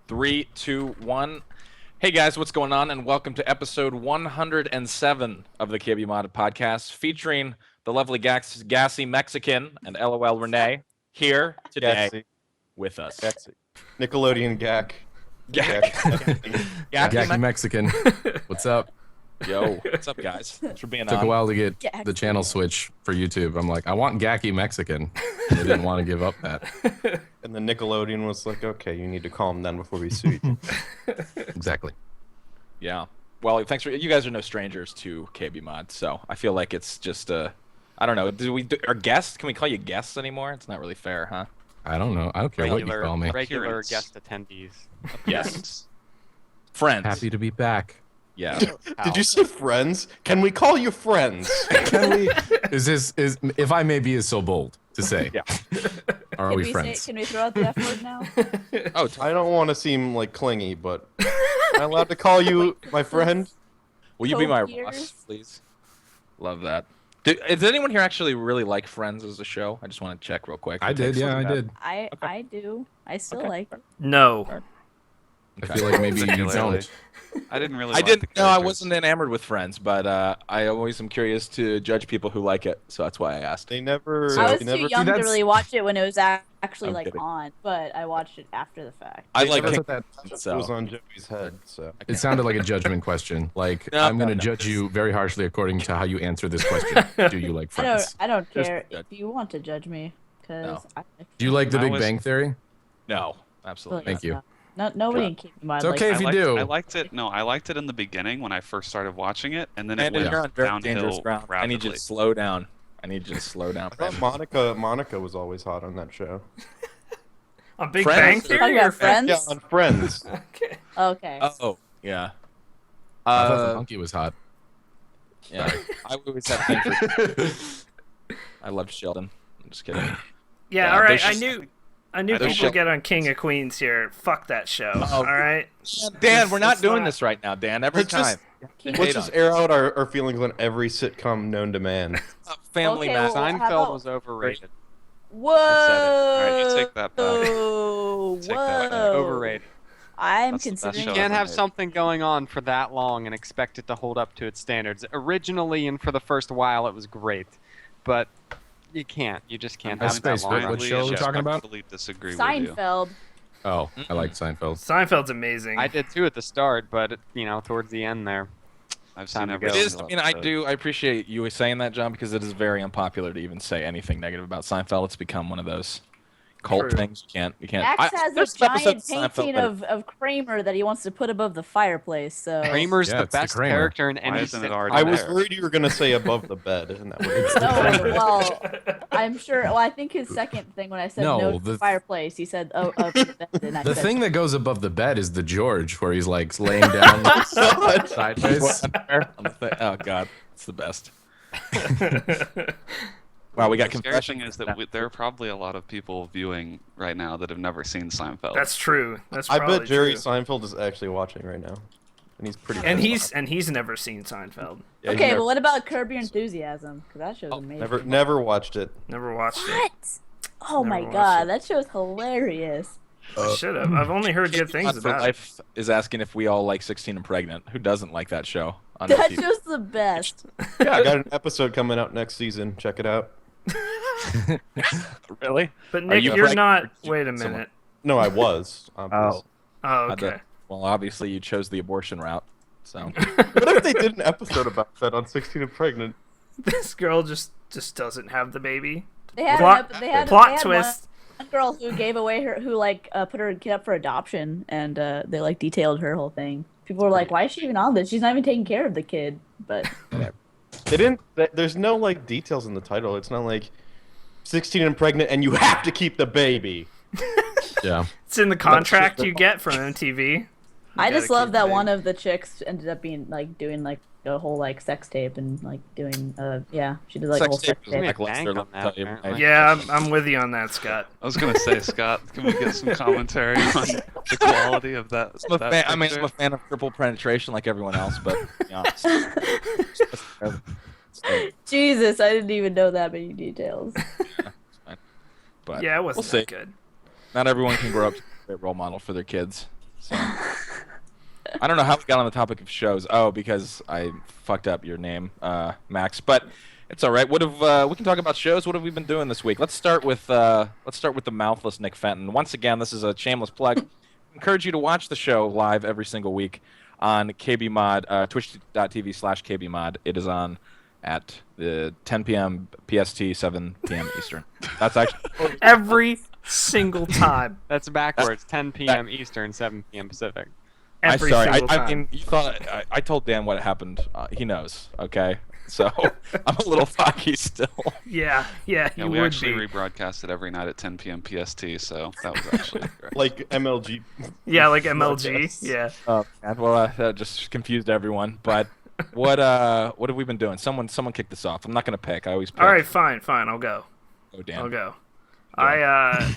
Three, two, one. Hey guys, what's going on? And welcome to episode 107 of the KBMOD podcast, featuring the lovely Gassymexican and Lolrenaynay here today Gassy. with us. Gassy. Nickelodeon Gak. Gassymexican. What's up? Yo, what's up, guys? Thanks for being Took on. a while to get the channel switch for YouTube. I'm like, I want Gacky Mexican. They didn't want to give up that. And the Nickelodeon was like, okay, you need to calm down before we sue you. Exactly. Yeah. Well, thanks for you guys are no strangers to KBMOD, so I feel like it's just I don't know. Are guests? Can we call you guests anymore? It's not really fair, huh? I don't know. I don't care what you call me. Regular Appearance. guest attendees. Yes. Friends. Happy to be back. Yeah. Did you say friends? Can we call you friends? Can we? Is if I may be so bold to say? Yeah. Are we friends? Can we throw out the F word now? Oh, I don't want to seem like clingy, but am I allowed to call you my friend? will you be my Copiers. boss, please? Love that. Does anyone here actually really like Friends as a show? I just want to check real quick. I did. Yeah, I did. I do. I still like it. No. I feel like maybe you Particularly. don't. I didn't really. I like didn't. the No, I characters. wasn't enamored with Friends, but I always am curious to judge people who like it, so that's why I asked. They never. So- I was they too never, young to that's- really watch it when it was actually I'm like kidding. on, but I watched it after the fact. I they like never King, That's what that, so was on Joey's head. So it sounded like a judgment question. Like, No, I'm going to no. judge you very harshly according to how you answer this question. Do you like Friends? I don't Just care judge. if you want to judge me, because No. I like Do you like The I Big was- Bang Theory? no, absolutely. Thank you. No, nobody in Keep in Mind. It's okay if you do. I liked it. No, I liked it in the beginning when I first started watching it, and then it And went you're on very downhill dangerous ground. I need you rapidly. to slow down. I need you to slow down. I thought Monica was always hot on that show. On Big Friends? Bang Talking Theory about or Friends? Yeah, on Friends. Okay. Okay. Oh, yeah. I thought the monkey was hot. Yeah. I always had a thing for. I loved Sheldon. I'm just kidding. Yeah, Yeah, all right. there's I just- knew I people think would get on King of Queens here. Fuck that show. Oh. All right. Dan, we're not It's doing not- this right now, Dan. Every Let's just- time. Keep Let's Hate just on. air out our feelings on every sitcom known to man. Family Okay, Matters. well, how Seinfeld about- was overrated. Whoa! Alright, you take that back. Whoa! Take that back. Overrated. I'm That's the best considering. show You can't have overrated. something going on for that long and expect it to hold up to its standards. Originally, and for the first while, it was great, but you can't. You just can't I have it that spaced long. it. What show are we talking about? Respectfully disagree with you. Seinfeld. Oh, I like Seinfeld. Seinfeld's amazing. I did too at the start, but towards the end there. I've Time seen to every go. It is. single I mean, I episode. I appreciate you saying that, John, because it is very unpopular to even say anything negative about Seinfeld. It's become one of those cult True. things. You can't. Max has there's a giant episodes of Seinfeld painting that- of Kramer that he wants to put above the fireplace. So Kramer's Yeah, the it's the best Kramer. character in Why any isn't it sitcom. already I was there? worried you were gonna say above the bed, and that would no, well, I'm sure. Well, I think his second thing when I said No, no, to the- the fireplace, he said, "Oh, up to the bed," and I The said, thing that goes above the bed is the George, where he's like laying down sideways. Oh God, it's the best. Wow, we got The scary confession. thing is that there are probably a lot of people viewing right now that have never seen Seinfeld. That's true. That's I probably bet Jerry true. Seinfeld is actually watching right now, and he's pretty. And pissed he's never seen Seinfeld. Yeah, he's "Okay, never, but what about Curb Your Enthusiasm? Because that show's amazing." never watched it. Never watched it. What? Oh my Never watched god, it. that show's hilarious. I should have. I've only heard good things God for about it. Life is asking if we all like 16 and Pregnant. Who doesn't like that show? On That TV? show's the best. Yeah, I got an episode coming out next season. Check it out. Really? But Are Nick, you you're pregnant not. or Wait a someone? minute. No, I was. obviously. Oh, How'd okay. that- Well, obviously you chose the abortion route. So What if they did an episode about that on 16 and Pregnant? This girl just doesn't have the baby. They had Plot- they had plot twist. One girl who gave away her who put her kid up for adoption, and they like detailed her whole thing. People were like, "Why is she even on this? She's not even taking care of the kid." But They didn't. There's no like details in the title. It's not like 16 and pregnant, and you have to keep the baby. Yeah. It's in the contract you get from MTV. I gotta just love keep that it. one of the chicks ended up being doing a whole sex tape and doing she did a whole sex sex tape is tape. lackluster. Bank Let on me that, tell you. apparently. Yeah, I'm with you on that, Scott. I was gonna say, Scott, can we get some commentary on the quality of that? I'm a that fan, I'm picture? a fan of triple penetration like everyone else, but to be honest. Jesus, I didn't even know that many details. But Yeah, it wasn't we'll see. that good. Not everyone can grow up to be a great role model for their kids. So I don't know how we got on the topic of shows. Oh, because I fucked up your name, Max. But it's all right. What have we can talk about shows? What have we been doing this week? Let's start with the mouthless Nick Fenton. Once again, this is a shameless plug. Encourage you to watch the show live every single week on KBMOD, twitch.tv/KBMOD. It is on at the 10 p.m. PST, 7 p.m. Eastern. That's actually Every single time. That's backwards. 10 p.m. Eastern, 7 p.m. Pacific. Every I'm sorry. single time. I mean, you thought I told Dan what happened. He knows. Okay, so I'm a little foggy still. Yeah, Yeah, you we would actually be. rebroadcast it every night at 10 p.m. PST, so that was actually great. Like MLG. Yeah, like MLG. broadcasts. Yeah. Oh, man. Well, that just confused everyone. But what have we been doing? Someone kick this off. I'm not gonna pick. I always pick. All right, fine. I'll go. Oh, Dan. I'll go. Yeah.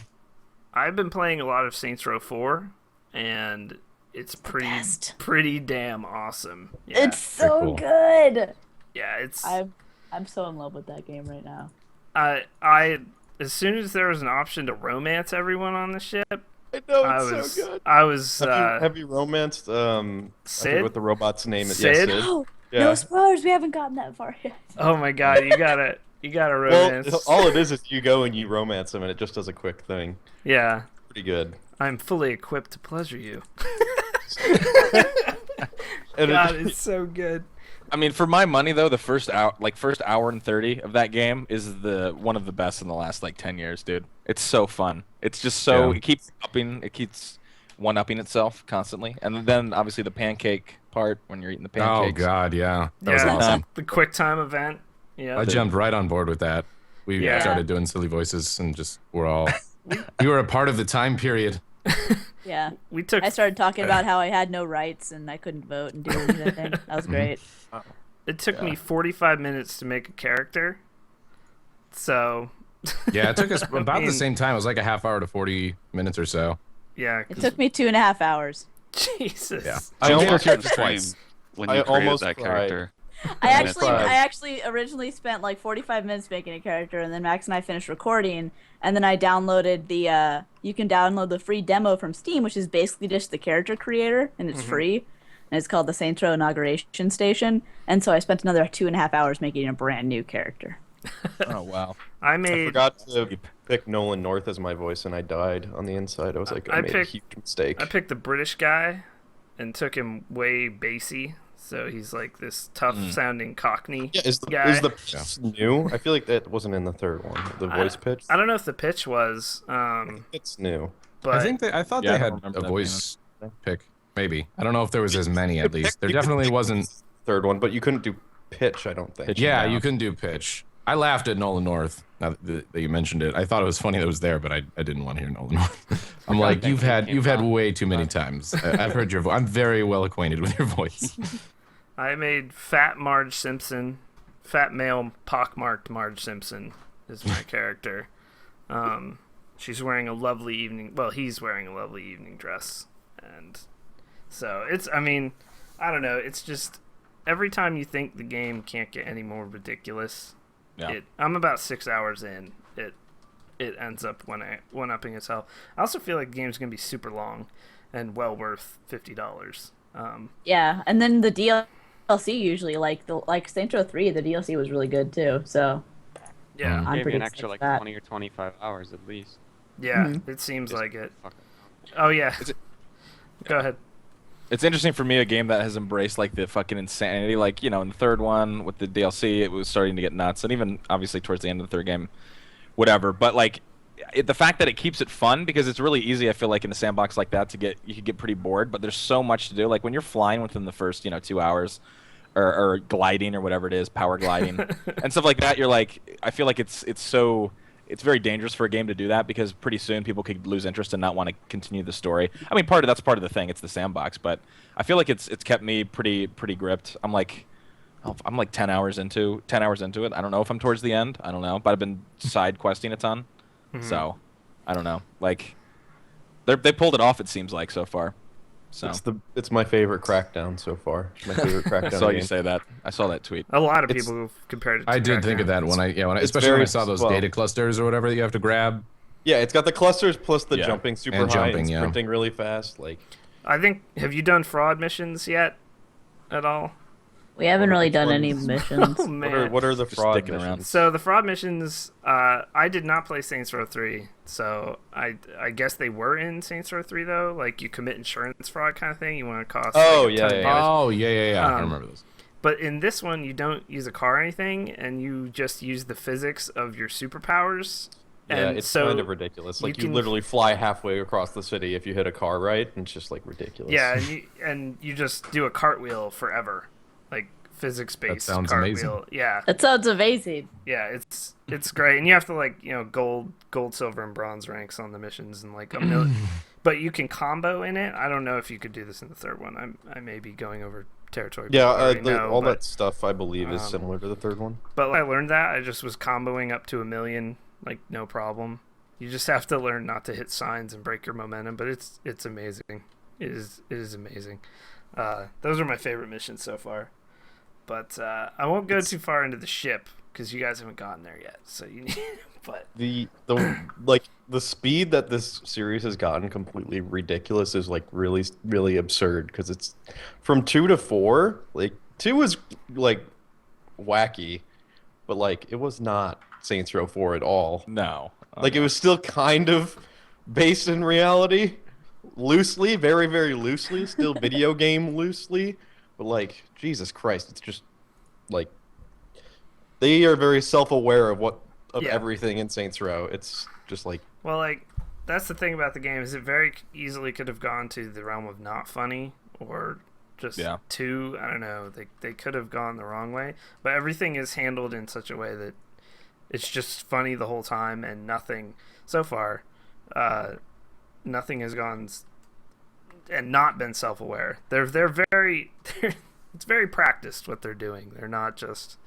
I've been playing a lot of Saints Row 4, and it's best. pretty damn awesome. Yeah. It's so cool. good. Yeah, it's I'm so in love with that game right now. I as soon as there was an option to romance everyone on the ship, I know, I it's was so good. I was Have you romanced, I Sid? forget what the robot's name is. Sid? Yes, Sid. Oh, Yeah. no spoilers. We haven't gotten that far yet. Oh my god, you gotta Well, romance. all it is you go and you romance them, and it just does a quick thing. Yeah, Pretty good. I'm fully equipped to pleasure you. And God, it's so good. I mean, for my money though, the first hour and 30 of that game is the one of the best in the last 10 years, dude. It's so fun. It's just so Yeah. it keeps one-upping itself constantly, and then obviously the pancake part when you're eating the Oh pancakes. God, yeah, that was Yeah. awesome. The quick time event. Yeah. I jumped right on board with that. We Yeah. started doing silly voices and just we were a part of the time period. Yeah. We took I started talking about how I had no rights and I couldn't vote and do anything. That was great. it took me 45 minutes to make a character. So, Yeah, it took us about mean- the same time. It was like a half hour to 40 minutes or so. yeah. It 'cause- took me 2.5 hours. Jesus. Yeah. I almost Your stream when you I created almost that cried. character. I actually originally spent 45 minutes making a character, and then Max and I finished recording, and then I downloaded the you can download the free demo from Steam, which is basically just the character creator, and it's free, and it's called the Saints Row Inauguration Station, and so I spent another 2.5 hours making a brand new character. Oh wow. I I made forgot to pick Nolan North as my voice, and I died on the inside. I was like, I I made picked- a huge mistake. I picked the British guy and took him way bassy. So he's like this tough sounding Cockney Yeah, is the guy. pitch new? I feel like that wasn't in the third one. The voice pitch. I don't know if the pitch was, It's new. but I thought Yeah, I they don't had remember a that voice pick. Maybe I don't know if there was as many at least. There definitely wasn't. Third one, but you couldn't do pitch. I don't think. Pitch. Yeah, down. you couldn't do pitch. I laughed at Nolan North. Now that you mentioned it, I thought it was funny that it was there, but I didn't want to hear Nolan North. I'm like, you've had way too many times. I've heard your voice. I'm very well acquainted with your voice. I made fat Marge Simpson, fat male pockmarked Marge Simpson is my character. She's wearing a lovely evening. Well, he's wearing a lovely evening dress, and so it's. I mean, I don't know. It's just every time you think the game can't get any more ridiculous, Yeah. I'm about 6 hours in. It ends up one-upping itself. I also feel like the game's gonna be super long, and well worth $50. Yeah, and then the DLC usually like Saints Row 3, the DLC was really good too. So Yeah, I'm Maybe pretty an extra excited like for that. 20 or 25 hours at least. yeah. It seems like it. Oh yeah. Go ahead. It's interesting for me, a game that has embraced the fucking insanity. In the third one with the DLC, it was starting to get nuts, and even obviously towards the end of the third game, whatever. But the fact that it keeps it fun, because it's really easy, I feel like, in a sandbox like that you could get pretty bored. But there's so much to do. Like when you're flying within the first 2 hours, or gliding or whatever it is, power gliding and stuff like that. You're like, I feel like it's very dangerous for a game to do that, because pretty soon people could lose interest and not want to continue the story. I mean, that's part of the thing. It's the sandbox, but I feel like it's kept me pretty gripped. I'm like 10 hours into it. I don't know if I'm towards the end. I don't know, but I've been side questing a ton, so I don't know. They pulled it off. It seems like so far. So It's my favorite Crackdown so far. My favorite Crackdown I saw you game. say that. I saw that tweet. A lot of It's- people have compared it to I did think Crackdown. of that when It's especially when I very saw those well. data clusters or whatever that you have to grab. Yeah, it's got the clusters plus the Yeah. jumping super And high jumping, and yeah. sprinting really fast. I think. Have you done fraud missions yet? At all? We haven't really Which done any ones? missions. Oh man. What are the Just fraud sticking around. missions? So the fraud missions, I did not play Saints Row 3, so I guess they were in Saints Row 3 though. Like you commit insurance fraud kind of thing. You want to cost. Oh, like, a yeah, ton of yeah, damage. Oh yeah. I Um, remember this. But in this one, you don't use a car or anything, and you just use the physics of your superpowers. Yeah, And it's so, kind of ridiculous. Like you you can- literally fly halfway across the city if you hit a car, right? And it's just like ridiculous. Yeah, and you just do a cartwheel forever, like physics-based That sounds cartwheel. amazing. Yeah, That sounds amazing. yeah, it's great, and you have to like gold, silver, and bronze ranks on the missions, and like a million. But you can combo in it. I don't know if you could do this in the third one. I may be going over territory. Yeah, people already know, all but, that stuff I believe is um, similar to the third one. But I learned that I just was comboing up to 1 million, like no problem. You just have to learn not to hit signs and break your momentum, but it's amazing. It is amazing. Those are my favorite missions so far. But I won't go too far into the ship because you guys haven't gotten there yet. So you need, but The like the speed that this series has gotten completely ridiculous is like really absurd because it's from 2 to 4. Like 2 is like wacky, but like it was not Saints Row 4 at all. No. Like it was still kind of based in reality, loosely, very very loosely, still video game loosely, but like Jesus Christ, it's just like they are very self-aware of Yeah. everything in Saints Row. It's just like well, like that's the thing about the game is it very easily could have gone to the realm of not funny or just too. I don't know. They could have gone the wrong way, but everything is handled in such a way that it's just funny the whole time, and nothing so far, nothing has gone and not been self-aware. They're very it's very practiced what they're doing. They're not just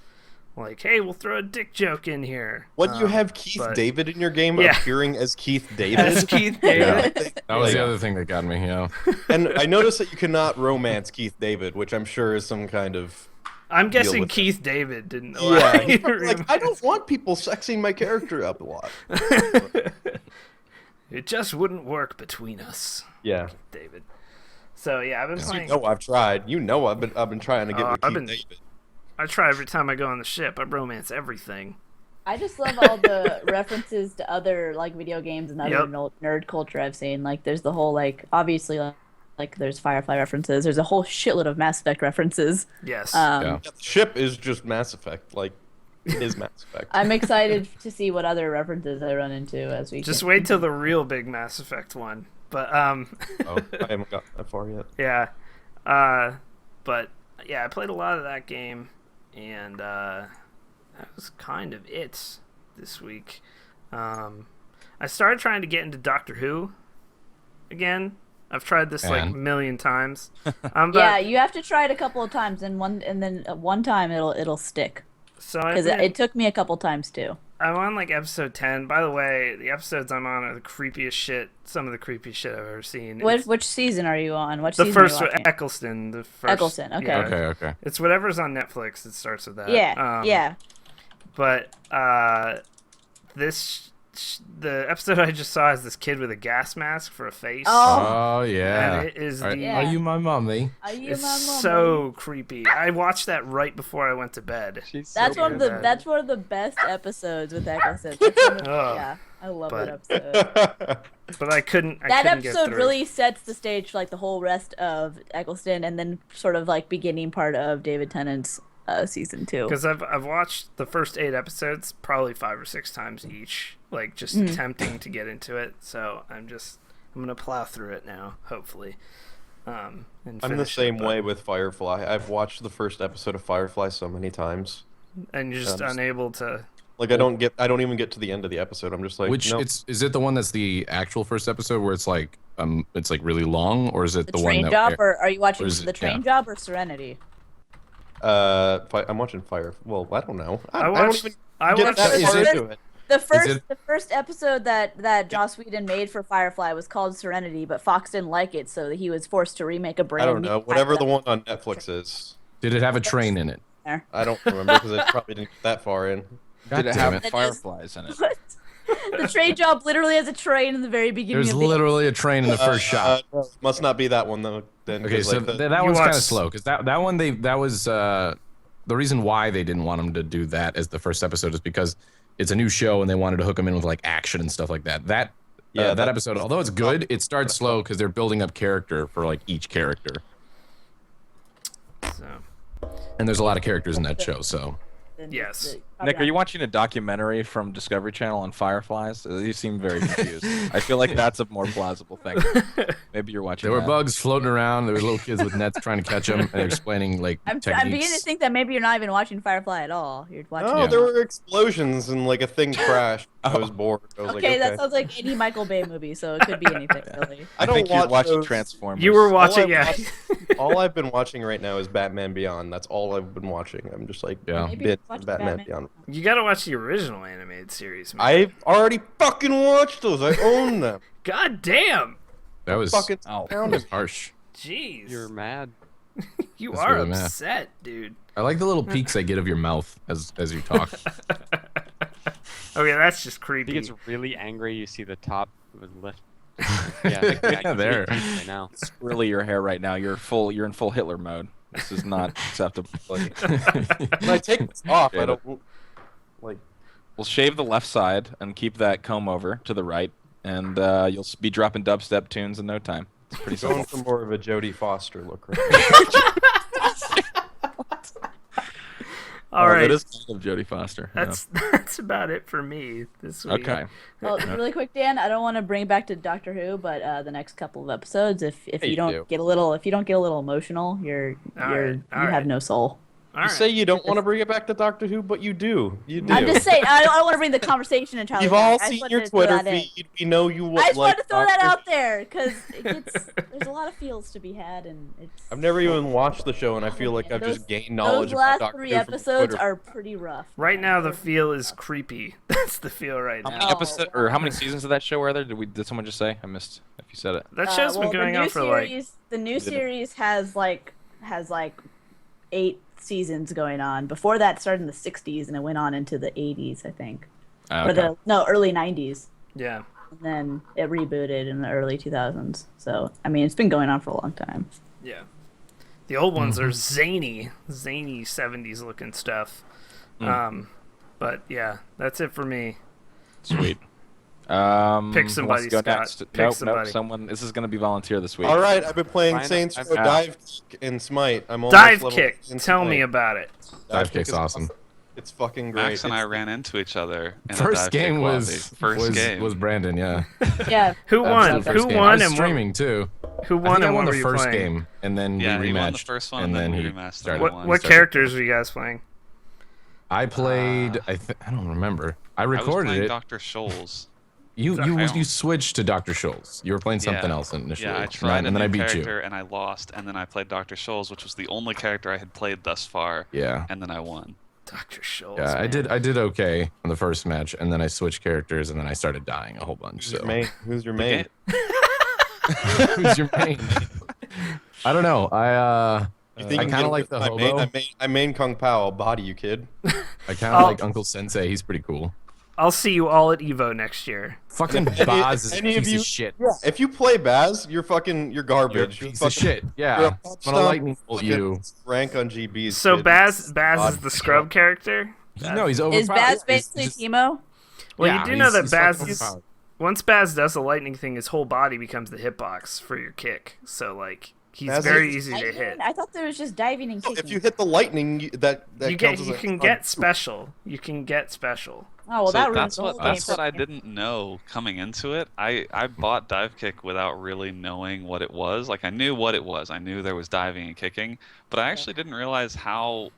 like, hey, we'll throw a dick joke in here. when you have Keith but- David in your game Yeah. appearing as Keith David. As Keith David. That was like- the other thing that got me. Yeah. And I noticed that you cannot romance Keith David, which I'm sure is some kind of I'm guessing with Keith David didn't. yeah. he's like I don't want people sexing my character up a lot. It just wouldn't work between us, Yeah. David. So yeah, I've been You playing. know I've tried. You know I've been trying to get with I've Keith been- David. I try every time I go on the ship. I romance everything. I just love all the references to other like video games and other Yep. nerd culture I've seen. Like there's the whole like obviously like there's Firefly references. There's a whole shitload of Mass Effect references. Yes. Yeah. Yeah, the ship is just Mass Effect. Like it is Mass Effect. I'm excited to see what other references I run into as we Just can- wait till the real big Mass Effect one. But Oh, I haven't got that far yet. yeah. But yeah, I played a lot of that game, and that was kind of it this week. I started trying to get into Doctor Who again. I've tried this like a And? million times. Yeah, you have to try it a couple of times, and then one time it'll stick. So Because it took me a couple times too. I'm on like episode 10. By the way, the episodes I'm on are the creepiest shit. Some of the creepiest shit I've ever seen. Which season are you on? Which The season first are you watching? Eccleston. The first. Eccleston, okay. Yeah. Okay. It's whatever's on Netflix. It starts with that. Yeah, yeah. But the episode I just saw is this kid with a gas mask for a face. Oh, Oh yeah. And it is Are, the. are you my mommy? are you It's my mom? so creepy. I watched that right before I went to bed. She's That's so one of good. the that's one of the best episodes with Eccleston. That's one of, Ugh. yeah, I love But- that episode. But I couldn't. I That couldn't get episode through. really sets the stage for like the whole rest of Eccleston, and then sort of like beginning part of David Tennant's season 2. Because I've watched the first 8 episodes probably 5 or 6 times each, like just attempting to get into it. So I'm gonna plow through it now, hopefully. And I'm the finish it, same but- way with Firefly. I've watched the first episode of Firefly so many times. And you're just just- unable to. Like I don't even get to the end of the episode. I'm just like, Which no. is it the one that's the actual first episode where it's like really long, or is it The the one train that job, or are you watching or is the it- train yeah. job or Serenity? I'm watching Fire. Well, I don't know. I don't watched. even I get watched. that Is far it- into it. it- The first episode that Joss Whedon made for Firefly was called Serenity, but Fox didn't like it, so he was forced to remake a I brand don't new know. Whatever the one on Netflix is. did it have a train in it? I don't remember because I probably didn't get that far in. God Did it damn have it. fireflies in it? What? The train job literally has a train in the very beginning There's of the literally a train in the first shot. No, must not be that one though. Then, Okay, 'cause, so like, the- that one's kind of watched- slow because that one that was the reason why they didn't want him to do that as the first episode is because it's a new show and they wanted to hook him in with like action and stuff like that. That episode, although it's good, it starts slow because they're building up character for like each character, So, and there's a lot of characters in that show. So yes. Nick, are you watching a documentary from Discovery Channel on fireflies? You seem very confused. I feel like that's a more plausible thing. Maybe you're watching. there were that. bugs floating around. There were little kids with nets trying to catch them, and they're explaining like I'm techniques. beginning to think that maybe you're not even watching Firefly at all. You're watching. No, there were explosions and like a thing crashed. I was bored. I was Okay, like, that sounds like any Michael Bay movie, so it could be anything really. I I don't think you're watch watching those. Transformers. You were All watching, I've yeah. watched- all I've been watching right now is Batman Beyond. That's all I've been watching. I'm just like Yeah. Maybe bit watch Batman Batman. Beyond. You gotta watch the original animated series, man. I've already fucking watched those. I own them. God damn! That was Fucking Oh. harsh. Jeez. You're mad. You That's are really mad. upset, dude. I like the little peeks I get of your mouth as you talk. Okay, that's just If he creepy. gets really angry, you see the top of his lip. Yeah, Yeah, there. Right now. Really, your hair right now. You're in full Hitler mode. This is not acceptable. When I take this off, I don't like. We'll shave the left side and keep that comb over to the right, and you'll be dropping dubstep tunes in no time. It's pretty Going simple. for more of a Jodie Foster look right now. All right, That is kind of Jodie Foster. yeah. that's about it for me this week. Okay. Well, really quick, Dan, I don't want to bring it back to Doctor Who, but the next couple of episodes, if Yeah, you you don't do. get a little emotional, you All have right. no soul. All You right. say you don't want to bring it back to Doctor Who, but you do. You do. I'm just saying, I don't want to bring the conversation entirely You've back. all I just seen wanted your to throw Twitter that in. feed. We know you I just like wanted to throw that Doctor out there because there's a lot of feels to be had, and it's. I've never even watched the show, and I feel like I've just gained knowledge Those about last Doctor 3 Who from episodes Twitter. are pretty rough. Right now, the They're- feel is creepy. That's the feel right How now. many episodes or how many seasons of that show are there? Did someone just say? I missed if you said it. That show's been going on for the new Did it? series has like 8 seasons going on. Before that, it started in the 60s and it went on into the 80s, I think, or Okay. early 90s, yeah. and then it rebooted in the early 2000s. So I mean, it's been going on for a long time. Yeah. The old ones Mm-hmm. are zany 70s looking stuff. Mm. But yeah, that's it for me. Sweet. Pick who wants somebody, to go Scott. next? Pick Nope, somebody. Someone. This is going to be volunteer this week. All right, I've been playing Fine, Saints I've Row got- Dive Kick and Smite. I'm almost Dive level kick. in Tell me Smite. about it. Dive kick's is awesome. It's fucking great. Max and I It's- ran into each other. In a First dive kick game lobby. was first game. was Brandon. Yeah. Yeah. Who won? Absolute first Who game. I won was and what, streaming too. who I won think I and won what the were you first playing? game, and then Yeah, we he rematched. won the first one, and then we rematched started. the What one. what started- characters were you guys playing? I played. I don't remember. I I was recorded playing it. Dr. Scholes. You I don't- you switched to Dr. Scholes. You were playing something Yeah. else initially. Yeah, I and tried and then I a new beat character you. and I lost, and then I played Dr. Scholes, which was the only character I had played thus far, Yeah. and then I won. Dr. Scholes. Yeah, I man. did okay on the first match, and then I switched characters, and then I started dying a whole bunch. Who's So your main? Who's your main? who's your main? I don't know. I You think I you can kind get of like the my hobo. main? I main Kung Pao. I'll body you, kid. I kind Oh. of like Uncle Sensei. He's pretty cool. I'll see you all at Evo next year. Fucking Any- Baz is a any of piece you- of shit. Yeah, if you play Baz, you're You're a garbage. piece You're of shit. You're Yeah. a I'm gonna lightning bolt fucking you. rank on GBs. So kid. Baz is God. the scrub character. No, he's overpowered. Is Baz He's basically just- Teemo? Well, yeah, you do know that he's Baz fucking is overpowered. once Baz does the lightning thing, his whole body becomes the hitbox for your kick. So like he's Baz very is- easy to hit. I thought there was just diving and kicking. If you hit the lightning, that You counts as you a- can get special. You can get special. Oh well, so that ruins that's the whole what game. that's for what I me. didn't know coming into it. I bought dive kick without really knowing what it was. Like I knew what it was. I knew there was diving and kicking, but I actually didn't realize how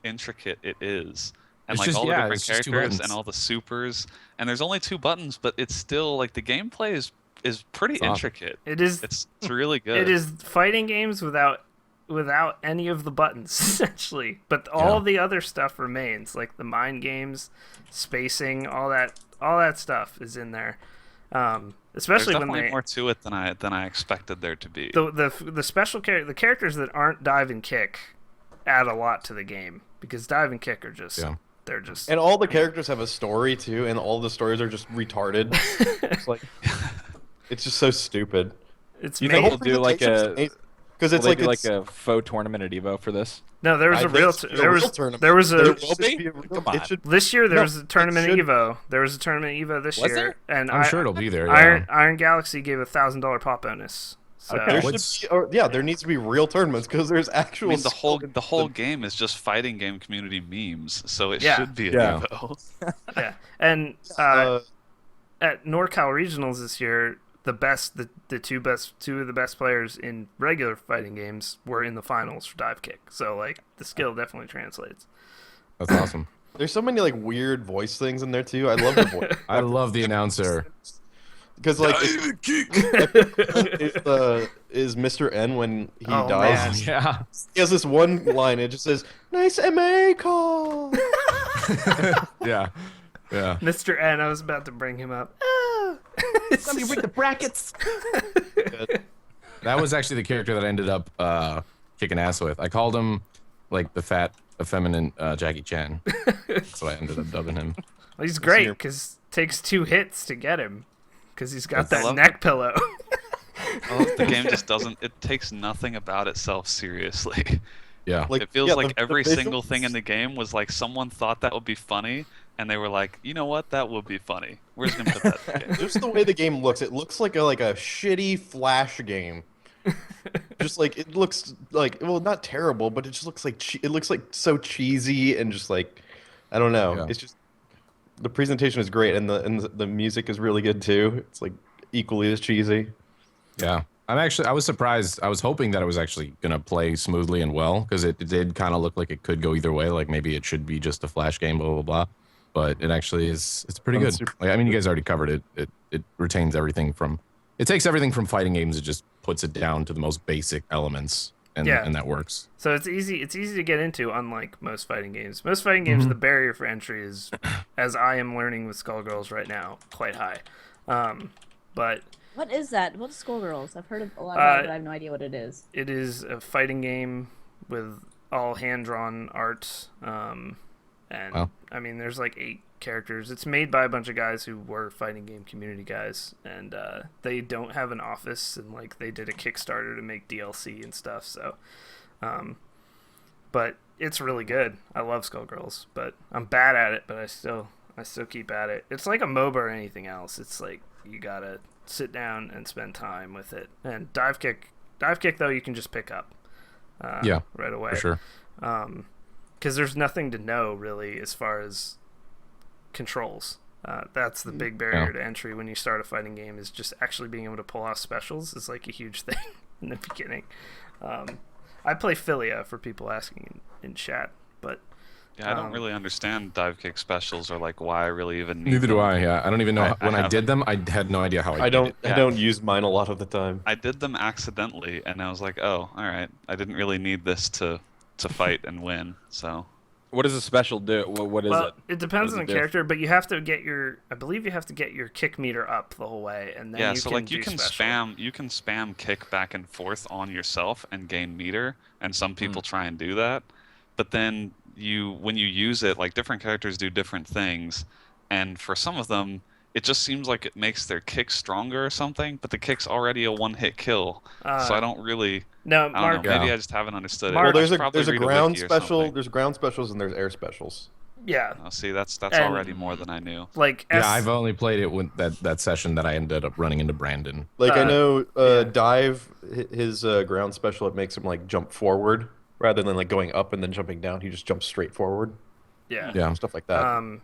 intricate it is. And It's like just- all the yeah, different it's just two characters buttons. and all the supers. And there's only 2 buttons, but it's still like the gameplay is pretty It's awesome. intricate. It is It's really good. it is fighting games without any of the buttons essentially, but all Yeah. the other stuff remains, like the mind games, spacing, all that stuff is in there. There's Especially when definitely they more to it than I expected there to be. the special the characters that aren't dive and kick add a lot to the game because dive and kick are just Yeah. they're just. And all the characters have a story too, and all the stories are just retarded. It's like, it's just so stupid. It's You made. think we'll do like a because will it's they like do it's, like a faux tournament at Evo for this? No, there was I a think real. it's There was. tournament. There was There a. will be? Come on. It should, This year there No, was a tournament it should- Evo. There was a tournament Evo this Was year, and I'm sure it'll be there. Iron Galaxy gave $1,000 pop bonus. So there What's- should be, or, yeah, there needs to be real tournaments because there's actual. I mean, the whole skill. game is just fighting game community memes, so it Yeah. should be a Yeah. Evo. yeah, and at NorCal Regionals this year, the two of the best players in regular fighting games were in the finals for dive kick. So like the skill definitely translates. That's awesome. There's so many like weird voice things in there too. I love the voice I love the announcer. because like is Mr. N when he Oh, dies. man. Yeah. He has this one line. It just says, "Nice MA call." Yeah. Yeah. Mr. N, I was about to bring him up. Let me read the brackets. That was actually the character that I ended up kicking ass with. I called him like the fat, effeminate Jackie Chan. That's what I ended up dubbing him. Well, he's great because takes 2 hits to get him because he's got that love neck pillow. The game just doesn't. It takes nothing about itself seriously. Yeah. Like It feels yeah, like the every visuals- single thing in the game was like someone thought that would be funny, and they were like, you know what, that would be funny. We're just gonna put that in the game. Just the way the game looks, it looks like a shitty Flash game. Just like it looks like, well, not terrible, but it just looks like it looks like so cheesy and just like, I don't know. Yeah. It's just the presentation is great and the music is really good too. It's like equally as cheesy. Yeah. I was surprised. I was hoping that it was actually going to play smoothly and well because it did kind of look like it could go either way. Like maybe it should be just a Flash game, blah, blah, blah. But it actually is, it's pretty good. Like, I mean, you guys already covered it. It retains everything from, it takes everything from fighting games. It just puts it down to the most basic elements and that works. So it's easy to get into, unlike most fighting games. Most fighting games, the barrier for entry is, as I am learning with Skullgirls right now, quite high. But What is that? What's Skullgirls? I've heard a lot about it, but I have no idea what it is. it is a fighting game with all hand-drawn art. And Wow. I mean, there's like 8 characters. It's made by a bunch of guys who were fighting game community guys, and they don't have an office, and like they did a Kickstarter to make DLC and stuff. So, but it's really good. I love Skullgirls, but I'm bad at it. But I still keep at it. It's like a MOBA or anything else. It's like you gotta sit down and spend time with it. And dive kick though you can just pick up. Right away. For sure. Because there's nothing to know really as far as controls. That's the big barrier to entry when you start a fighting game, is just actually being able to pull off specials is like a huge thing in the beginning. I play Philia for people asking in chat, but Yeah, I don't really understand dive kick specials or like why I really even need Neither do them. I. Yeah. I don't even know. When I haven't. did them, I had no idea how I I did it. don't use mine a lot of the time. I did them accidentally, and I was like, oh, all right. I didn't really need this to fight and win. So What does a special do? What is it? It depends What on does the it do? character, but you have to get I believe you have to get your kick meter up the whole way, and then yeah, you so can like you do can special. spam kick back and forth on yourself and gain meter, and some people try and do that. But then when you use it, like different characters do different things, and for some of them it just seems like it makes their kick stronger or something, but the kick's already a one-hit kill. So I don't really No, I don't Mark. know, maybe I just haven't understood Mark- it. Well, there's I a should probably there's a read ground wiki or special. something. There's ground specials and there's air specials. Yeah, Oh, see, that's And- already more than I knew. like Yeah, I've only played it with that session that I ended up running into Brandon. Like I know yeah. Dive, his ground special, it makes him like jump forward rather than like going up and then jumping down. He just jumps straight forward. yeah. Yeah. Stuff like that.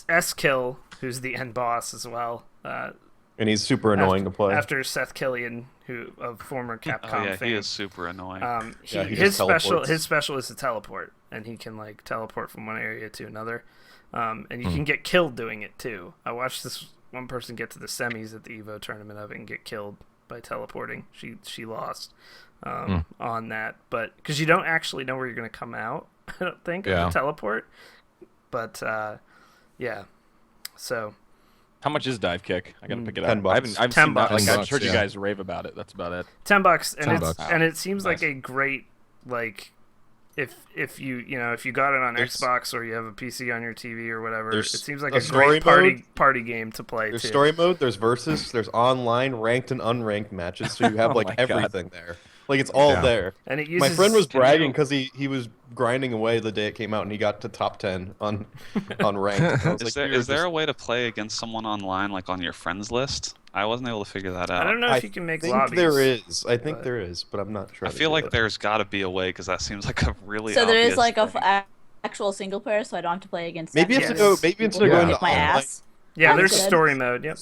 S-Kill, who's the end boss as well. And he's super annoying to play. After Seth Killian, who of former Capcom Oh yeah, fame. he is super annoying. Yeah, he his just teleports. special is to teleport, and he can like teleport from one area to another, and you can get killed doing it too. I watched this one person get to the semis at the Evo tournament of it and get killed by teleporting. She lost on that, but because you don't actually know where you're going to come out, I don't think of the teleport. But yeah, so. How much is dive kick? I gotta pick it up. $10. I haven't. I've 10 seen bucks. that. Like I've 10 heard you bucks, guys rave about it. That's about it. $10, and $10. and it seems like Nice. a great like if you got it on There's- Xbox or you have a PC on your TV or whatever, it There's seems like a a story great mode. party game to play There's too. story mode, there's versus, there's online, ranked and unranked matches, so you have Oh like my God. everything there. Like it's all Yeah. there. And it My uses friend was Can bragging you- because he was grinding away the day it came out and he got to top 10 on ranked. And I was Is like, there "You're is there just- a way to play against someone online, like on your friends list? I wasn't able to figure that out. I don't know I if you can make think lobbies. there is. I think but- there is, but I'm not sure. I how to feel do like it. there's got to be a way because that seems like a really So there is obvious like thing. actual single player, so I don't have to play against. Maybe you have to Yes. go. Maybe instead of Yeah. going to kick my online, ass. Yeah, That's there's a good. story mode. Yep.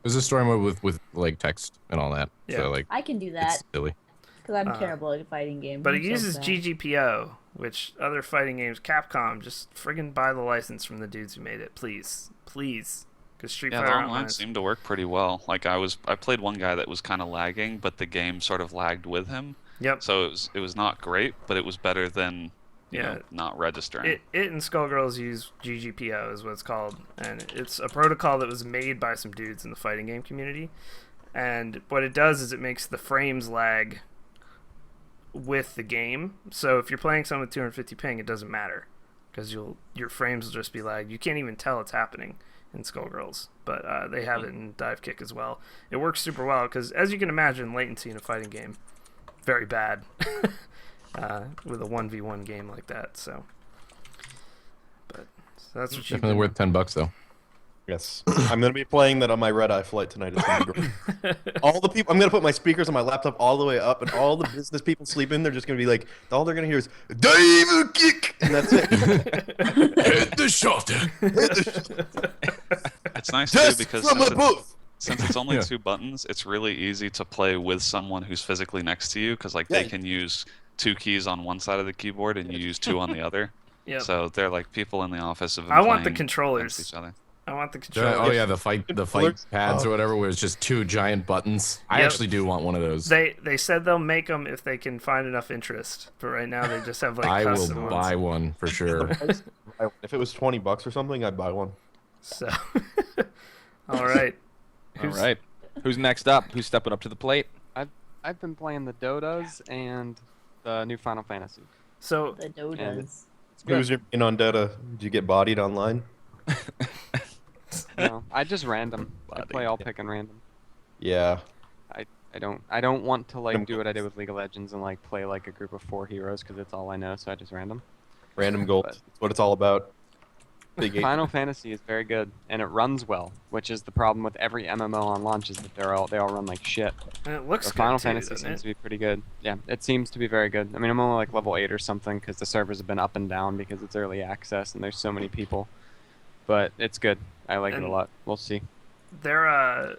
There's a story mode with like text and all that. Yeah. So like I can do it's that silly. because I'm terrible at fighting games. But I'm it so uses bad. GGPO, which other fighting games, Capcom, just friggin' buy the license from the dudes who made it, please, because Street Yeah, the Fighter online is- seemed to work pretty well. Like I played one guy that was kind of lagging, but the game sort of lagged with him. Yep. So it was not great, but it was better than you Yeah. know, not registering. It and Skullgirls use GGPO is what it's called, and it's a protocol that was made by some dudes in the fighting game community. And what it does is it makes the frames lag with the game. So if you're playing something with 250 ping, it doesn't matter because your frames will just be lagged. You can't even tell it's happening in Skullgirls, but they have it in Dive Kick as well. It works super well because, as you can imagine, latency in a fighting game very bad with a 1v1 game like that. So that's what you Definitely worth $10 though. yes, I'm gonna be playing that on my red eye flight tonight. It's gonna be great. All the people, I'm gonna put my speakers on my laptop all the way up, and all the business people sleeping. They're just gonna be like, all they're gonna hear is "Dive Kick," and that's it. Hit the shoulder. It's nice too Just because from above. since it's only Yeah. 2 buttons, it's really easy to play with someone who's physically next to you because like they Yeah. can use 2 keys on one side of the keyboard and you use 2 on the other. Yep. So they're like people in the office have been I want the playing controllers. against each other. I want the controller. Oh yeah, the fight pads Oh. or whatever, where it's just 2 giant buttons. I Yep. actually do want one of those. They said they'll make them if they can find enough interest, but right now they just have like I will custom buy ones. one for sure. If it was $20 or something, I'd buy one. So, all right. All right. Who's next up? Who's stepping up to the plate? I've been playing the Dotas and the new Final Fantasy. So The Dotas. It's good. Who's your in on Dota? Did you get bodied online? No, I just random. I Buddy. play all pick and random. Yeah. I don't want to like do what I did with League of Legends and like play like a group of 4 heroes because it's all I know. So I just random. Random gold. But- That's what it's all about. Big eight. Final Fantasy is very good and it runs well, which is the problem with every MMO on launch is that they all run like shit. and it looks But good Final too, Fantasy doesn't seems it? to be pretty good. Yeah, it seems to be very good. I mean, I'm only like level 8 or something because the servers have been up and down because it's early access and there's so many people. But it's good. I like it And- a lot. We'll see. They're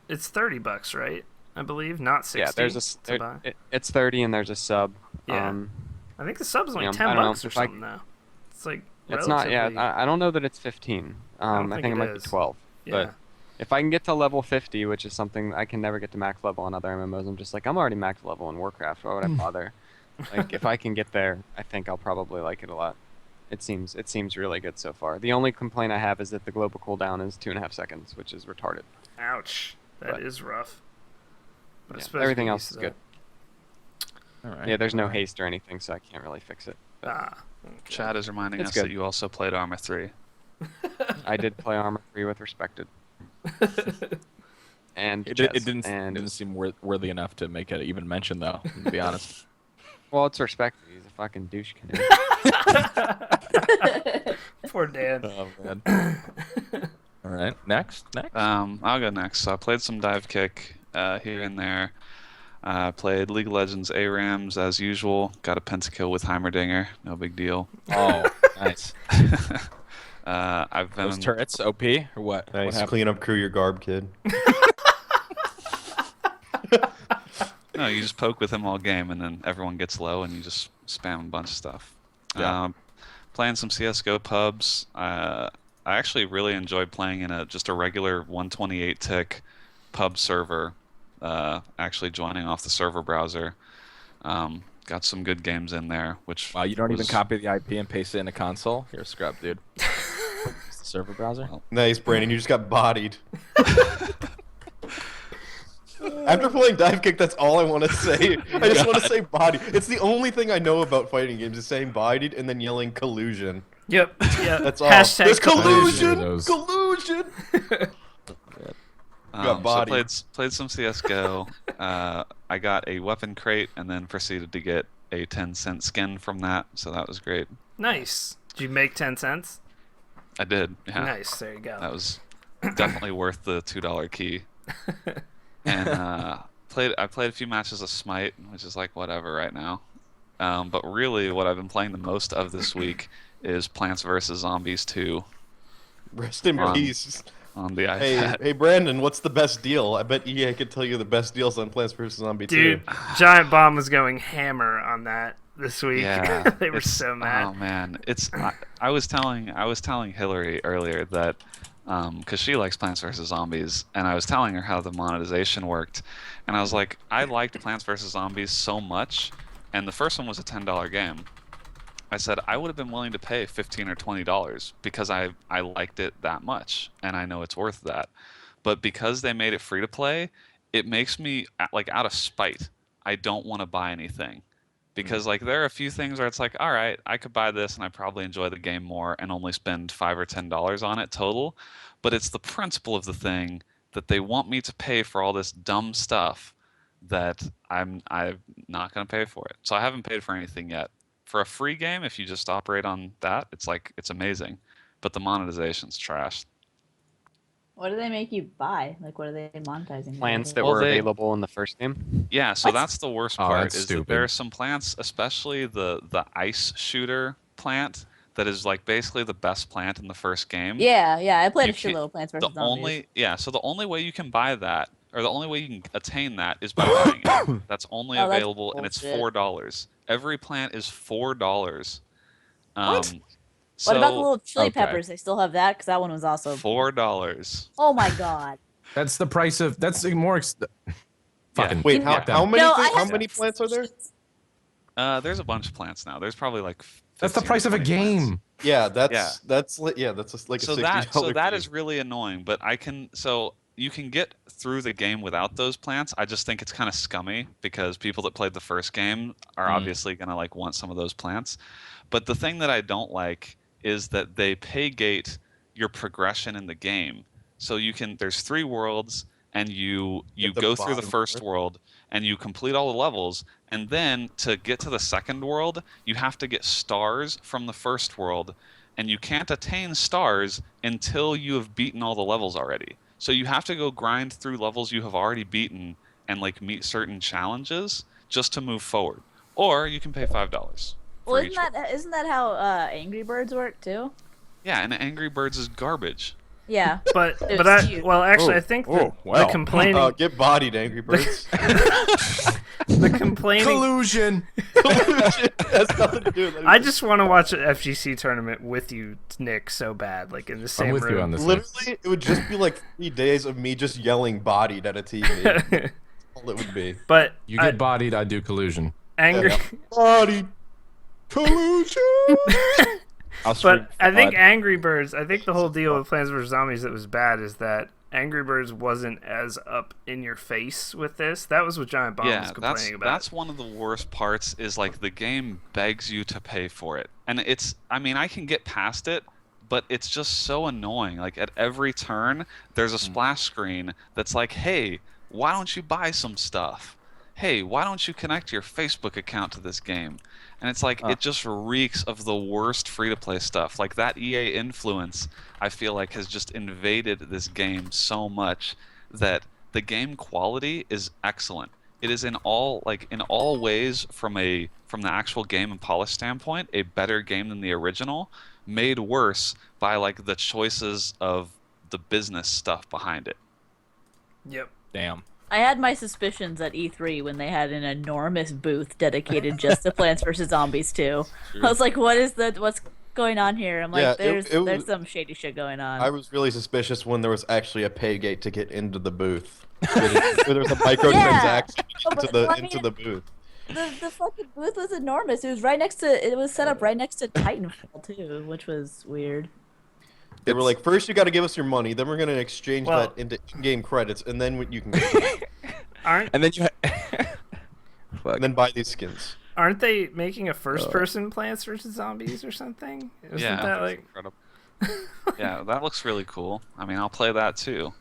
it's $30, right? I believe, not 60. Yeah, there's a to buy. it's 30 and there's a sub. Yeah. Um, I think the sub's only yeah, $10 I don't know, or if I- something now. It's like it's not. Yeah, relatively- I don't know that it's 15. don't I think think it it might is. be 12. yeah. But if I can get to level 50, which is something I can never get to max level on other MMOs, I'm just like I'm already max level in Warcraft. Why would I bother? Like if I can get there, I think I'll probably like it a lot. It seems really good so far. The only complaint I have is that the global cooldown is 2.5 seconds, which is retarded. Ouch. That is But- rough. But I Yeah, suppose everything we're else used is to good. All right. Yeah, there's no haste or anything, so I can't really fix it. that. Ah. Okay. Chad is reminding It's us good. that you also played Armor 3. I did play Armor 3 with Respected. And It Jez, didn't and didn't seem worthy enough to make it even mention, though. To be honest. well, it's Respected. He's a fucking douche canoe. Poor Dan. Oh man. All right. Next. I'll go next. So I played some Dive Kick here and there. Played League of Legends ARAMs as usual. Got a pentakill with Heimerdinger. No big deal. Oh, nice. I've been Those turrets, OP or what? What Nice. happened? Clean up crew your garb, kid. No, you just poke with him all game, and then everyone gets low, and you just spam a bunch of stuff. Yeah. Playing some CS:GO pubs. I actually really enjoyed playing in just a regular 128 tick pub server. Actually joining off the server browser. Got some good games in there, which Wow, you don't even was- copy the IP and paste it in a console? You're a scrub, dude. It's the server browser? Well, Nice, Brandon. You just got bodied. After playing Dive Kick, that's all I want to say. I just want to say body. It's the only thing I know about fighting games is saying bodied and then yelling collusion. Yep. That's all. Hashtag There's collusion! collusion! Collusion! Got So I bodied. played some CS:GO. I got a weapon crate and then proceeded to get a 10-cent skin from that, so that was great. Nice. Did you make 10 cents? I did. Yeah. Nice. There you go. That was definitely worth the $2 key. And I played a few matches of Smite, which is like whatever right now. But really, what I've been playing the most of this week is Plants vs Zombies 2 Rest in peace. on the iPad. Hey, Brandon, what's the best deal? I bet EA could tell you the best deals on Plants vs. Zombie 2. Dude, Giant Bomb was going hammer on that this week. Yeah, They were so mad. Oh man, I was telling Hillary earlier that because she likes Plants vs Zombies, and I was telling her how the monetization worked, and I was like, I liked Plants vs Zombies so much, and the first one was a $10 game. I said I would have been willing to pay $15 or $20 because I liked it that much, and I know it's worth that. But because they made it free to play, it makes me like out of spite. I don't want to buy anything. Because like there are a few things where it's like, all right, I could buy this and I probably enjoy the game more and only spend $5 or $10 on it total. But it's the principle of the thing that they want me to pay for all this dumb stuff that I'm not going to pay for it. So I haven't paid for anything yet. For a free game, if you just operate on that, it's amazing. But the monetization's trash. What do they make you buy? Like, what are they monetizing? Plants that Well, were they- available in the first game. Yeah, so What? that's the worst Oh, part that's is stupid. that there are some plants, especially the ice shooter plant, that is like basically the best plant in the first game. Yeah. I played You a can't- shitload of Plants The vs. Zombies. so the only way you can buy that, or the only way you can attain that, is by buying it. That's only Oh, that's available, and it's bullshit. $4. Every plant is $4. What? So What about the little chili okay. peppers? They still have that because that one was also. $4. Oh my god. That's the price of. That's more. Fucking. Wait, yeah, how many No, I how have- many plants are there? There's a bunch of plants now. There's probably like. That's the 15 or price of a 20 plants. game. Yeah, that's Yeah. that's like a So $60 that fee. is really annoying. But you can get through the game without those plants. I just think it's kind of scummy because people that played the first game are obviously gonna like want some of those plants. But the thing that I don't like is that they pay gate your progression in the game. So there's 3 worlds, and you At the go through the bottom first part. world and you complete all the levels, and then to get to the second world, you have to get stars from the first world, and you can't attain stars until you have beaten all the levels already. So you have to go grind through levels you have already beaten and like meet certain challenges just to move forward. Or you can pay $5. Well, for each one. isn't that how Angry Birds work too? Yeah, and Angry Birds is garbage. Yeah. But It was I cute. I think the complaining Get bodied, Angry Birds. the complaining Collusion. Collusion has nothing to do with I just want to watch an FGC tournament with you, Nick, so bad, like in the same I'm with room. you on this. Literally, it would just be like 3 days of me just yelling "bodied" at a TV. That's all it would be. But You get bodied, I do collusion. angry. Bodied. Collusion. But I think Angry Birds. I think the whole deal with Plants vs Zombies that was bad is that Angry Birds wasn't as up in your face with this. That was what Giant Bomb was Yeah, complaining about. that's one of the worst parts is like the game begs you to pay for it. And I can get past it, but it's just so annoying. Like at every turn, there's a splash screen that's like, "Hey, why don't you buy some stuff? Hey, why don't you connect your Facebook account to this game?" And it's like it just reeks of the worst free-to-play stuff. Like that EA influence, I feel like has just invaded this game so much that the game quality is excellent. It is in all ways from the actual game and polish standpoint a better game than the original, made worse by like the choices of the business stuff behind it. Yep. Damn. I had my suspicions at E3 when they had an enormous booth dedicated just to Plants vs Zombies 2. I was like, what's going on here? I'm like, Yeah, there's was- some shady shit going on. I was really suspicious when there was actually a pay gate to get into the booth. Where there was a microtransaction Oh, but into the booth. The fucking booth was enormous. It was set up right next to Titanfall too, which was weird. They were like, first you got to give us your money, then we're going to exchange Well- that into in-game credits, and then you can get Aren't And then you. And then buy these skins. aren't they making a first-person Plants vs Zombies or something? Isn't Yeah, that that's like? incredible. Yeah, that looks really cool. I mean, I'll play that too.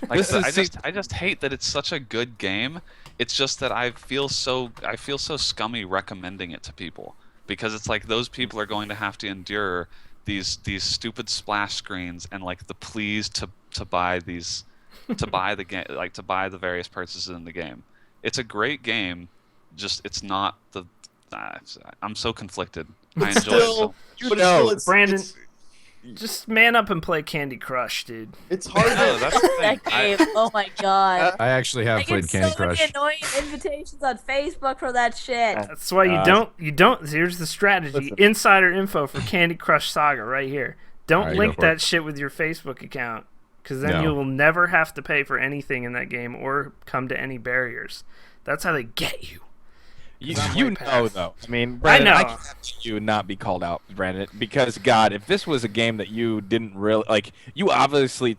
Like, This is- I just hate that it's such a good game. It's just that I feel so scummy recommending it to people, because it's like those people are going to have to endure these stupid splash screens and like the pleas to buy these to buy the game, like to buy the various purchases in the game. It's a great game, just it's not the. I'm so conflicted. I enjoy it so. Brandon, just man up and play Candy Crush, dude. It's hard. No, that's the that thing. game. Oh my god. I actually have I played get Candy so many Crush. annoying invitations on Facebook for that shit. That's why you don't. Here's the strategy: insider info for Candy Crush Saga right here. Don't Alright, link go for that it. shit with your Facebook account, because then No. you will never have to pay for anything in that game or come to any barriers. That's how they get you. You I'm know way past. though. I mean, Brandon, know. I can't let you not be called out, Brandon, because God, if this was a game that you didn't really like, you obviously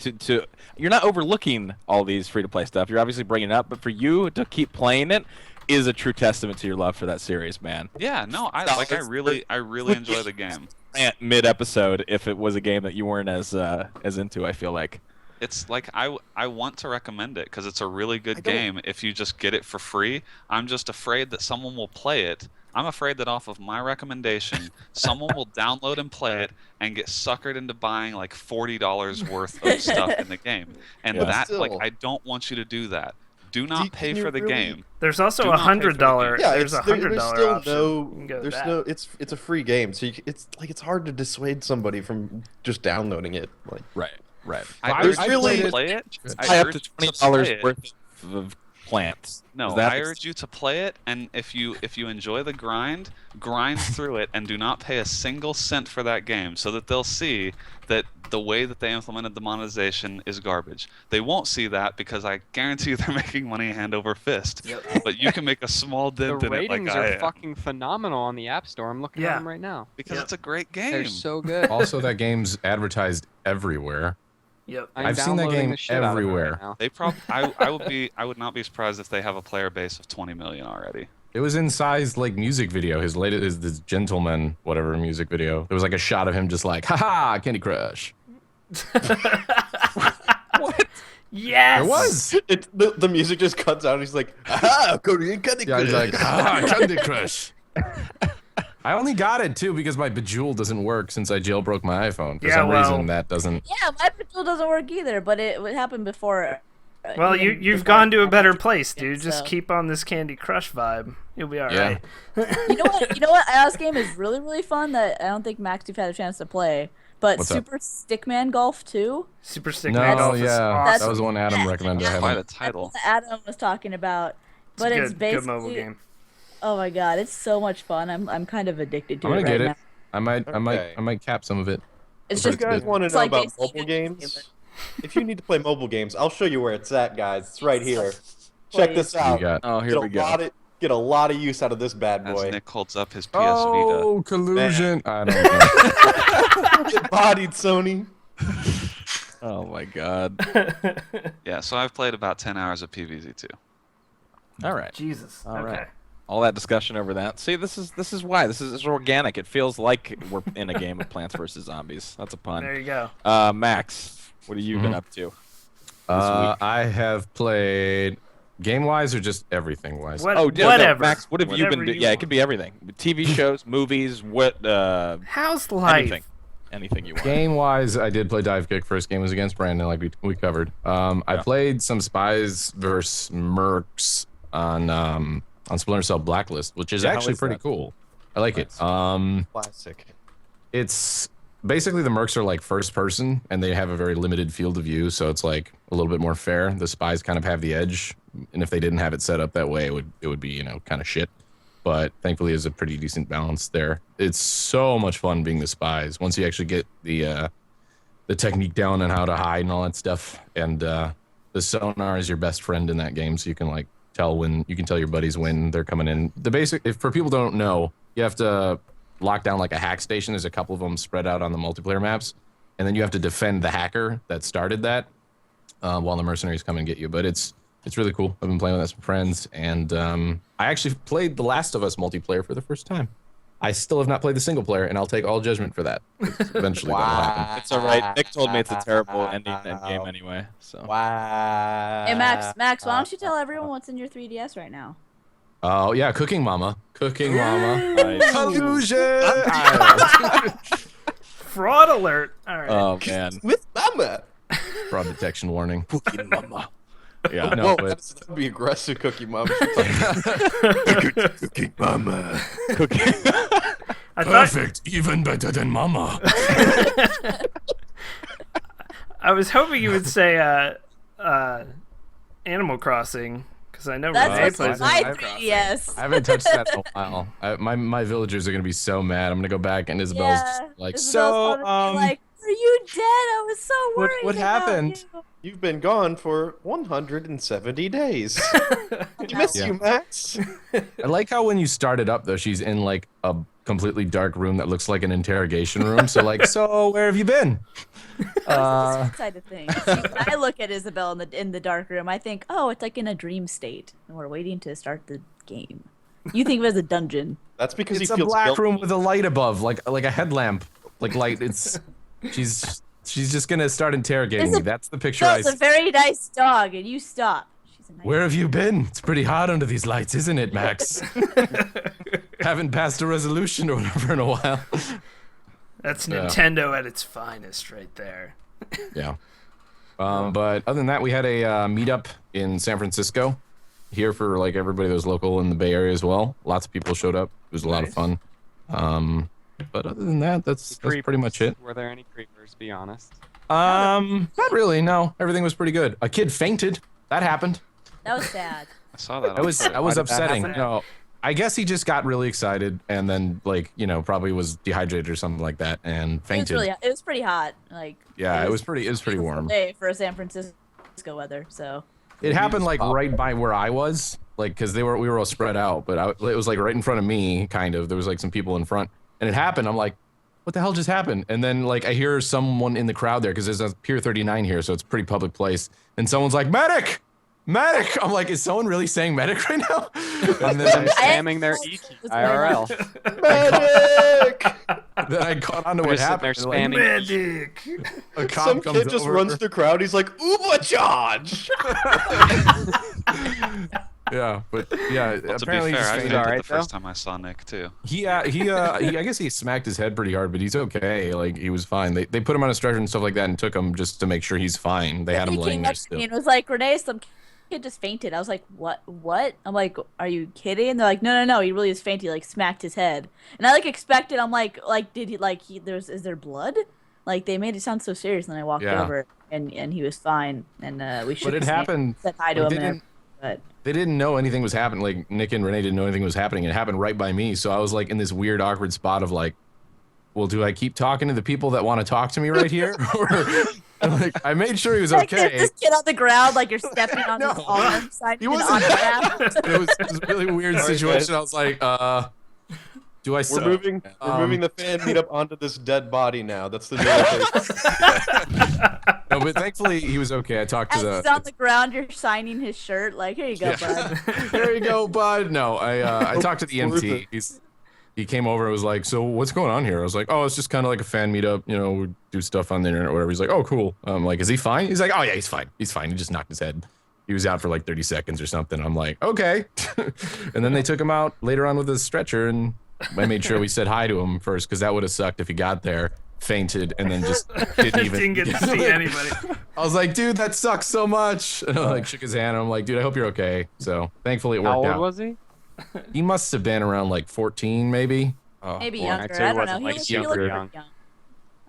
you're not overlooking all these free-to-play stuff. You're obviously bringing it up, but for you to keep playing it is a true testament to your love for that series, man. Yeah, no, I really enjoy the game. Mid-episode, if it was a game that you weren't as into, I feel like. It's like I want to recommend it because it's a really good game if you just get it for free. I'm just afraid that someone will play it. I'm afraid that off of my recommendation, someone will download and play it and get suckered into buying like $40 worth of stuff in the game. And Yeah. that, Still. like, I don't want you to do that. Do not pay can you for the really- game. There's also Do a not pay for the $100. game. Yeah, There's a $100 there's still option. no. You can go with There's that. no. It's a free game, so it's hard to dissuade somebody from just downloading it. Like, Right. I there's urge you really- to play it. I I up urge to you $20 play it. worth of plants. No, Is that I urge you to play it, and if you enjoy the grind through it, and do not pay a single cent for that game, so that they'll see that the way that they implemented the monetization is garbage. They won't see that because I guarantee you they're making money hand over fist. But you can make a small The dent in it like ratings I are am, fucking phenomenal on the App Store. I'm looking at Yeah. them right now. because it's a great game. They're so good. Also, that game's advertised everywhere. Yep. I'm I've seen that downloading game the shit out of it everywhere. right now. They I would not be surprised if they have a player base of 20 million already. It was in Sai's like music video. His latest is this Gentleman whatever music video. There was like a shot of him just like, haha, Candy Crush. What? Yes. There was. the music just cuts out. And he's like, ah, Korean Candy Yeah, he's Crush." like, haha, Candy Crush. I only got it too because my Bejeweled doesn't work since I jailbroke my iPhone. For Yeah, some well- reason that doesn't. Yeah, my patrol doesn't work either, but it happened before. Well, even you've before gone to a I better went place, it, dude. Just so. keep on this Candy Crush vibe. You'll be all Yeah. right. You know what? You know what? This game is really, really fun that I don't think Max, you've had a chance to play. But What's up? Super Stickman Golf 2. Super Stick No, Man Golf is yeah, awesome. that was the one Adam recommended. I Quite a haven't. title. That's what Adam was talking about. It's But a it's good, basically good mobile game. Oh my god, it's so much fun. I'm kind of addicted to I'm it gonna right get now. it. I might cap some of it. It's If you just guys want to it's know like about basically mobile a game, games, if you need to play mobile games, I'll show you where it's at, guys. It's right here. Check this You out. got. Oh, here we go. Get a lot of use out of this bad As boy. Nick holds up his PS Oh, collusion! I don't know. Get bodied, Sony. Oh my God. Vita. Yeah, so I've played about 10 hours of PvZ2. All right. Jesus. All okay. right. All that discussion over that. See, this is why this is organic. It feels like we're in a game of Plants vs Zombies. That's a pun. There you go. Max, what have you been up to? I have played game-wise or just everything-wise. What, Oh, no, whatever. Max, what have you Whatever been doing? Yeah, it want. could be everything. TV shows, movies, what? How's life? Anything you want. Game-wise, I did play Dive Kick. First game was against Brandon, like we covered. I played some Spies vs Mercs on Splinter Cell Blacklist, which is Yeah, how actually is pretty that? cool. I like it. Classic. It's basically the Mercs are like first person, and they have a very limited field of view, so it's like a little bit more fair. The Spies kind of have the edge, and if they didn't have it set up that way, it would be kind of shit. But thankfully, there's a pretty decent balance there. It's so much fun being the Spies once you actually get the technique down on how to hide and all that stuff. And the sonar is your best friend in that game, so you can like tell your buddies when they're coming in. The basic, if for people who don't know, you have to lock down like a hack station. There's a couple of them spread out on the multiplayer maps, and then you have to defend the hacker that started that while the mercenaries come and get you. But it's It's really cool. I've been playing with some friends, and I actually played The Last of Us multiplayer for the first time. I still have not played the single player, and I'll take all judgment for that. Eventually that'll happen. It's all right. Nick told me it's a terrible ending end game anyway. So. Wow. Hey Max, why don't you tell everyone what's in your 3DS right now? Oh yeah, Cooking Mama. Cooking Mama. Nice. Collusion. Fraud alert. All right. Oh man. With Mama. Fraud detection warning. Cooking Mama. Yeah. No, Whoa, but that'd be aggressive, Cookie Mama. Cookie Mama. Cooking. I thought perfect, even better than Mama. I was hoping you would say Animal Crossing because I know Renee That's plays what's my Animal Crossing. 3DS. I haven't touched that in a while. My villagers are gonna be so mad. I'm gonna go back and Isabel's just like, Isabel's gonna be like, are you dead? I was so worried. what about happened? you." You've been gone for 170 days. I miss Yeah. you, Max. I like how when you start it up though, she's in like a completely dark room that looks like an interrogation room. So like, so where have you been? That's the side of things. See, when I look at Isabel in the dark room, I think, oh, it's like in a dream state, and we're waiting to start the game. You think of it as a dungeon. That's because It's he a feels black guilty. room with a light above, like a headlamp, like light. It's she's just gonna start interrogating me. That's the picture I It's a see. very nice dog, and you stop. She's a nice Where have you been? It's pretty hot under these lights, isn't it, Max? Haven't passed a resolution or whatever in a while. That's Yeah. Nintendo at its finest, right there. Yeah. But other than that, we had a meetup in San Francisco here for like everybody that was local in the Bay Area as well. Lots of people showed up. It was a lot of fun. But other than that, that's pretty much it. Were there any creepers? Be honest. Not really. No, everything was pretty good. A kid fainted. That happened. That was sad. I saw that. That was on that was Why did that upsetting. happen? No, I guess he just got really excited and then like probably was dehydrated or something like that and fainted. It was pretty hot. Like Yeah, it was pretty beautiful warm. day for San Francisco weather. So It happened like right by where I was, like because we were all spread out, but it was like right in front of me, kind of. There was like some people in front, and it happened. I'm like, what the hell just happened? And then like I hear someone in the crowd there because there's a Pier 39 here, so it's a pretty public place, and someone's like, medic, medic. I'm like, is someone really saying medic right now? And then Spamming their E key IRL. Medic! then I caught on to what Just sitting happened. there Like, spamming. Medic. a cop Some comes kid just over. runs the crowd. He's like, Uber charge! Yeah, but yeah, Well, to be apparently fair, I he's did fainted. it alright, the first though? time I saw Nick too. He I guess he smacked his head pretty hard, but he's okay. Like he was fine. They put him on a stretcher and stuff like that and took him just to make sure he's fine. They had him he laying came there up to still. me and was like, Renee, some kid just fainted. I was like, what? I'm like, are you kidding? And they're like, no, he really is fainting. He like smacked his head. And I like expected. I'm like, did he like is there blood? Like they made it sound so serious. And then I walked Yeah. over and he was fine. And we shook But it his hand, happened. said hi to like, him. they And didn't- but They didn't know anything was happening. Like Nick and Renee didn't know anything was happening. It happened right by me. So I was like in this weird, awkward spot of like, well, do I keep talking to the people that want to talk to me right here? And, like, I made sure he was like there's okay. this kid on the ground, like you're stepping on his No. arm, signing He an wasn't- autograph. It was a really weird Sorry, situation. guys. I was like, do I? We're moving the fan meetup onto this dead body now. That's the new location. No, but thankfully he was okay. I talked to As he's the. on the ground, you're signing his shirt. Like, here you go, bud. There you go, bud. No, I talked to the It's worth MT. it. He came over and was like, so what's going on here? I was like, oh, it's just kind of like a fan meetup. We do stuff on the internet or whatever. He's like, oh, cool. I'm like, is he fine? He's like, oh, yeah, he's fine. He's fine. He just knocked his head. He was out for like 30 seconds or something. I'm like, okay. And then they took him out later on with a stretcher, and I made sure we said hi to him first because that would have sucked if he got there, fainted, and then just didn't even. Didn't get to see anybody. I was like, dude, that sucks so much. And I like shook his hand. And I'm like, dude, I hope you're okay. So thankfully it worked How old out. was he? He must have been around like 14, maybe. Maybe well, younger. I'd say I it don't know. wasn't, He like, looked super pretty young.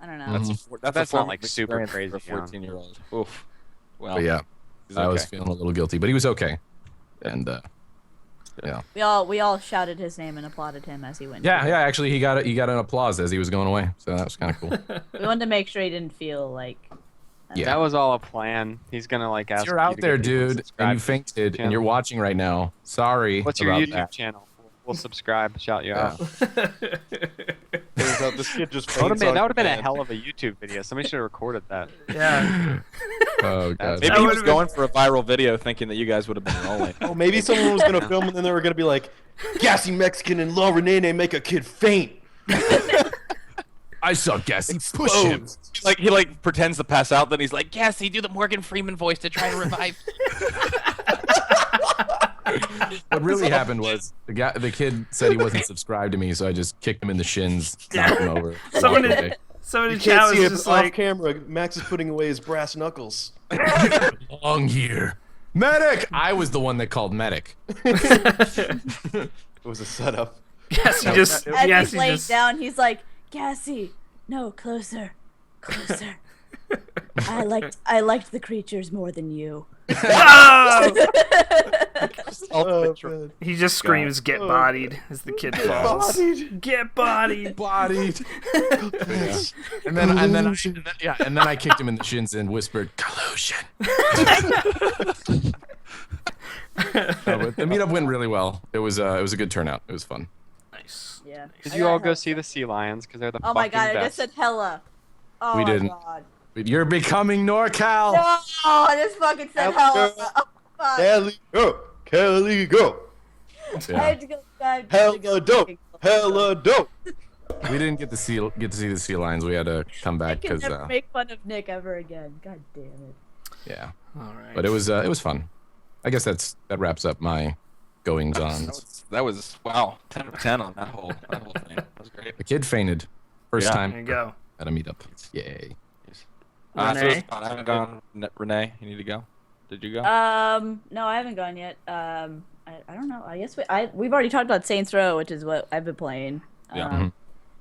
I don't know. Mhm. That's not, formative like, super experience crazy for a young. 14-year-old. Oof. Well, But yeah, he's I was okay. feeling a little guilty, but he was okay. And yeah. We all shouted his name and applauded him as he went. Yeah. Actually, he got an applause as he was going away, so that was kind of cool. We wanted to make sure he didn't feel like. Yeah. That was all a plan. He's gonna like ask. You're you out to there, get people to dude, and subscribe you to fainted, his and channel. you're watching right now. Sorry. What's your about YouTube that. channel? We'll subscribe. Shout you Yeah. out. turns out this kid just That would faints have on been a command. hell of a YouTube video. Somebody should have recorded that. Yeah. Oh god. Maybe That he would've was been- going for a viral video, thinking that you guys would have been rolling. Oh, maybe someone was gonna film and then they were gonna be like, Gassymexican and Lolrenaynay make a kid faint. I saw Gassy push him. He pretends to pass out, then he's like, "Gassy, do the Morgan Freeman voice to try to revive." What really happened was the kid said he wasn't subscribed to me, so I just kicked him in the shins, knocked him over. Someone walked in, away. someone in You chat can't was see it just off like, camera. Max is putting away his brass knuckles. Long here. Medic! I was the one that called medic. It was a setup. yes, he just, As yes, he's laying just, down, he's like, Gassy, no, closer, closer. I liked the creatures more than you. oh! Oh, man. He just screams, "Get bodied!" as the kid falls. Bodied. Get bodied! Bodied. And then I kicked him in the shins and whispered, "Collusion." But the meetup went really well. It was a good turnout. It was fun. Nice. Yeah. Did I you got all go help. see the sea lions? Because they're the Oh my fucking god, I best. just said hella. Oh We my didn't. god. You're becoming NorCal. No, I just fucking said hella. Oh, fuck. Kelly, go. Kelly, go. I Yeah. had to go back. Hella dope. Hella dope. We didn't get to see the sea lions. We had to come I back can because never make fun of Nick ever again. God damn it. yeah. All right. But it was fun. I guess that wraps up my goings on. That was wow, 10 of 10 on that whole thing. That was great. The kid fainted. First Yeah. There you time go. at a meetup. Yay. So Renee? it's fun. I haven't gone. Renee, you need to go. Did you go? No, I haven't gone yet. I don't know. I guess we've already talked about Saints Row, which is what I've been playing. Yeah. Mhm.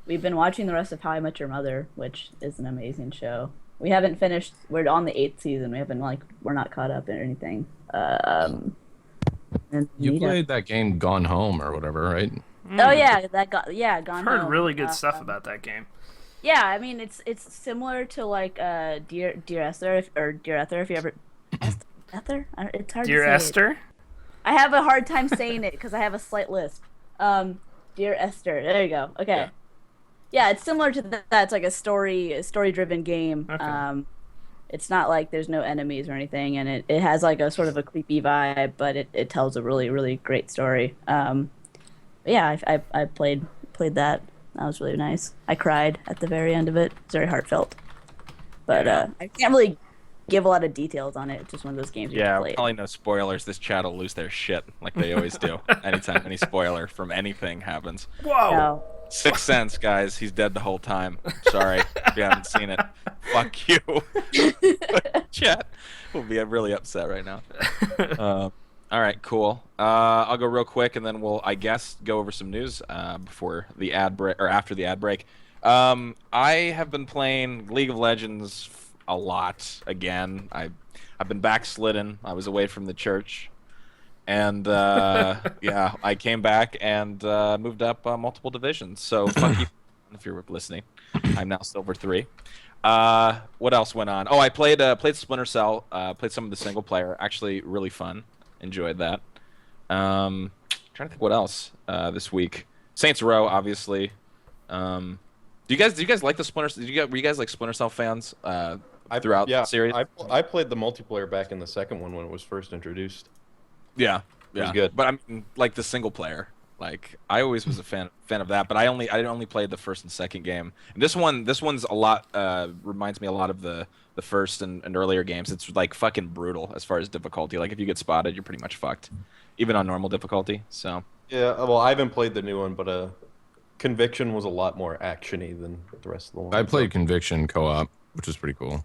We've been watching the rest of How I Met Your Mother, which is an amazing show. We haven't finished. We're on the 8th season. We haven't we're not caught up or anything. And You meetup- played that game Gone Home or whatever, right? Oh yeah, Gone I've heard Home. really good stuff about that game. Yeah, I mean it's similar to like Dear Esther if you ever Esther. It's hard Dear to say. Esther? I have a hard time saying it because I have a slight lisp. Dear Esther. There you go. Okay. Yeah, it's similar to that. It's like a story-driven game. Okay. It's not like there's no enemies or anything, and it has like a sort of a creepy vibe, but it tells a really, really great story. Yeah, I played that. That was really nice. I cried at the very end of it. It's very heartfelt. But I can't really give a lot of details on it. It's just one of those games you Yeah, play. probably no spoilers. This chat will lose their shit like they always do. Anytime any spoiler from anything happens. Whoa! No. Sixth Sense, guys. He's dead the whole time. Sorry if you haven't seen it. Fuck you. Chat will be really upset right now. All right, cool. I'll go real quick, and then we'll, I guess, go over some news before the ad break or after the ad break. I have been playing League of Legends a lot again. I've been backslidden. I was away from the church, and yeah, I came back and moved up multiple divisions. So fuck you if you're listening. I'm now Silver 3. What else went on? Oh, I played Splinter Cell. Played some of the single player. Actually, really fun. Enjoyed that. Trying to think what else this week. Saints Row, obviously. Do you guys like the Splinter? Were you guys like Splinter Cell fans throughout the series? I played the multiplayer back in the second one when it was first introduced. Yeah, It was good. But I mean, like the single player. Like I always was a fan of that. But I only played the first and second game. And this one's a lot. Reminds me a lot of the first and earlier games. It's like fucking brutal as far as difficulty. Like if you get spotted, you're pretty much fucked, even on normal difficulty. So Yeah, well, I haven't played the new one, but Conviction was a lot more actiony than the rest of the ones. I played Conviction co-op, which was pretty cool.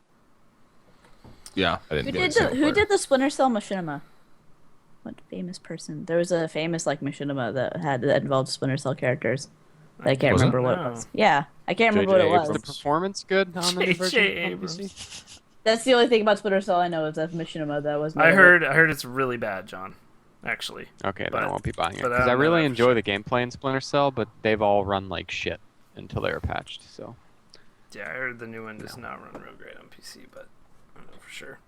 yeah. I didn't Who get did it single who player. did the Splinter Cell machinima? What famous person? There was a famous like machinima that involved Splinter Cell characters. But I can't Was it? remember what it Oh. was. Yeah, I can't remember J.J. what it Is the was. performance good on the J.J. version on Abrams. PC? That's the only thing about Splinter Cell I know is that machinima that was. I made. heard it's really bad, John. Actually. Okay, then But- I won't be buying it. but I Because I don't know really that for enjoy sure. the gameplay in Splinter Cell, but they've all run like shit until they were patched. So Yeah, I heard the new one does not run real great on PC, but I don't know for sure.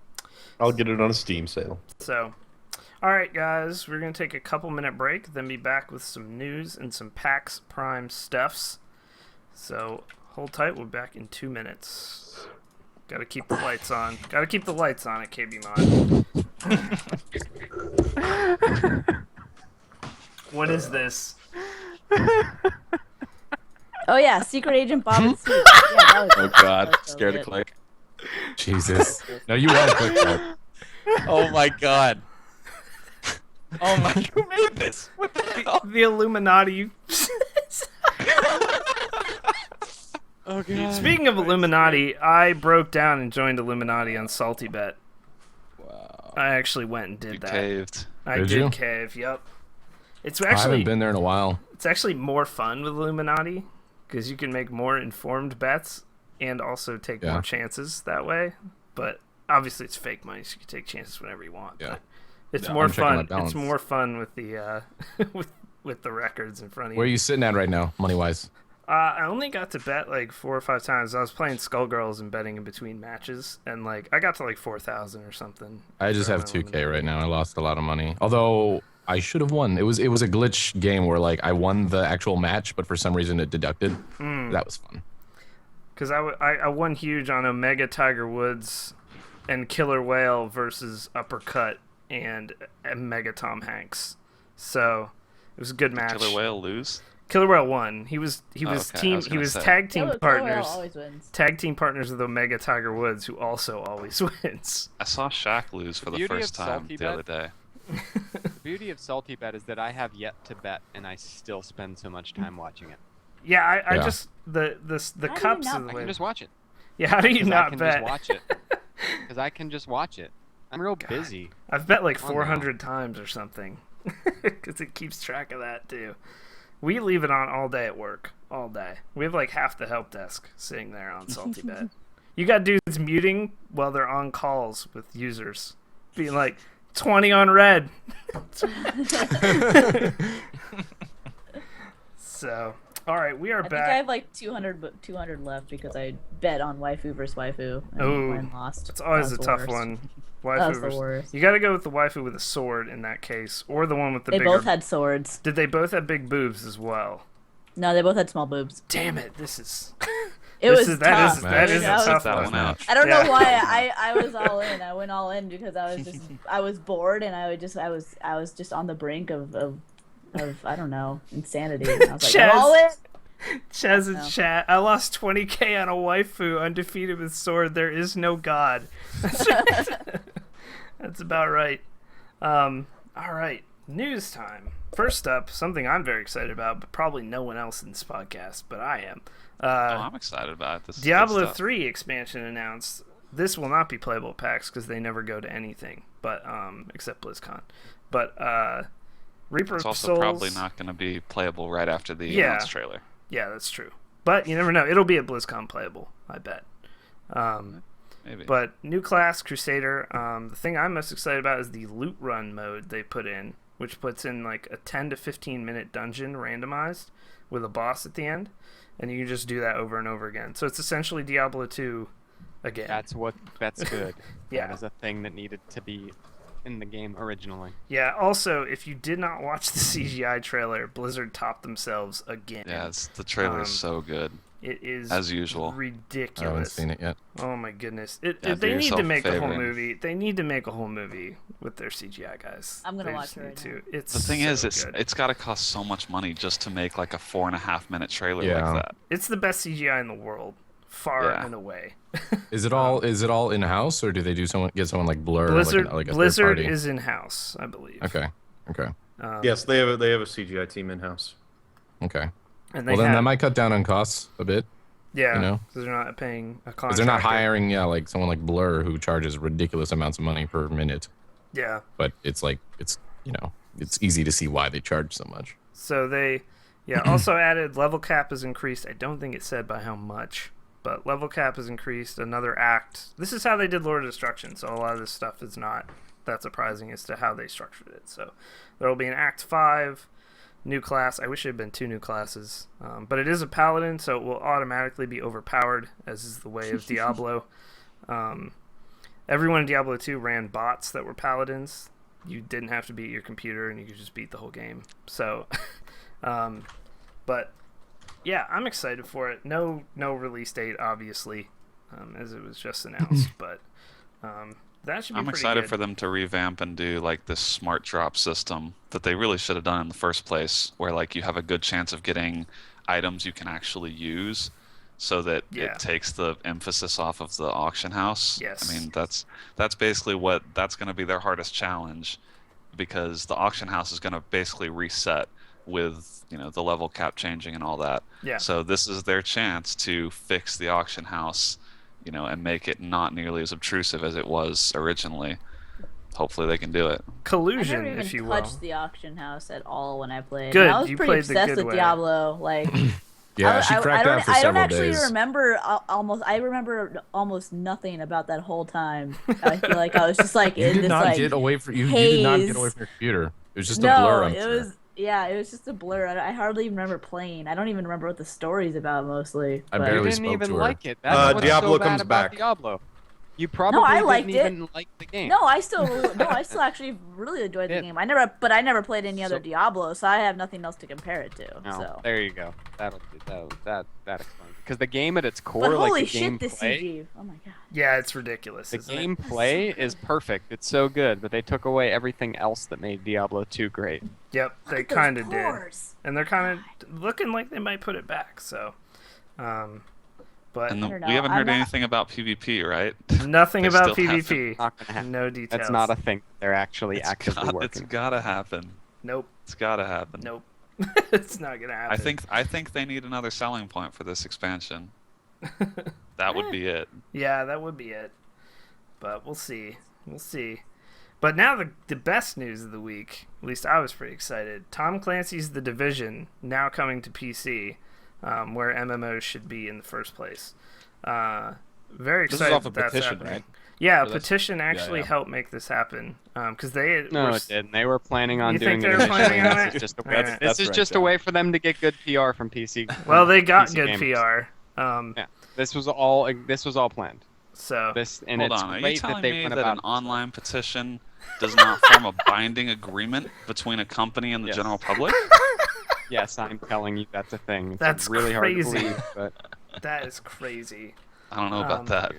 I'll get it on a Steam sale. So, all right, guys, we're gonna take a couple-minute break, then be back with some news and some PAX Prime stuffs. So hold tight. We'll be back in 2 minutes. Gotta keep the lights on. Gotta keep the lights on at KBMOD. What is this? Oh yeah, Secret Agent Bob and Steve. Yeah, that was Oh that God, was so scared to good. click. Jesus. No, you want to click that. Oh my God. Oh my! Who made this? What the hell? The Illuminati. Oh god. Speaking of Illuminati, I broke down and joined Illuminati on Salty Bet. Wow. I actually went and did You that. caved. I Did did you? cave. Yep. It's I actually haven't been there in a while. it's actually more fun with Illuminati because you can make more informed bets and also take Yeah. more chances that way. But obviously, it's fake money, so you can take chances whenever you want. Yeah. But it's Yeah, more I'm checking my fun. balance. It's more fun with the with the records in front of you. Where are you sitting at right now, money-wise? I only got to bet like 4 or 5 times. I was playing Skullgirls and betting in between matches, and like I got to like 4,000 or something. I just have 2K right now. I lost a lot of money. Although I should have won. It was a glitch game where like I won the actual match, but for some reason it deducted. That was fun. Because I won huge on Omega Tiger Woods and Killer Whale versus Uppercut and Mega Tom Hanks. So it was a good match. Killer Whale lose? Killer Whale won. He was okay, I team. was He gonna was say. tag team Killer partners. Whale always wins. Tag team partners with Omega Tiger Woods, who also always wins. I saw Shaq lose for the beauty first of time Salty the other Bet- day. The beauty of Salty Bet is that I have yet to bet, and I still spend so much time watching it. Yeah, I Yeah. just the How do you cups not- of the I way. can just watch it. Yeah, how do you 'Cause I not can bet? just watch it. Because I can just watch it. I'm real busy. I've bet like Oh, no. 400 times or something, because it keeps track of that too. We leave it on all day at work, all day. We have like half the help desk sitting there on Salty Bet. You got dudes muting while they're on calls with users, being like 20 on red. So, all right, we are I think back. I have like 200 left because I bet on waifu versus waifu and Ooh, went lost. It's always a That was the tough worst. one. That Waifu was the versus- worst. You got to go with the waifu with a sword in that case, or the one with the They bigger. both had swords. Did they both have big boobs as well? No, they both had small boobs. Damn it! This is. It This was is- that tough. is- that dude. is a I was- tough That one. one out. I don't Yeah. know why I was all in. I went all in because I was bored and I was just on the brink of I don't know, insanity. And I was like, Chaz. I'm all in. Chaz in No. chat. I lost 20k on a waifu, undefeated with sword. There is no god. That's about right. All right, news time. First up, something I'm very excited about, but probably no one else in this podcast, but I am. Oh, I'm excited about it. This is good Diablo stuff. 3 expansion announced. This will not be playable at PAX because they never go to anything, but except BlizzCon. But Reaper It's of also Souls. probably not going to be playable right after the Yeah. announced trailer. Yeah, that's true. But you never know. It'll be at BlizzCon playable, I bet. Maybe. But new class, Crusader. The thing I'm most excited about is the loot run mode they put in, which puts in like a 10 to 15 minute dungeon randomized with a boss at the end, and you can just do that over and over again. So it's essentially Diablo 2 again. That's good. Yeah. That is a thing that needed to be in the game originally. Yeah. Also, if you did not watch the CGI trailer, Blizzard topped themselves again. Yeah, the trailer is so good, It is as usual. I haven't ridiculous. seen it yet. Oh my goodness! Yeah, do They need to yourself a make a whole favor. movie. They need to make a whole movie with their CGI guys. I'm gonna They watch just it need right to. now. It's The thing so is, good. it's got to cost so much money just to make like a 4.5 minute trailer Yeah. like that. It's the best CGI in the world, far Yeah. and away. Is it all in house, or do they get someone like Blur? Blizzard like a third Blizzard party? is in house, I believe. Okay. Yes, they have a CGI team in house. Okay. And they Well, then have, that might cut down on costs a bit. yeah, you know? because they're not paying a Because contract. they're not hiring, like someone like Blur who charges ridiculous amounts of money per minute. Yeah. But it's easy to see why they charge so much. So they, also added level cap is increased. I don't think it said by how much, but level cap is increased. Another act. This is how they did Lord of Destruction, so a lot of this stuff is not that surprising as to how they structured it. So there will be an Act 5, new class. I wish it had been 2 new classes, but it is a paladin, so it will automatically be overpowered, as is the way of Diablo. Everyone in Diablo 2 ran bots that were paladins. You didn't have to beat your computer, and you could just beat the whole game. So, but yeah, I'm excited for it. No release date, obviously, as it was just announced, but that should be I'm pretty excited good. for them to revamp and do like this smart drop system that they really should have done in the first place, where like you have a good chance of getting items you can actually use, so that Yeah. it takes the emphasis off of the auction house. Yes. I mean, that's basically that's going to be their hardest challenge, because the auction house is going to basically reset with the level cap changing and all that. Yeah. So this is their chance to fix the auction house, and make it not nearly as obtrusive as it was originally. Hopefully they can do it. I Collusion, never if you even will. touched the auction house at all when I played. Good, And I was you pretty played the obsessed good with way. Diablo. Like, Yeah, she cracked out for I don't several actually days. remember almost. I remember almost nothing about that whole time. I feel like I was just like You in did this not like get away from you did not haze. get away from your computer. It was just no, a blur. I'm it sure. was it was just a blur. I hardly even remember playing. I don't even remember what the story's about mostly. I but- barely You didn't spoke even to her. like it. That's what's Diablo so bad comes about back. Diablo. You probably I liked didn't it. even like the game. No, I still actually really enjoyed the Yeah. game. I never played any other So- Diablo, so I have nothing else to compare it to. No, So. there you go. That explains. Because the game at its core, But like holy the shit, this gameplay, CG! Oh my god. Yeah, it's ridiculous. the isn't it? gameplay is perfect. It's so good, but they took away everything else that made Diablo 2 great. Yep, they Look at those kind of did. pores. And they're kind of looking like they might put it back. So, but And I don't know, we haven't I'm heard not- anything about PvP, right? nothing They about still PvP. Not gonna happen. No details. That's not a thing. They're actually actively It's working. gotta happen. Nope. It's gotta happen. Nope. It's not gonna happen. I think they need another selling point for this expansion. That would be it. Yeah, that would be it. But we'll see. We'll see. But now the best news of the week, at least I was pretty excited. Tom Clancy's The Division, now coming to PC, where MMOs should be in the first place. Very This is excited off a that that's petition, happening. right? Yeah, a Or that's- petition actually yeah. helped make this happen. Because they No, were it didn't. They were planning on You doing think it they were initially. planning on and it? This is just a way, That's- this that's is right, just a John. way for them to get good PR from PC. Well, they got PC good gamers. PR. Yeah, this was all planned. So This and Hold it's on, are you great that telling they me went that about an it. online petition does not form a binding agreement between a company and the Yes. general public? Yes, I'm telling you that's a thing. It's That's really hard to crazy. believe, but that is crazy. I don't know about that.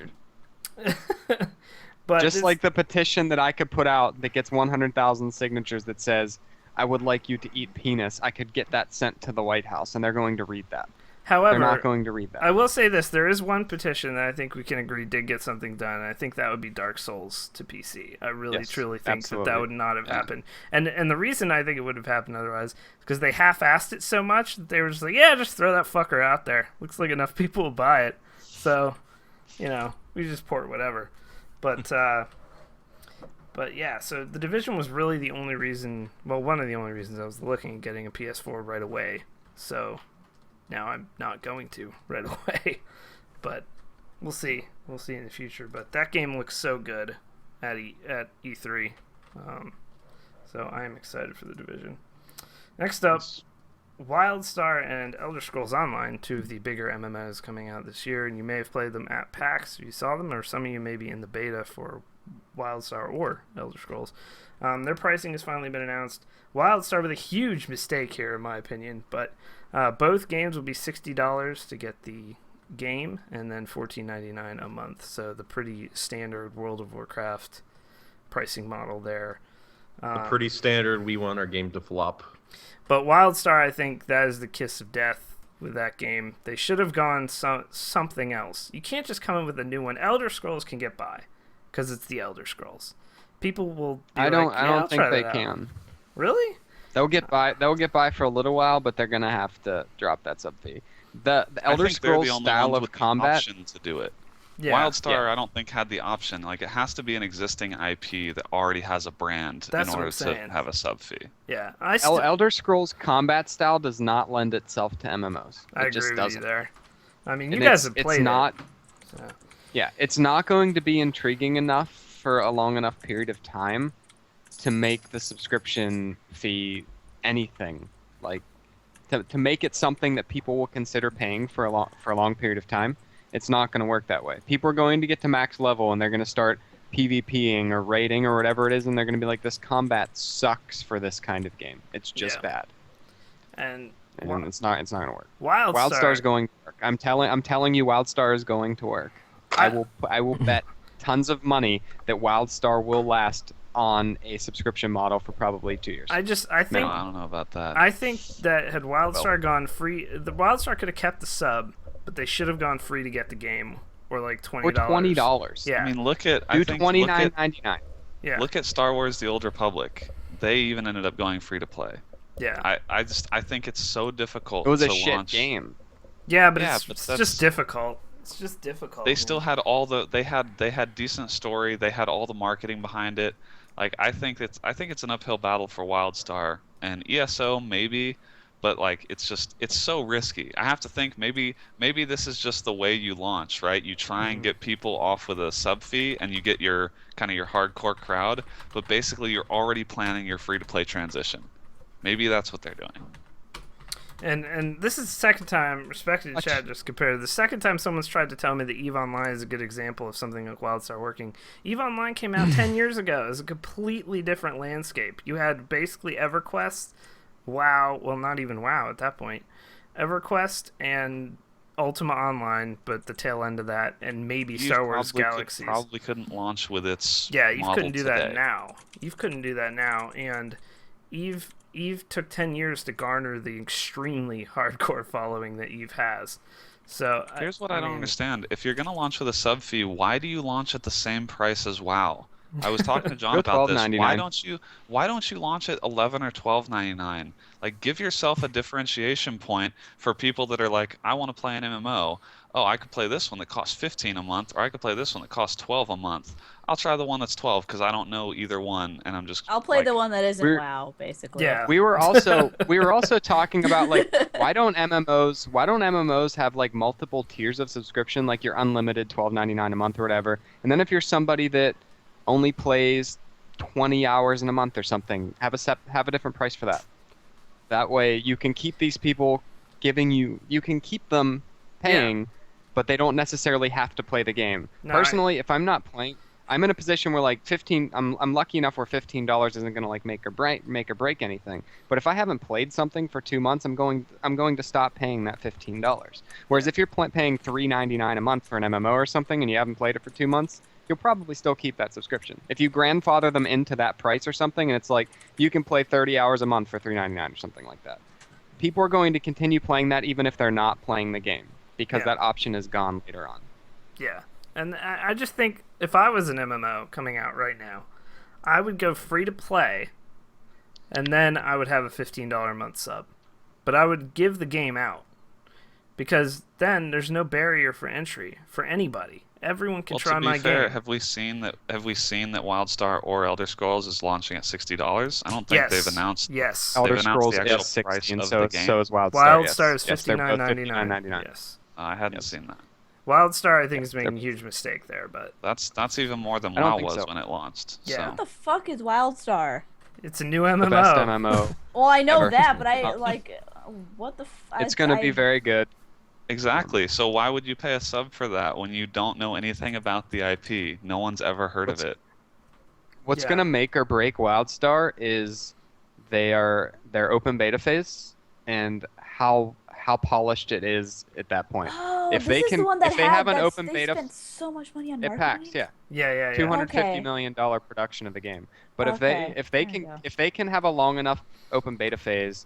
But just this- like the petition that I could put out that gets 100,000 signatures that says, "I would like you to eat penis," I could get that sent to the White House, and they're going to read that. however, They're not going to read that. I will say this: there is one petition that I think we can agree did get something done. And I think that would be Dark Souls to PC. I really, Yes, truly think that absolutely. would not have Yeah. happened. And the reason I think it would have happened otherwise is because they half-assed it so much that they were just like, yeah, just throw that fucker out there. Looks like enough people will buy it. So, we just port whatever. But yeah, so the Division was really the only reason. Well, one of the only reasons I was looking at getting a PS4 right away. So. Now I'm not going to right away, but we'll see. We'll see in the future. But that game looks so good at E3, so I am excited for the Division. Next up, WildStar and Elder Scrolls Online, two of the bigger MMOs coming out this year, and you may have played them at PAX if you saw them, or some of you may be in the beta for WildStar or Elder Scrolls. Their pricing has finally been announced. WildStar with a huge mistake here, in my opinion, but both games will be $60 to get the game, and then $14.99 a month. So the pretty standard World of Warcraft pricing model there. Pretty standard. We want our game to flop. But WildStar, I think that is the kiss of death with that game. They should have gone something else. You can't just come in with a new one. Elder Scrolls can get by because it's the Elder Scrolls. People will. Be I don't. like, I "Yeah, I'll don't think try they that out." can. Really? They'll get by. They'll get by for a little while, but they're gonna have to drop that sub fee. The I Elder think they're Scrolls the only style ones of with the combat. option to do it. Yeah. WildStar, I don't think had the option. Like, it has to be an existing IP that already has a brand That's in what order I'm to saying. have a sub fee. Yeah. I still. Elder Scrolls combat style does not lend itself to MMOs. It I agree just with doesn't. you there. I mean, you And guys have it's played not. it. So. Yeah, it's not going to be intriguing enough for a long enough period of time to make the subscription fee anything like to make it something that people will consider paying for a long period of time. It's not going to work that way. People are going to get to max level and they're going to start PvPing or raiding or whatever it is, and they're going to be like, this combat sucks for this kind of game. It's just Yeah. bad. And and it's not gonna work. WildStar. WildStar's going to work. I'm telling you, WildStar is going to work. I will bet tons of money that WildStar will last on a subscription model for probably 2 years. I think No, I don't know about that. I think that had WildStar gone free, the WildStar could have kept the sub, but they should have gone free to get the game, or like $20. Or $20. Yeah. I mean, look at Do $29.99. Yeah. Look at Star Wars: The Old Republic. They even ended up going free to play. Yeah. I think it's so difficult. It was a to shit launch. game. Yeah, but Yeah, it's but just that's- difficult. It's just difficult. They still had all the they had decent story. They had all the marketing behind it. Like I think it's an uphill battle for WildStar and ESO maybe, but like it's so risky. I have to think maybe this is just the way you launch, right? You try and get people off with a sub fee and you get your kind of your hardcore crowd, but basically you're already planning your free to play transition. Maybe that's what they're doing. And this is the second time, respected chat, just compared. The second time someone's tried to tell me that EVE Online is a good example of something like WildStar working. EVE Online came out 10 years ago. It was a completely different landscape. You had basically EverQuest, WoW, well, not even WoW at that point, EverQuest and Ultima Online, but the tail end of that, and maybe EVE Star Wars probably Galaxies. Probably couldn't launch with its Yeah, Eve model couldn't do that today. now. Eve couldn't do that now, and Eve took 10 years to garner the extremely hardcore following that Eve has. So Here's what I don't understand. If you're going to launch with a sub fee, why do you launch at the same price as WoW? I was talking to John Go about this. $12.99. Why don't you launch at $11 or $12.99? Like give yourself a differentiation point for people that are like, I want to play an MMO. Oh, I could play this one that costs $15 a month, or I could play this one that costs $12 a month. I'll try the one that's 12 because I don't know either one, and I'm just. I'll play like, the one that isn't We're- WoW, basically. Yeah. We were also talking about like why don't MMOs have like multiple tiers of subscription, like your unlimited $12.99 a month or whatever, and then if you're somebody that only plays 20 hours in a month or something, have a different price for that. That way you can keep these people you can keep them paying, but they don't necessarily have to play the game. No, Personally, if I'm not playing, I'm in a position where like I'm lucky enough where $15 isn't going to like make or break anything. But if I haven't played something for 2 months, I'm going to stop paying that $15. Whereas if you're paying $3.99 a month for an MMO or something and you haven't played it for 2 months, you'll probably still keep that subscription. If you grandfather them into that price or something, and it's like you can play 30 hours a month for $3.99 or something like that, people are going to continue playing that even if they're not playing the game because that option is gone later on. Yeah. And I just think if I was an MMO coming out right now, I would go free to play, and then I would have a $15 a month sub. But I would give the game out, because then there's no barrier for entry for anybody. Everyone can try my fair, game. Have we seen that WildStar or Elder Scrolls is launching at $60? I don't think Yes. they've announced. Yes. They've Elder announced Scrolls the actual is 60, price and of so the is game. WildStar. WildStar is yes, they're both $59.99. $59.99. Yes. I hadn't seen that. WildStar, I think, is making a huge mistake there, but That's even more than I don't WoW think was so. when it launched. Yeah. So. What the fuck is WildStar? it's a new The MMO. best MMO. Well, I know Ever. that, but I like, what the? It's going to be very good. Exactly. So why would you pay a sub for that when you don't know anything about the IP? No one's ever heard of it. What's Yeah. going to make or break WildStar is their open beta phase and how polished it is at that point. Oh, If this they is can- the one that if they have have an that's- open they beta- spent so much money on It marketing. packs, yeah. Yeah. $250 Okay. million production of the game. But Okay, if there they you go. can have a long enough open beta phase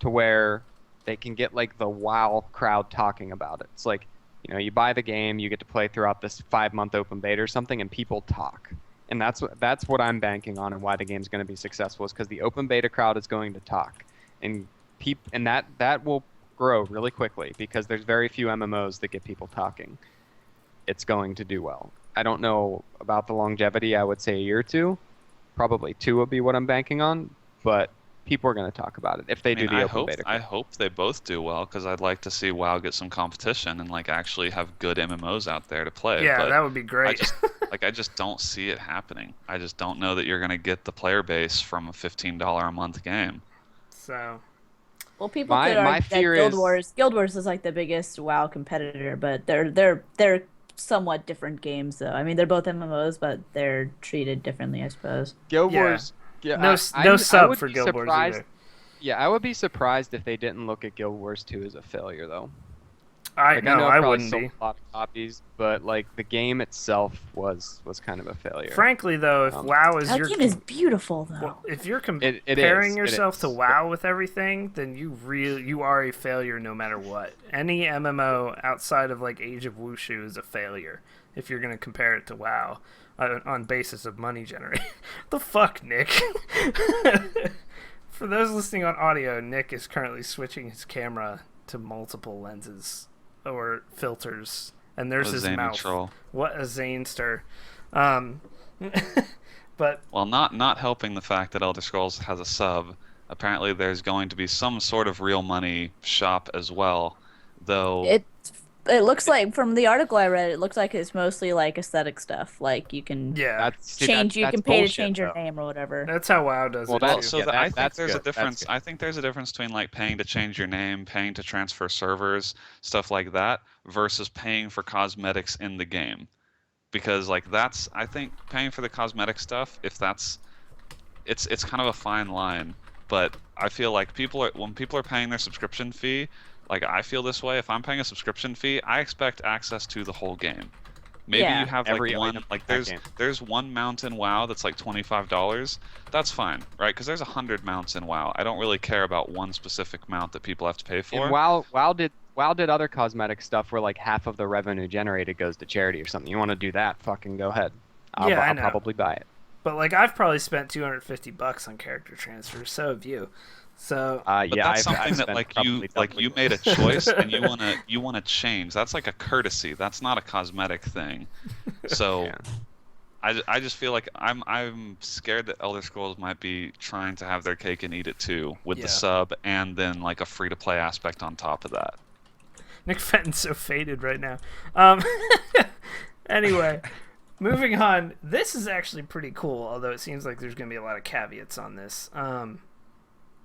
to where they can get like the WoW crowd talking about it. It's like, you know, you buy the game, you get to play throughout this 5-month open beta or something, and people talk. And that's what I'm banking on, and why the game's going to be successful is because the open beta crowd is going to talk, and that will grow really quickly because there's very few MMOs that get people talking. It's going to do well. I don't know about the longevity. I would say a year or two. Probably 2 would be what I'm banking on, but people are going to talk about it if they do the open beta. I hope they both do well because I'd like to see WoW get some competition and like actually have good MMOs out there to play. Yeah, but that would be great. I just don't see it happening. I just don't know that you're going to get the player base from a $15 a month game. So, Well, people My could argue that fear Guild is- Wars. Guild Wars is like the biggest WoW competitor, but they're somewhat different games, though. I mean, they're both MMOs, but they're treated differently, I suppose. Guild Yeah. Wars. Yeah, no I sub would for be Guild Wars surprised- either. Yeah, I would be surprised if they didn't look at Guild Wars 2 as a failure, though. I know it I probably wouldn't sold be. a lot of copies, but like the game itself was kind of a failure. Frankly, though, if WoW is That your game is beautiful, though. well, if you're It comparing is, yourself to is. WoW with everything, then you are a failure no matter what. Any MMO outside of like Age of Wushu is a failure if you're gonna compare it to WoW on basis of money generated. The fuck, Nick? For those listening on audio, Nick is currently switching his camera to multiple lenses or filters, and there's What a his zany mouth. troll. What a Zanester. But Well, not helping the fact that Elder Scrolls has a sub. Apparently, there's going to be some sort of real money shop as well, though. It looks like, from the article I read, it looks like it's mostly like aesthetic stuff. Like you can yeah, change, you that's can pay to bullshit, change your though. name or whatever. that's how WoW does Well, it. Well, too. so yeah, I think that's there's a good. That's difference. good. I think there's a difference between like paying to change your name, paying to transfer servers, stuff like that, versus paying for cosmetics in the game. Because like that's, I think paying for the cosmetic stuff, if that's, it's kind of a fine line. But I feel like when people are paying their subscription fee, like I feel this way. If I'm paying a subscription fee, I expect access to the whole game. Maybe Yeah. you have Every like one, item like in that game. there's one mount in WoW that's like $25. That's fine, right? Because there's 100 mounts in WoW. I don't really care about one specific mount that people have to pay for. And WoW did other cosmetic stuff where like half of the revenue generated goes to charity or something. You want to do that? Fucking go ahead. Yeah, I I'll know. probably buy it. But like I've probably spent $250 on character transfers. So have you. So But Yeah, that's I've something that spent like probably you doubly made a choice and you wanna change. That's like a courtesy. That's not a cosmetic thing. So Yeah. I just feel like I'm scared that Elder Scrolls might be trying to have their cake and eat it too, with Yeah. the sub and then like a free to play aspect on top of that. Nick Fenton's so faded right now. Anyway, moving on. This is actually pretty cool, although it seems like there's going to be a lot of caveats on this.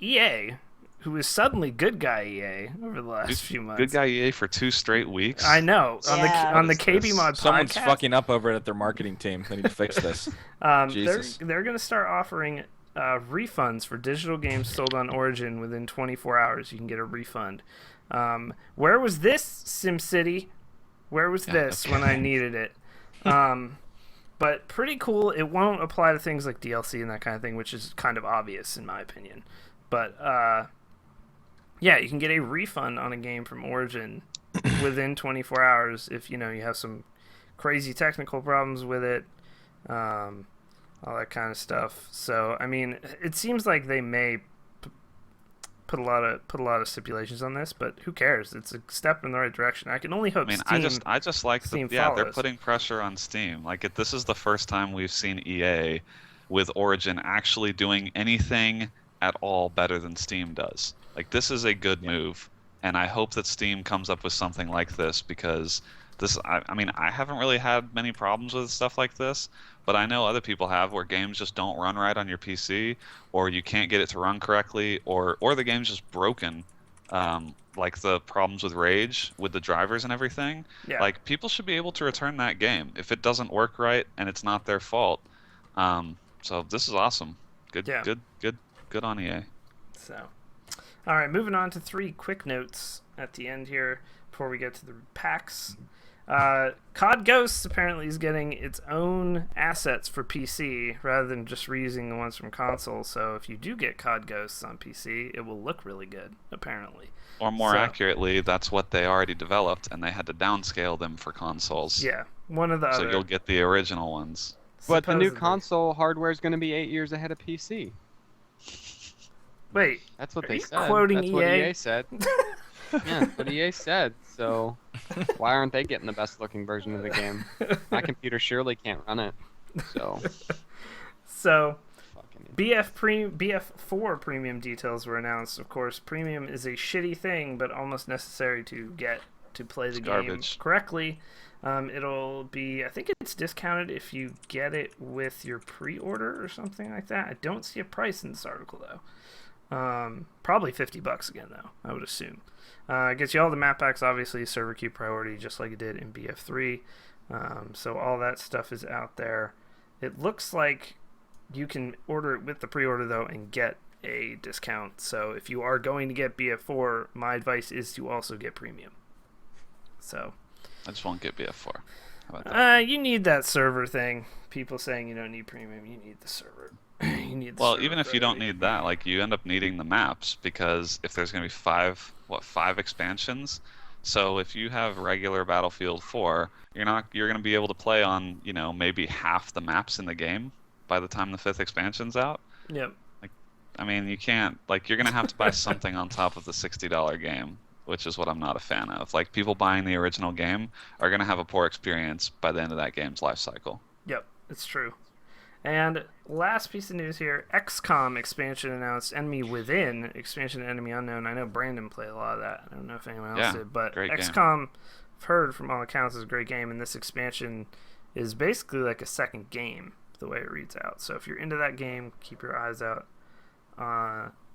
EA, who is suddenly good guy EA over the last few months. Good guy EA for 2 straight weeks. I know. Yeah. On the What is this? KBMOD Someone's podcast, fucking up over it at their marketing team. They need to fix this. Jesus. they're going to start offering refunds for digital games sold on Origin within 24 hours. You can get a refund. Where was this, SimCity? Where was this when I needed it? But pretty cool. It won't apply to things like DLC and that kind of thing, which is kind of obvious in my opinion. But yeah, you can get a refund on a game from Origin within 24 hours if you have some crazy technical problems with it, all that kind of stuff. So I mean, it seems like they may put a lot of stipulations on this, but who cares? It's a step in the right direction. I can only hope. I mean, Steam, I just like Steam they're follows. putting pressure on Steam. Like this is the first time we've seen EA with Origin actually doing anything at all better than Steam does. Like this is a good move, and I hope that Steam comes up with something like this because this. I mean, I haven't really had many problems with stuff like this, but I know other people have where games just don't run right on your PC, or you can't get it to run correctly, or the game's just broken. Like the problems with Rage, with the drivers and everything. Yeah. Like people should be able to return that game if it doesn't work right and it's not their fault. So this is awesome. Good, Yeah. good on EA. So, all right, moving on to 3 quick notes at the end here before we get to the packs. COD Ghosts apparently is getting its own assets for PC rather than just reusing the ones from console. So if you do get COD Ghosts on PC, it will look really good, apparently. Or more So- accurately, that's what they already developed, and they had to downscale them for consoles. Yeah, one of the So other. you'll get the original ones. But the new supposedly. console hardware is going to be 8 years ahead of PC. Wait, That's what Are they you said. quoting That's what EA? EA said. Yeah, that's what EA said. So why aren't they getting the best looking version of the game? My computer surely can't run it. So so fucking BF4 premium details were announced. Of course, premium is a shitty thing, but almost necessary to get to play the It's game garbage. correctly. It'll be, I think it's discounted if you get it with your pre-order or something like that. I don't see a price in this article though. Probably $50 again though, I would assume. It gets you all the map packs, obviously server queue priority, just like it did in BF3. So all that stuff is out there. It looks like you can order it with the pre-order though and get a discount. So if you are going to get BF4, my advice is to also get premium. So I just won't get BF4. How about that? you need that server thing. People saying you don't need premium, you need the server. You need the Well, server even if you don't need that, like you end up needing the maps, because if there's going to be five expansions. So if you have regular Battlefield 4, you're going to be able to play on, maybe half the maps in the game by the time the 5th expansion's out. Yep. I mean, you can't, you're going to have to buy something on top of the $60 game, which is what I'm not a fan of. Like, people buying the original game are going to have a poor experience by the end of that game's life cycle. Yep, it's true. And last piece of news here, XCOM expansion announced, Enemy Within, expansion Enemy Unknown. I know Brandon played a lot of that. I don't know if anyone else did, but XCOM, I've heard from all accounts, is a great game, and this expansion is basically like a second game, the way it reads out. So if you're into that game, keep your eyes out.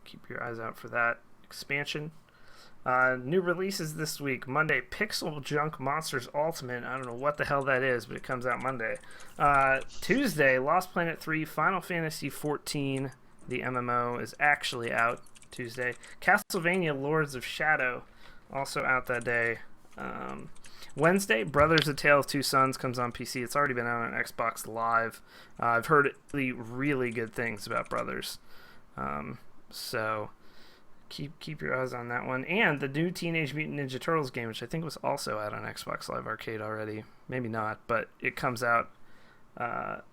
Keep your eyes out for that expansion. New releases this week. Monday, Pixel Junk Monsters Ultimate. I don't know what the hell that is, but it comes out Monday. Tuesday, Lost Planet 3, Final Fantasy XIV, the MMO, is actually out Tuesday. Castlevania Lords of Shadow, also out that day. Wednesday, Brothers: A Tale of Two Sons comes on PC. It's already been out on Xbox Live. I've heard really, really good things about Brothers. So keep your eyes on that one. And the new Teenage Mutant Ninja Turtles game, which I think was also out on Xbox Live Arcade already. Maybe not, but it comes out that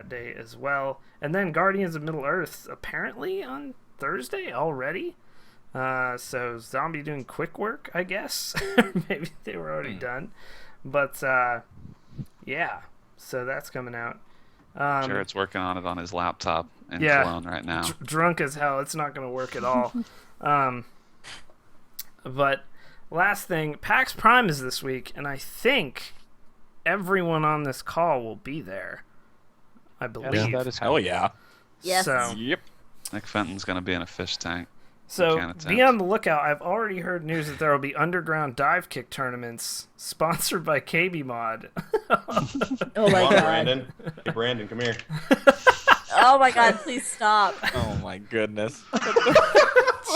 day as well. And then Guardians of Middle-earth apparently on Thursday already. So Zombie doing quick work, I guess. Maybe they were already done. But yeah, so that's coming out. Jared's working on it on his laptop in Cologne right now. Drunk as hell. It's not going to work at all. But last thing, PAX Prime is this week, and I think everyone on this call will be there. I believe. That is hell yeah. Yes. So, Yep. Nick Fenton's going to be in a fish tank. So be on the lookout. I've already heard news that there will be underground dive kick tournaments sponsored by KBMOD. Oh my god. Brandon. Hey, Brandon, come here. Oh my god, please stop. Oh my goodness.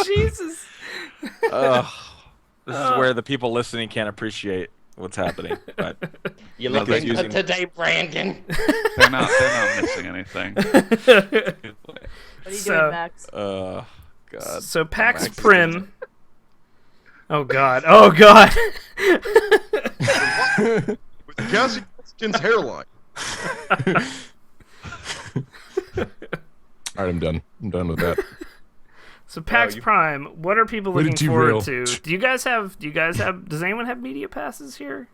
Jesus. This is where the people listening can't appreciate what's happening. But You look looking using- good today, Brandon. They're not missing anything. What are you doing, Max? God. So PAX Prim. Oh god. Oh god. With Gassymexican's hairline. All right, I'm done. I'm done with that. So PAX Prime, what are people Way to looking forward derail. to? Does anyone have media passes here?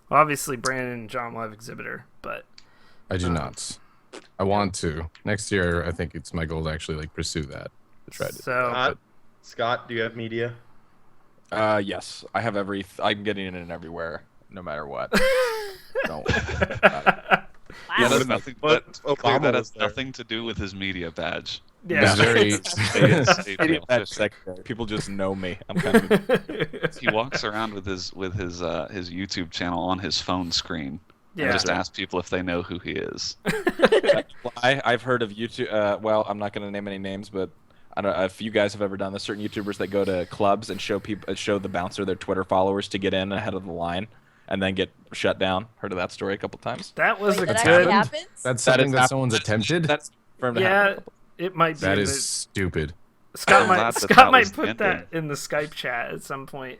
Well, obviously Brandon and John will have exhibitor, but I do not. I want to. Next year, I think it's my goal to actually pursue that. To try to. so Scott, do you have media? Yes, I have I'm getting it in everywhere, no matter what. Don't worry about it. That has nothing, But that has nothing to do with his media badge. yeah. It's very. That's secondary. People just know me. I'm kind of He walks around with his YouTube channel on his phone screen. Yeah. And just ask people if they know who he is. I've heard of YouTube. Well, I'm not going to name any names, but I don't know if you guys have ever done this. Certain YouTubers that go to clubs and show the bouncer their Twitter followers to get in ahead of the line, and then get shut down. Heard of that story a couple times? That was Wait, a that good. actually happens? That's That something is that not- someone's attempted. That's confirmed to Yeah, happen a couple- it might be. That but is stupid. Scott I'm might glad that Scott might was put ended. that in the Skype chat at some point.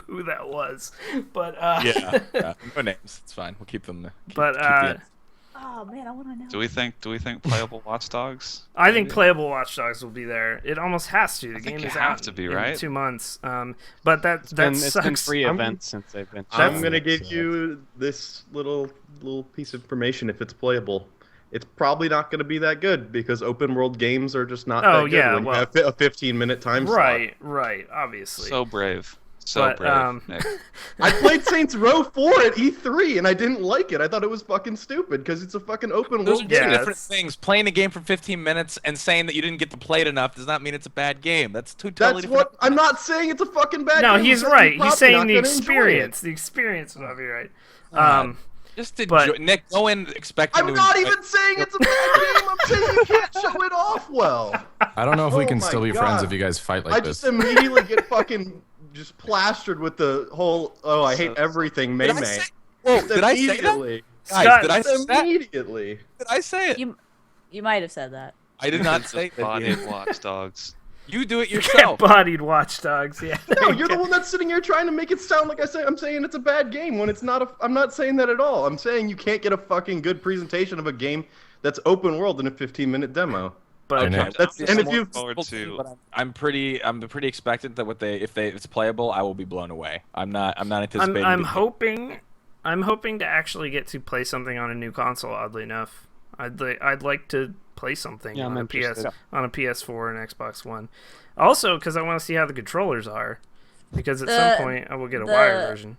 Who that was, but Yeah, no names. It's fine. We'll keep them. But the- Oh man, I want to know. Do we think playable Watch Dogs? I think playable Watch Dogs will be there. It almost has to. The game think you is have out to be, in right? 2 months. But that It's sucks. been 3 events since they've been. I'm gonna give you this little piece of information. If it's playable, it's probably not gonna be that good because open world games are just not Oh, that good yeah, when well- you have a 15-minute time slot. Right, obviously. So brave. So But, brave, Nick. I played Saints Row 4 at E3 and I didn't like it. I thought it was fucking stupid because it's a fucking open Those world are two game. Yeah, different things. Playing a game for 15 minutes and saying that you didn't get to play it enough does not mean it's a bad game. That's two totally That's different. what I'm not saying. It's a fucking bad No, game. he's I'm right. probably He's saying not the gonna enjoy experience. it. The experience will be right. Just But- enjoy. Nick, go in expecting I'm to not enjoy- even saying it's a bad game. I'm saying you can't show it off well. I don't know if we Oh can my still be God. friends if you guys fight like I this. just immediately get fucking just plastered with the whole I hate everything Did I May. say- Whoa, did I say that? Immediately. Guys, Scott, did I say that? Immediately. Did I say it? You might have said that. I did not say that. Bodied watchdogs. You do it yourself. Bodied watchdogs. Yeah. No, you're the one that's sitting here trying to make it sound like I'm saying it's a bad game when it's not. I'm not saying that at all. I'm saying you can't get a fucking good presentation of a game that's open world in a 15-minute demo. But Okay. That's Just and if more you forward to But I'm pretty expectant that if it's playable, I will be blown away. I'm not anticipating. I'm hoping to actually get to play something on a new console. Oddly enough, I'd like to play something Yeah, I'm on a interested. on a PS4 and Xbox One. Also, because I want to see how the controllers are. Because at some point I will get a wired version.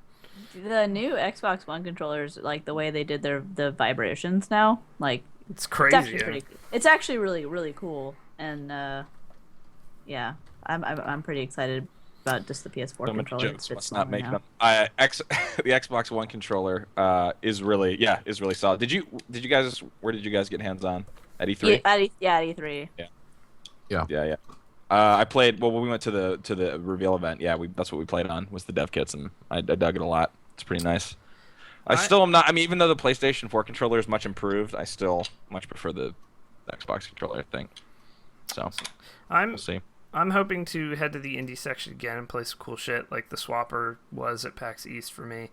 The new Xbox One controllers, like the way they did the vibrations now, like It's it's crazy. actually pretty. It's actually really cool, and yeah, I'm pretty excited about just the PS4 So much controller. jokes It's must not make now. them. The Xbox One controller is really solid. Did you guys where did you guys get hands on at E3? Yeah, at E3. Yeah. I played. Well, when we went to the reveal event, that's what we played on was the dev kits, and I dug it a lot. It's pretty nice. I still am not. I mean, even though the PlayStation 4 controller is much improved, I still much prefer the Xbox controller. I think. So I'm we'll see. I'm hoping to head to the indie section again and play some cool shit like the Swapper was at PAX East for me.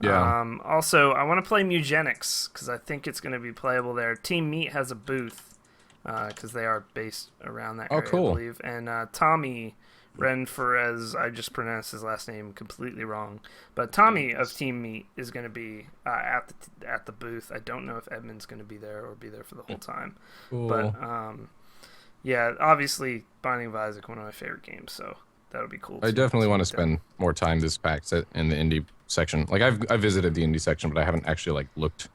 Yeah. Also, I want to play Mugenics because I think it's going to be playable there. Team Meat has a booth because they are based around that area, cool. I believe. And Tommy Renferez, I just pronounced his last name completely wrong, but Tommy of Team Meat is going to be at the booth. I don't know if Edmund's going to be there or be there for the whole time, Cool. but yeah, obviously Binding of Isaac, one of my favorite games, so that'll be cool. I definitely want to spend more time this PAX in the indie section. Like I visited the indie section, but I haven't actually like looked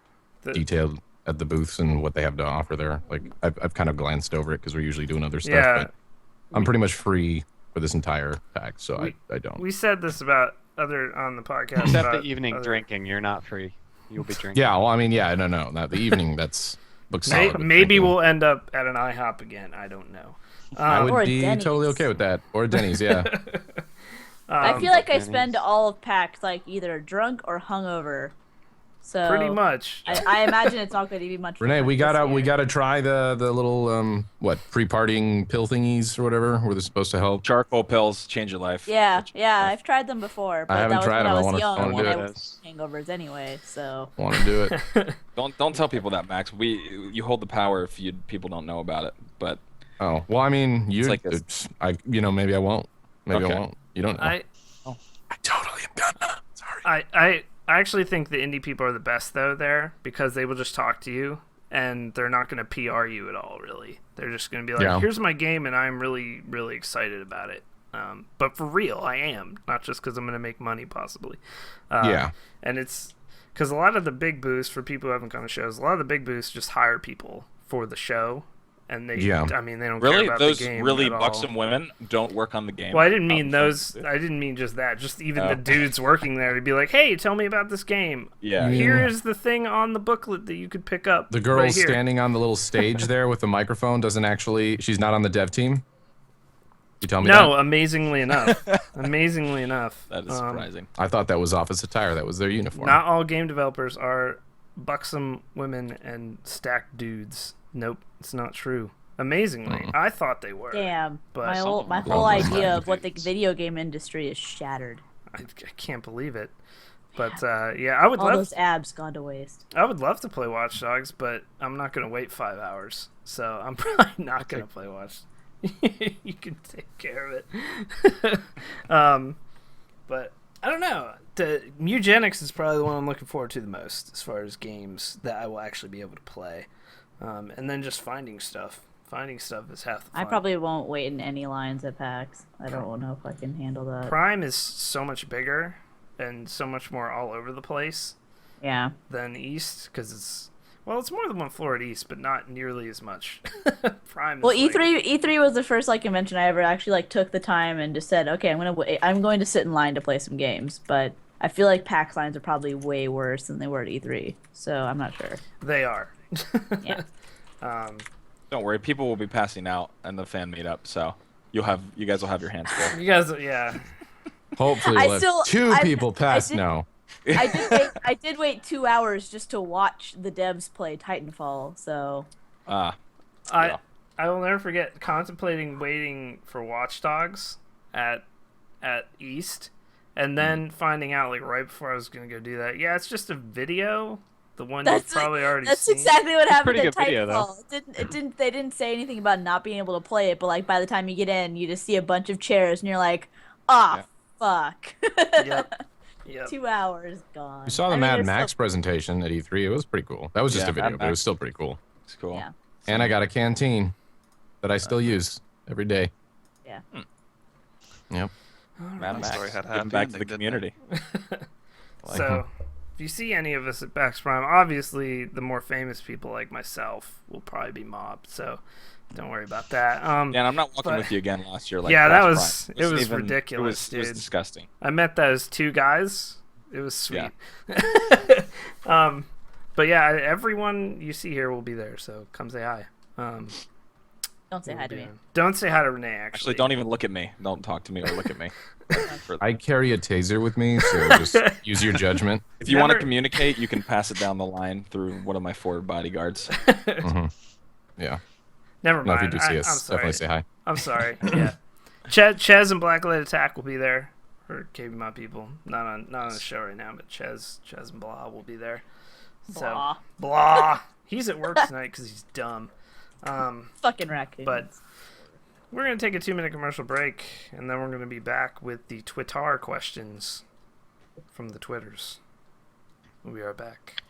detailed at the booths and what they have to offer there. Like I've kind of glanced over it because we're usually doing other stuff. Yeah. But I'm pretty much free for this entire PAX, so I don't. We said this about other on the podcast. Except about the evening other- drinking, you're not free. You'll be drinking. Yeah, well, I mean, yeah, no. The evening looks solid. with Maybe drinking. we'll end up at an IHOP again. I don't know. I Or would a be Denny's. totally okay with that. Or Denny's, yeah. I feel like I Denny's. spend all of PAX like either drunk or hungover. So Pretty much. I imagine it's not going to be much. Renee, we different this gotta year. try the little pre-partying pill thingies or whatever where they're supposed to help. Charcoal pills change your life. Yeah, I've tried them before, but haven't that was tried when them. I I was wanna- young I wanna and do I it. was hangovers anyway. So Want to do it? Don't tell people that, Max. You hold the power if people don't know about it. But Oh well, I mean, like this. maybe I won't. Maybe Okay. I won't. You don't know. I totally am gonna. Sorry. I actually think the indie people are the best though there because they will just talk to you and they're not going to PR you at all. Really, they're just going to be like, Yeah. "Here's my game, and I'm really really excited about it." But for real, I am not just because I'm going to make money possibly. Yeah. And it's because a lot of the big booths for people who haven't gone to shows, a lot of the big booths just hire people for the show, and they, Yeah. I mean, they don't care really, about those the game really at all. buxom women don't work on the game. Well, I didn't mean Oh, those. I didn't mean just that. Just even Oh. the dudes working there to be like, "Hey, tell me about this game. Yeah. Here is the thing on the booklet that you could pick up." The girl right here." standing on the little stage there with the microphone doesn't actually. She's not on the dev team. You tell me No, that? amazingly enough. Amazingly enough. That is surprising. I thought that was office attire. That was their uniform. Not all game developers are buxom women and stacked dudes. Nope, it's not true. Amazingly, I thought they were. damn, But my some whole of my them whole are idea of what the dudes. video game industry is shattered. I can't believe it. But yeah, I would All love. those abs gone to waste. I would love to play Watch Dogs, but I'm not gonna wait 5 hours, so I'm probably not gonna play Watch. You can take care of it. But I don't know. The Mugenics is probably the one I'm looking forward to the most as far as games that I will actually be able to play. And then just finding stuff. Finding stuff is half the fun. I probably won't wait in any lines at PAX. I don't know if I can handle that. Prime is so much bigger and so much more all over the place Yeah. than East because it's more than one floor at East, but not nearly as much. Prime. Well, is like- E3 was the first convention I ever actually took the time and just said, okay, I'm going to sit in line to play some games. But I feel like PAX lines are probably way worse than they were at E3. So I'm not sure. They are. Yeah. Don't worry, people will be passing out in the fan meetup, so you guys will have your hands full. You guys, yeah. Hopefully, I we'll have still- two I- people pass I did- now. I did wait 2 hours just to watch the devs play Titanfall. So Yeah. I will never forget contemplating waiting for Watch Dogs at East, and then finding out like right before I was gonna go do that. Yeah, it's just a video. The one you've probably already that's seen. exactly what happened pretty at good video, though. Titanfall. They didn't say anything about not being able to play it, but like by the time you get in, you just see a bunch of chairs, and you're like, ah, fuck. Yep. Yep. 2 hours gone. You saw the I mean, Mad there's Max still- presentation at E3. It was pretty cool. That was just Yeah, a video, Mad but it was Max. still pretty cool. It's cool. Yeah. And I got a canteen that I still use every day. Yeah. Yep. Mad That Max, story had a giving happy back to the ending, didn't community. So, if you see any of us at PAX Prime, obviously the more famous people like myself will probably be mobbed. So, don't worry about that. Yeah, and I'm not walking But- with you again last year. Like Yeah, that Crash was- Prime. it was Even- ridiculous, It was dude. disgusting. I met those two guys. It was sweet. Yeah. But yeah, everyone you see here will be there. So come say hi. Don't say hi to me. Don't say hi to Renee. Actually, Actually, don't even look at me. Don't talk to me or look at me. I carry a taser with me, so just use your judgment. If you want to Never- communicate, you can pass it down the line through one of my 4 bodyguards. Yeah. Never No, if mind. you do see I'm us, sorry. definitely say hi. I'm sorry. Yeah, Chez and Blacklight Attack will be there for KBMOD people. Not on the show right now, but Chez and Blah will be there. Blah. So Blah. He's at work tonight because he's dumb. Fucking raccoons. But we're gonna take a 2-minute commercial break, and then we're gonna be back with the Twitter questions from the Twitters. We'll be right back.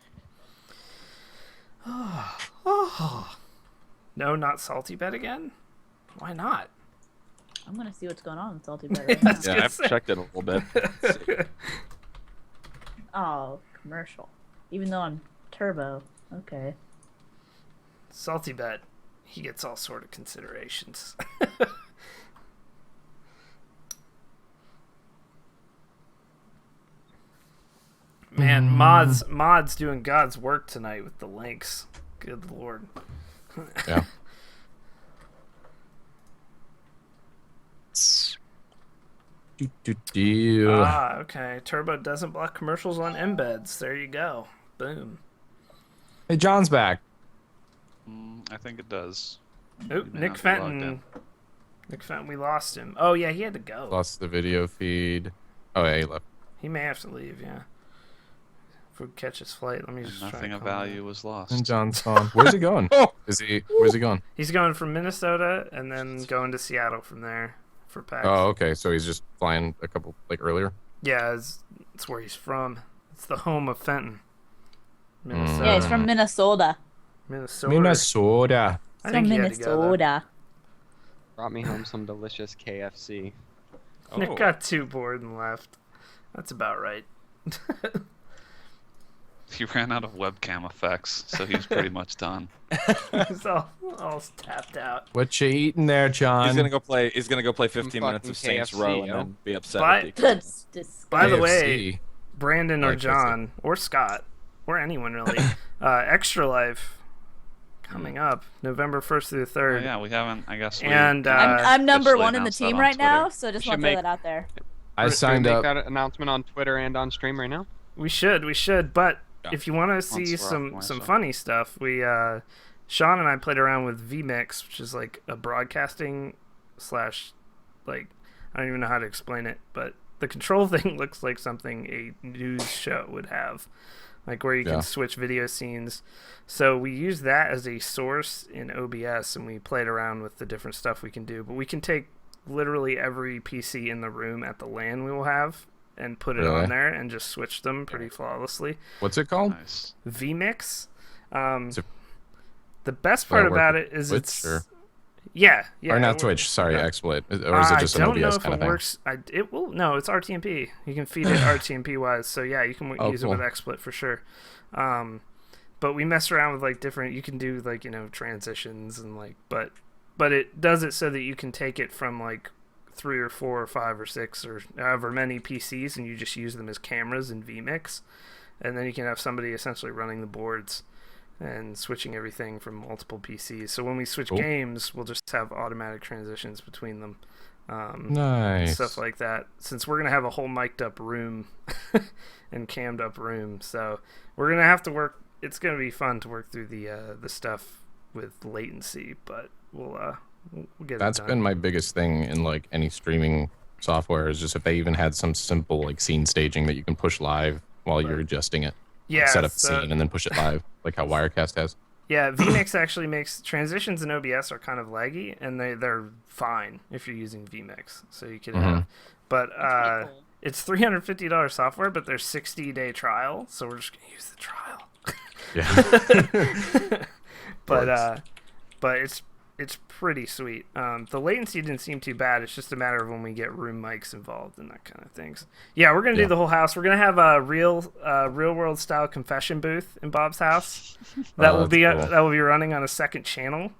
No, not Salty Bet again? Why not? I'm gonna see what's going on with Salty Bear right now. Yeah, I've checked it a little bit. Let's see. Oh, commercial. Even though I'm turbo. Okay. Salty Bet, he gets all sort of considerations. Man, mods doing God's work tonight with the links. Good lord. Yeah. Okay. Turbo doesn't block commercials on embeds. There you go. Boom. Hey, John's back. I think it does. Oop, may Nick not be logged Fenton. in. Nick Fenton, we lost him. Oh yeah, he had to go. Lost the video feed. Oh, yeah, he left. He may have to leave. Yeah. If we catch his flight, let me just try Nothing to of call him. value was lost. And John's gone. Where's he going? Where's he going? He's going from Minnesota and then going to Seattle from there for PAX. Oh, okay. So he's just flying a couple, like, earlier? Yeah, it's where he's from. It's the home of Fenton. Minnesota. Yeah, he's from Minnesota. Minnesota. Minnesota. I From think he had to go, though. Minnesota. Brought me home some delicious KFC. Nick got too bored and left. That's about right. He ran out of webcam effects, so he was pretty much done. He's all tapped out. What you eating there, John? He's gonna go play. He's gonna go play 15 minutes of fucking Saints KFC, Row and yo. then be upset. But- with you. That's disgusting. By the KFC. way, Brandon or Like I said. John or Scott or anyone really, Extra Life coming up November 1st through the Oh, 3rd. yeah, we haven't. I guess. And, I'm number officially 1 in the announced that team on right now, Twitter. so just We want should to throw make- that out there. I Should we signed make up. that announcement on Twitter and on stream right now? We should. But Yeah. if you want to see we're some off, some so. funny stuff, we Sean and I played around with vMix, which is like a broadcasting / like I don't even know how to explain it, but the control thing looks like something a news show would have, like where you Yeah. can switch video scenes. So we use that as a source in OBS, and we played around with the different stuff we can do. But we can take literally every PC in the room at the LAN we will have and put it Really? on there and just switch them pretty flawlessly. What's it called? Nice. vMix. it- The best Will it part work about with it is Twitch, it's or- yeah. Or not it Twitch, sorry, uh, XSplit. Or is it just I an don't know OBS if kind it of thing? works. It will. No, it's RTMP. You can feed it RTMP wise. So yeah, you can Oh, use cool. it with XSplit for sure. But we mess around with like different. You can do like transitions and like, but it does it so that you can take it from like 3 or 4 or 5 or 6 or however many PCs, and you just use them as cameras in vMix, and then you can have somebody essentially running the boards and switching everything from multiple PCs. So when we switch games, we'll just have automatic transitions between them. Nice. Stuff like that. Since we're going to have a whole mic'd up room and cammed up room, so we're going to have to work. It's going to be fun to work through the stuff with latency, but we'll get it That's done. been my biggest thing in like any streaming software, is just if they even had some simple like scene staging that you can push live while you're adjusting it. Yeah, Set up the scene and then push it live, like how Wirecast has. Yeah, vMix actually makes transitions in OBS are kind of laggy, and they're fine if you're using vMix. So you can have, but it's $350 software, but there's 60-day trial, so we're just gonna use the trial. Yeah. but it's pretty sweet. The latency didn't seem too bad. It's just a matter of when we get room mics involved and that kind of things. Yeah, we're gonna do the whole house. We're gonna have a real world style confession booth in Bob's house. That will be cool. that will be running on a second channel.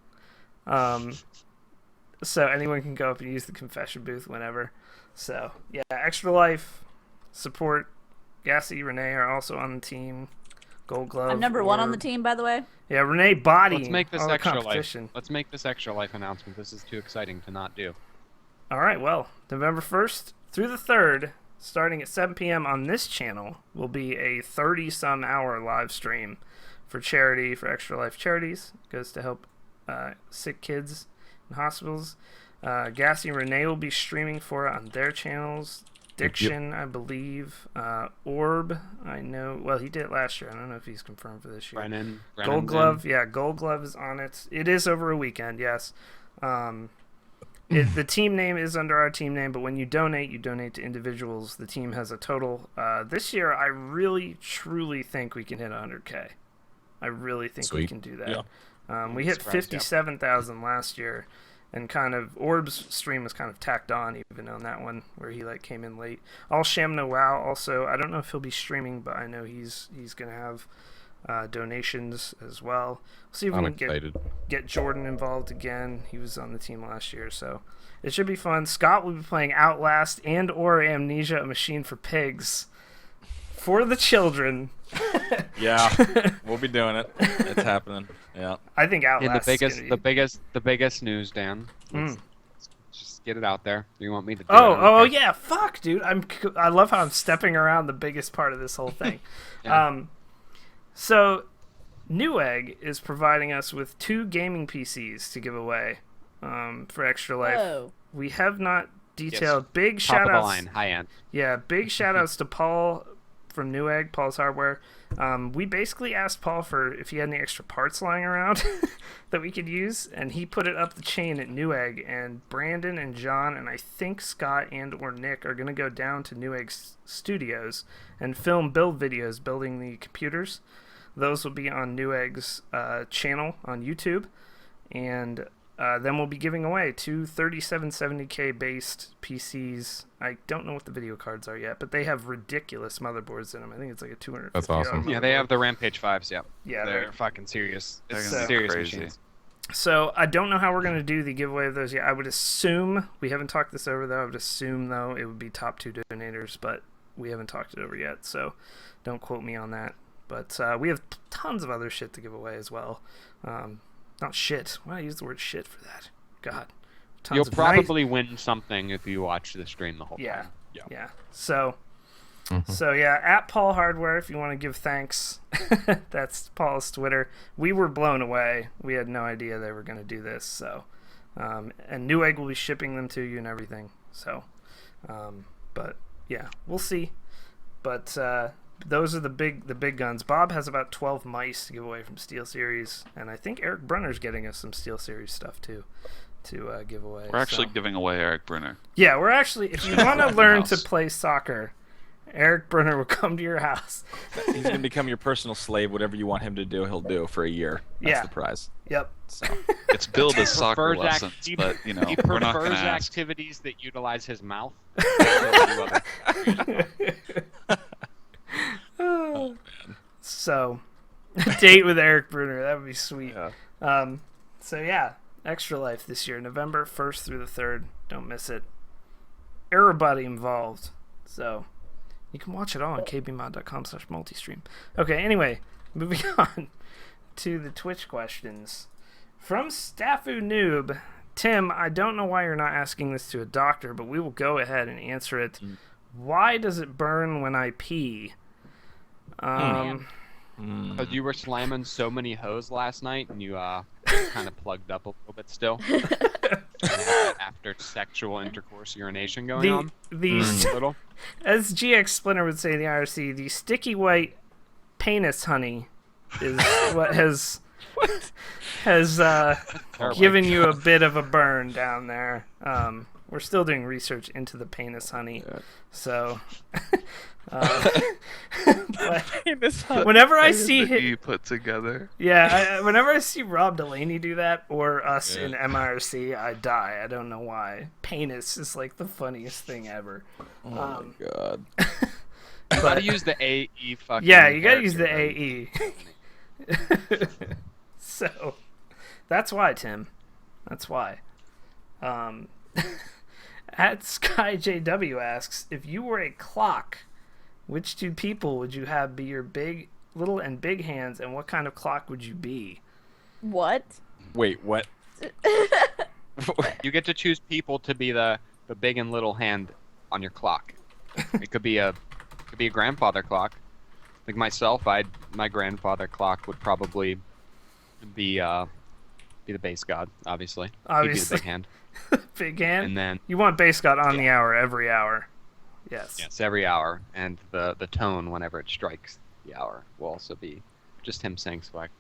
So anyone can go up and use the confession booth whenever. So yeah, Extra Life support. Gassy, Renee are also on the team. Gold Glove. I'm number 1 on the team, by the way. Yeah, Renee bodying. Let's make this all the Extra Life. competition. Let's make this Extra Life announcement. This is too exciting to not do. All right, well, November 1st through the 3rd, starting at 7 p.m. on this channel, will be a 30-some hour live stream for charity, for Extra Life Charities. It goes to help sick kids in hospitals. Gassy and Renee will be streaming for it on their channels. Diction, I believe. Orb, I know. Well, he did it last year. I don't know if he's confirmed for this year. Brennan Gold Glove, yeah, Gold Glove is on it. It is over a weekend, yes. The team name is under our team name, but when you donate to individuals. The team has a total. This year, I really, truly think we can hit 100K. I really think we can do that. Yeah. We hit 57,000 last year. And kind of Orb's stream was kind of tacked on even on that one where he like came in late. All Sham No Wow also, I don't know if he'll be streaming, but I know he's gonna have donations as well. See if we can get Jordan involved again. He was on the team last year, so it should be fun. Scott will be playing Outlast and or Amnesia: A Machine for Pigs for the children. Yeah, we'll be doing it. It's happening. Yeah. I think Outlast. And the biggest news, Dan. Let's just get it out there. You want me to? Oh yeah, fuck, dude. I love how I'm stepping around the biggest part of this whole thing. Yeah. So Newegg is providing us with 2 gaming PCs to give away for Extra Life. Whoa. We have not detailed. Yes. Big Top shout of the outs. line, high end. Yeah, big shout outs to Paul from Newegg, Paul's Hardware. We basically asked Paul for if he had any extra parts lying around that we could use, and he put it up the chain at Newegg. And Brandon and John and I think Scott and or Nick are going to go down to Newegg's studios and film build videos building the computers. Those will be on Newegg's channel on YouTube, and then we'll be giving away 2 3770K based PCs. I don't know what the video cards are yet, but they have ridiculous motherboards in them. I think it's like a $250. That's awesome. Yeah, they have the Rampage 5s. Yep. Yeah, they're fucking serious. They're It's gonna be serious crazy. machines. So I don't know how we're going to do the giveaway of those yet. I would assume, we haven't talked this over though, I would assume though it would be top 2 donators, but we haven't talked it over yet, so don't quote me on that. But we have tons of other shit to give away as well. Not shit. Why did I use the word shit for that? God. Tons You'll of probably win something if you watch the stream the whole Yeah. time. Yeah. So yeah, at Paul Hardware, if you want to give thanks, that's Paul's Twitter. We were blown away. We had no idea they were going to do this. So, and Newegg will be shipping them to you and everything. So, but yeah, we'll see. But those are the big guns. Bob has about 12 mice to give away from SteelSeries, and I think Eric Brunner's getting us some SteelSeries stuff too to give away. We're actually giving away Eric Brunner. Yeah, we're actually. If you want to learn to play soccer, Eric Brunner will come to your house. He's gonna become your personal slave. Whatever you want him to do, he'll do for a year. That's the prize. Yep. So It's billed as soccer Prefers lessons, he but he we're not going prefers to ask. activities that utilize his mouth. So, a date with Eric Brunner, that would be sweet. Yeah. So yeah, Extra Life this year, November 1st through the 3rd. Don't miss it. everybody involved. So you can watch it all on kbmod.com/multistream. Okay, anyway, moving on to the Twitch questions. From Staffu Noob, Tim, I don't know why you're not asking this to a doctor, but we will go ahead and answer it. Why does it burn when I pee? Because you were slamming so many hoes last night, and you kind of plugged up a little bit still. After sexual intercourse urination going on. Little. As GX Splinter would say in the IRC, the sticky white penis honey is what has given you a bit of a burn down there. We're still doing research into the penis honey, so. Whenever I see you put together, whenever I see Rob Delaney do that or us in MIRC, I die. I don't know why. Penis is like the funniest thing ever. Oh my god! You gotta use the AE fucking. Yeah, you gotta use the AE. So, that's why, Tim. That's why. At SkyJW asks, if you were a clock, which two people would you have be your little and big hands, and what kind of clock would you be? What? Wait, what? You get to choose people to be the big and little hand on your clock. It could be a grandfather clock. Like myself, my grandfather clock would probably be the base god, obviously. He'd be the big hand. Big hand? And then you want base god on the hour, every hour. Yes. Yes, every hour. And the tone whenever it strikes the hour will also be just him saying swag.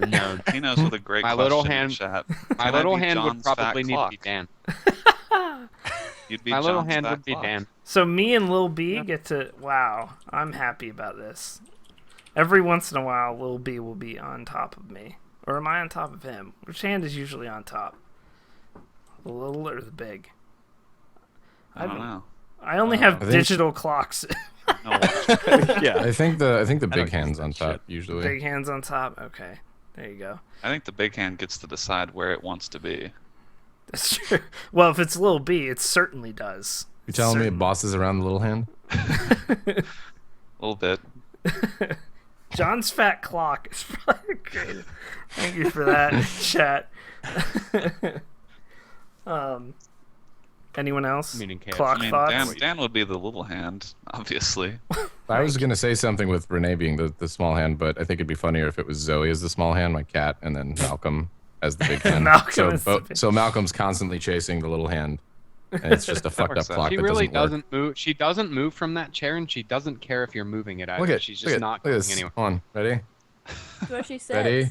No, he knows with a great my question little in hand, chat. My little hand would probably need to be Dan. You'd be my little John's hand fat would be clock. Dan. So me and Lil B get to... Wow, I'm happy about this. Every once in a while, Lil B will be on top of me. Or am I on top of him? Which hand is usually on top? The little or the big? I don't know. I only have digital clocks. No, Yeah. I think the big don't hand's use on that top shit. usually. Big hands on top? Okay. There you go. I think the big hand gets to decide where it wants to be. That's true. Well, if it's Lil B, it certainly does. You telling me it bosses around the little hand? A little bit. John's fat clock is probably great. Thank you for that, chat. Anyone else? Meaning chaos. Clock I mean, thoughts? Dan would be the little hand, obviously. I was gonna say something with Renee being the small hand, but I think it'd be funnier if it was Zoe as the small hand, my cat, and then Malcolm as the big hand. Malcolm is the big- So Malcolm's constantly chasing the little hand, and it's just a fucked up works out. clock She that really doesn't work. doesn't move. She doesn't move from that chair, and she doesn't care if you're moving it either. She's just not look at going this. anywhere. Come on, ready? That's what she says. Ready?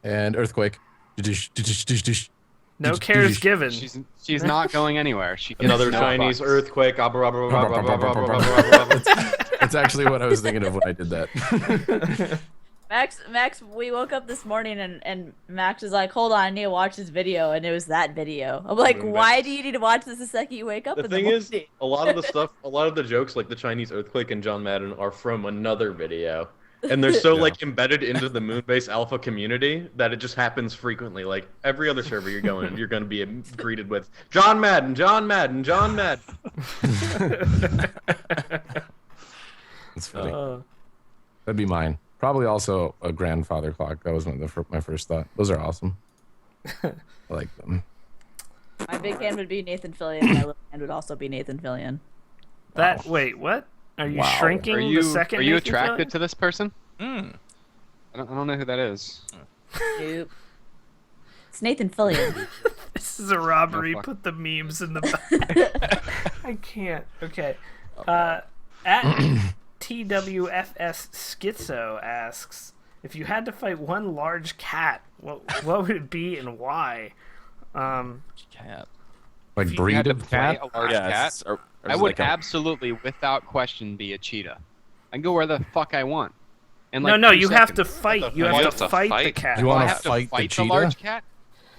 And earthquake. No cares given. She's not going anywhere. She gives Another no Chinese fucks. earthquake. It's actually what I was thinking of when I did that. Max, we woke up this morning and Max was like, hold on, I need to watch this video, and it was that video. I'm like, why do you need to watch this the second you wake up? The in thing the is, morning? a lot of the stuff, a lot of the jokes, like the Chinese earthquake and John Madden, are from another video. And they're so like embedded into the Moonbase Alpha community that it just happens frequently. Like every other server you're going to be greeted with John Madden, John Madden, John Madden. It's funny. That'd be mine. Probably also a grandfather clock. That was my first thought. Those are awesome. I like them. My big hand would be Nathan Fillion, and my little hand would also be Nathan Fillion. Wait, what? Are you Wow. shrinking the second? Are you Nathan attracted Fillion? to this person? Mm. I don't know who that is. Nope. It's Nathan Fillion. This is a robbery. fuck. Put the memes in the back. I can't. Okay. At TWFS Schizo asks, if you had to fight one large cat, what would it be and why? Cat. Like If you breed had to of cat? fight a large Yeah, cat, it's- or I is it would like a- absolutely, without question, be a cheetah. I can go where the fuck I want. In No, like no, 2 you have to seconds. fight. You You have have to to fight the fight? cat. You Oh, I wanna have to fight the fight the cheetah? large cat?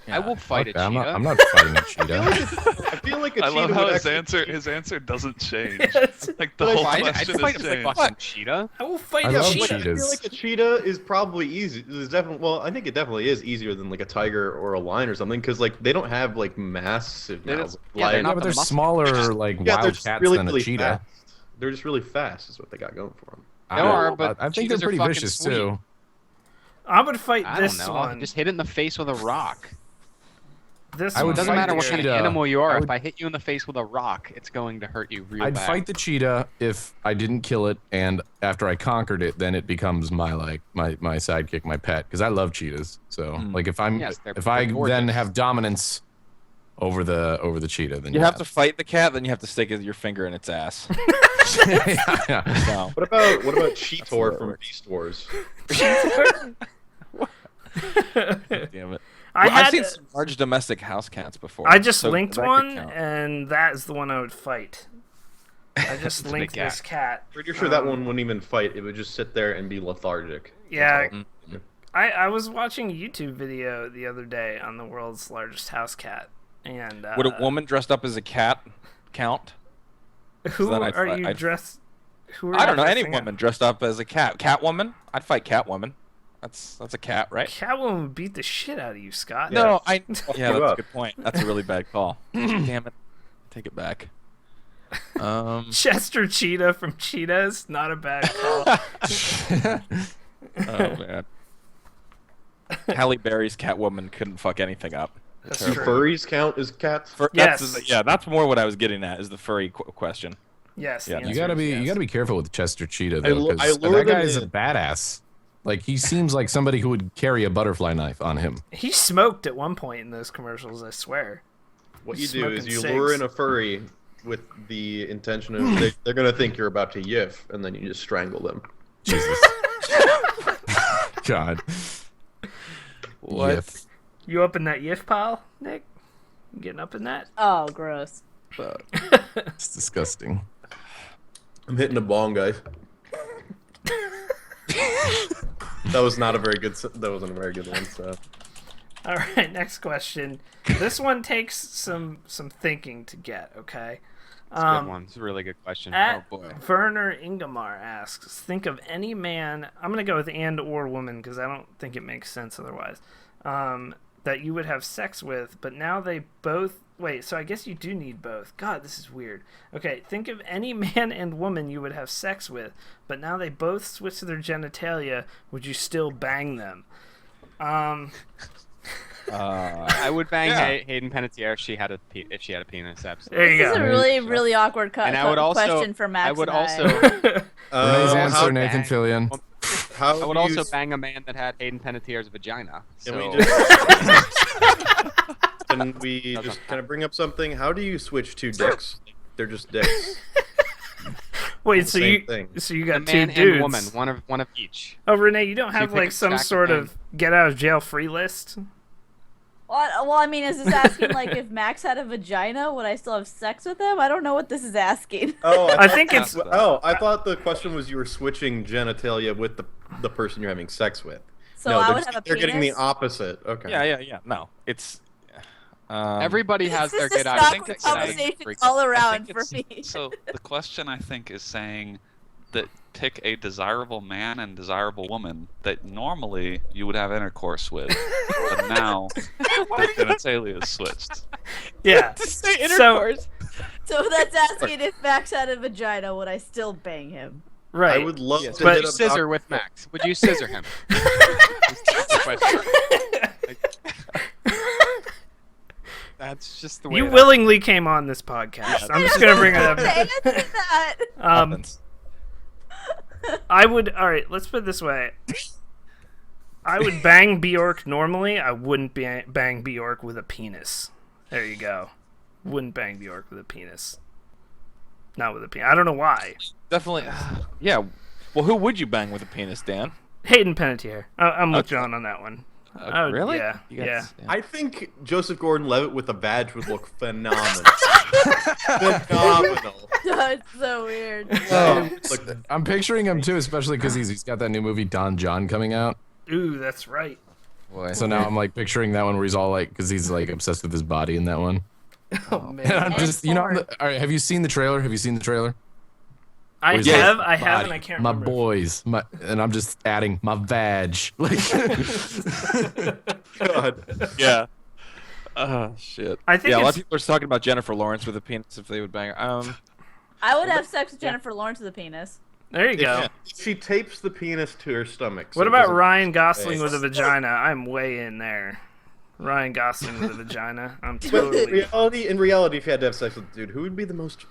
I will fight a Okay, cheetah. I'm not fighting a cheetah. I feel like a I cheetah love how would his actually- answer doesn't change. Yes. Like the But I whole I'd question fight has a changed. fucking cheetah. I will fight I a love cheetah. I feel cheetahs. like a cheetah is probably easy. Is definitely well. I think it definitely is easier than like a tiger or a lion or something because like they don't have like massive They mouths. don't- yeah, they're Lion- not Yeah, but they're the muscle- smaller, like yeah, they're wild just cats really, than a really cheetah. fast. They're just really fast. Is what they got going for them. They are, but I think they're cheetahs are pretty fucking vicious sweet. too. I would fight I this don't know. one. Just hit it in the face with a rock. This I one. would It doesn't fight matter the what kind of cheetah. animal you I are. would- If I hit you in the face with a rock, it's going to hurt you real I'd bad. fight the cheetah if I didn't kill it, and after I conquered it, then it becomes my my sidekick, my pet, because I love cheetahs. So like if I'm Yes, if I they're gorgeous. then have dominance over the cheetah, then You yeah. have to fight the cat, then you have to stick your finger in its ass. yeah. So, What about Cheetor it from works. Beast Wars? damn it. I I've had. seen some large domestic house cats before. I just so linked that could one, count. and that is the one I would fight. I just a big linked cat. this cat. Pretty sure that one wouldn't even fight. It would just sit there and be lethargic. Yeah, That's all. I was watching a YouTube video the other day on the world's largest house cat, and Would a woman dressed up as a cat count? who then I'd are fight- you I'd- dressed? Who are I you don't know, any dressing up? woman dressed up as a cat. Catwoman? I'd fight Catwoman. That's a cat, right? Catwoman would beat the shit out of you, Scott. No, yeah, you that's a up. good point. That's a really bad call. Damn it. Take it back. Chester Cheetah from Cheetahs, not a bad call. Oh man. Halle Berry's Catwoman couldn't fuck anything up. That's Do true. furries count as cats? Yes. That's more what I was getting at. Is the furry question? Yes, Yeah. the You answer gotta is be yes. you gotta be careful with Chester Cheetah I though, lu- I because lure that them guy is a in. badass. Like he seems like somebody who would carry a butterfly knife on him. He smoked at one point in those commercials. I swear. What He's you do is smoking you cigs. lure in a furry with the intention of they're gonna think you're about to yiff, and then you just strangle them. Jesus. God. What? Yif. You up in that yiff pile, Nick? You getting up in that? Oh, gross. It's disgusting. I'm hitting a bong, guys. That was not a very good. That wasn't a very good one. So All right, next question. This one takes some thinking to get. Okay. It's a good one. It's a really good question. At Oh boy. Werner Ingemar asks, think of any man, I'm going to go with and or woman because I don't think it makes sense otherwise, that you would have sex with, but now they both, wait, so I guess you do need both. God, this is weird. Okay, think of any man and woman you would have sex with, but now they both switch to their genitalia, would you still bang them? I would bang Yeah. Hayden Panettiere if she had a penis. Absolutely. There you This is go. a really, really awkward And I would also. question for Max I would and also. Renee's how, answer, Nathan bang. Fillion. how I would do you also bang a man that had Hayden Panettiere's vagina. Can So we just can we Doesn't just kind of bring up something? How do you switch two dicks? They're just dicks. Wait, so Same you thing. so you a got two man dudes. and woman, one of each. Oh, Renee, you don't So you have pick like a some stack of sort men. of get out of jail free list? Well, I mean, is this asking like if Max had a vagina, would I still have sex with him? I don't know what this is asking. Oh, I think it's I thought the question was you were switching genitalia with the person you're having sex with. So no, I they're would just- have a they're getting the penis? opposite. Okay. Yeah. No, it's. Everybody has This their is a get out. stock think it's conversation freak. all I around think for it's- me. So the question I think is saying that pick a desirable man and desirable woman that normally you would have intercourse with, but now the genitalia is switched. yeah. So So that's asking if Max had a vagina, would I still bang him? right. I would love Yes. to Would hit you up scissor Doc- with Max? Would you scissor him? That's the question. That's just the way. You it willingly came on this podcast. I'm just gonna bring it up. Okay, answer that. I would. All right, let's put it this way. I would bang Bjork normally. I wouldn't bang Bjork with a penis. There you go. Wouldn't bang Bjork with a penis. Not with a penis. I don't know why. Definitely. Yeah. Well, who would you bang with a penis, Dan? Hayden Panettiere. I'm with Okay. John on that one. I would- Really? Yeah. You guys- Yeah. I think Joseph Gordon-Levitt with a badge would look phenomenal. Phenomenal. That's so weird. Look, I'm picturing him too, especially because he's got that new movie Don John coming out. Ooh, that's right. boy. So now I'm like picturing that one where he's all like, because he's like obsessed with his body in that one. Oh And man. I'm just, you know, all right. Have you seen the trailer? Have you seen the trailer? I Where's have, my I have, body, and I can't my remember. boys, and I'm just adding my vag. Like, God. Yeah. Oh shit. I think yeah, a lot of it's- people are talking about Jennifer Lawrence with a penis if they would bang her. I would have sex with Jennifer Lawrence with a penis. There you go. She tapes the penis to her stomach. so What it about doesn't- Ryan Gosling with a vagina? I'm way in there. Ryan Gosling with a vagina. I'm But totally. in reality, if you had to have sex with a dude, who would be the most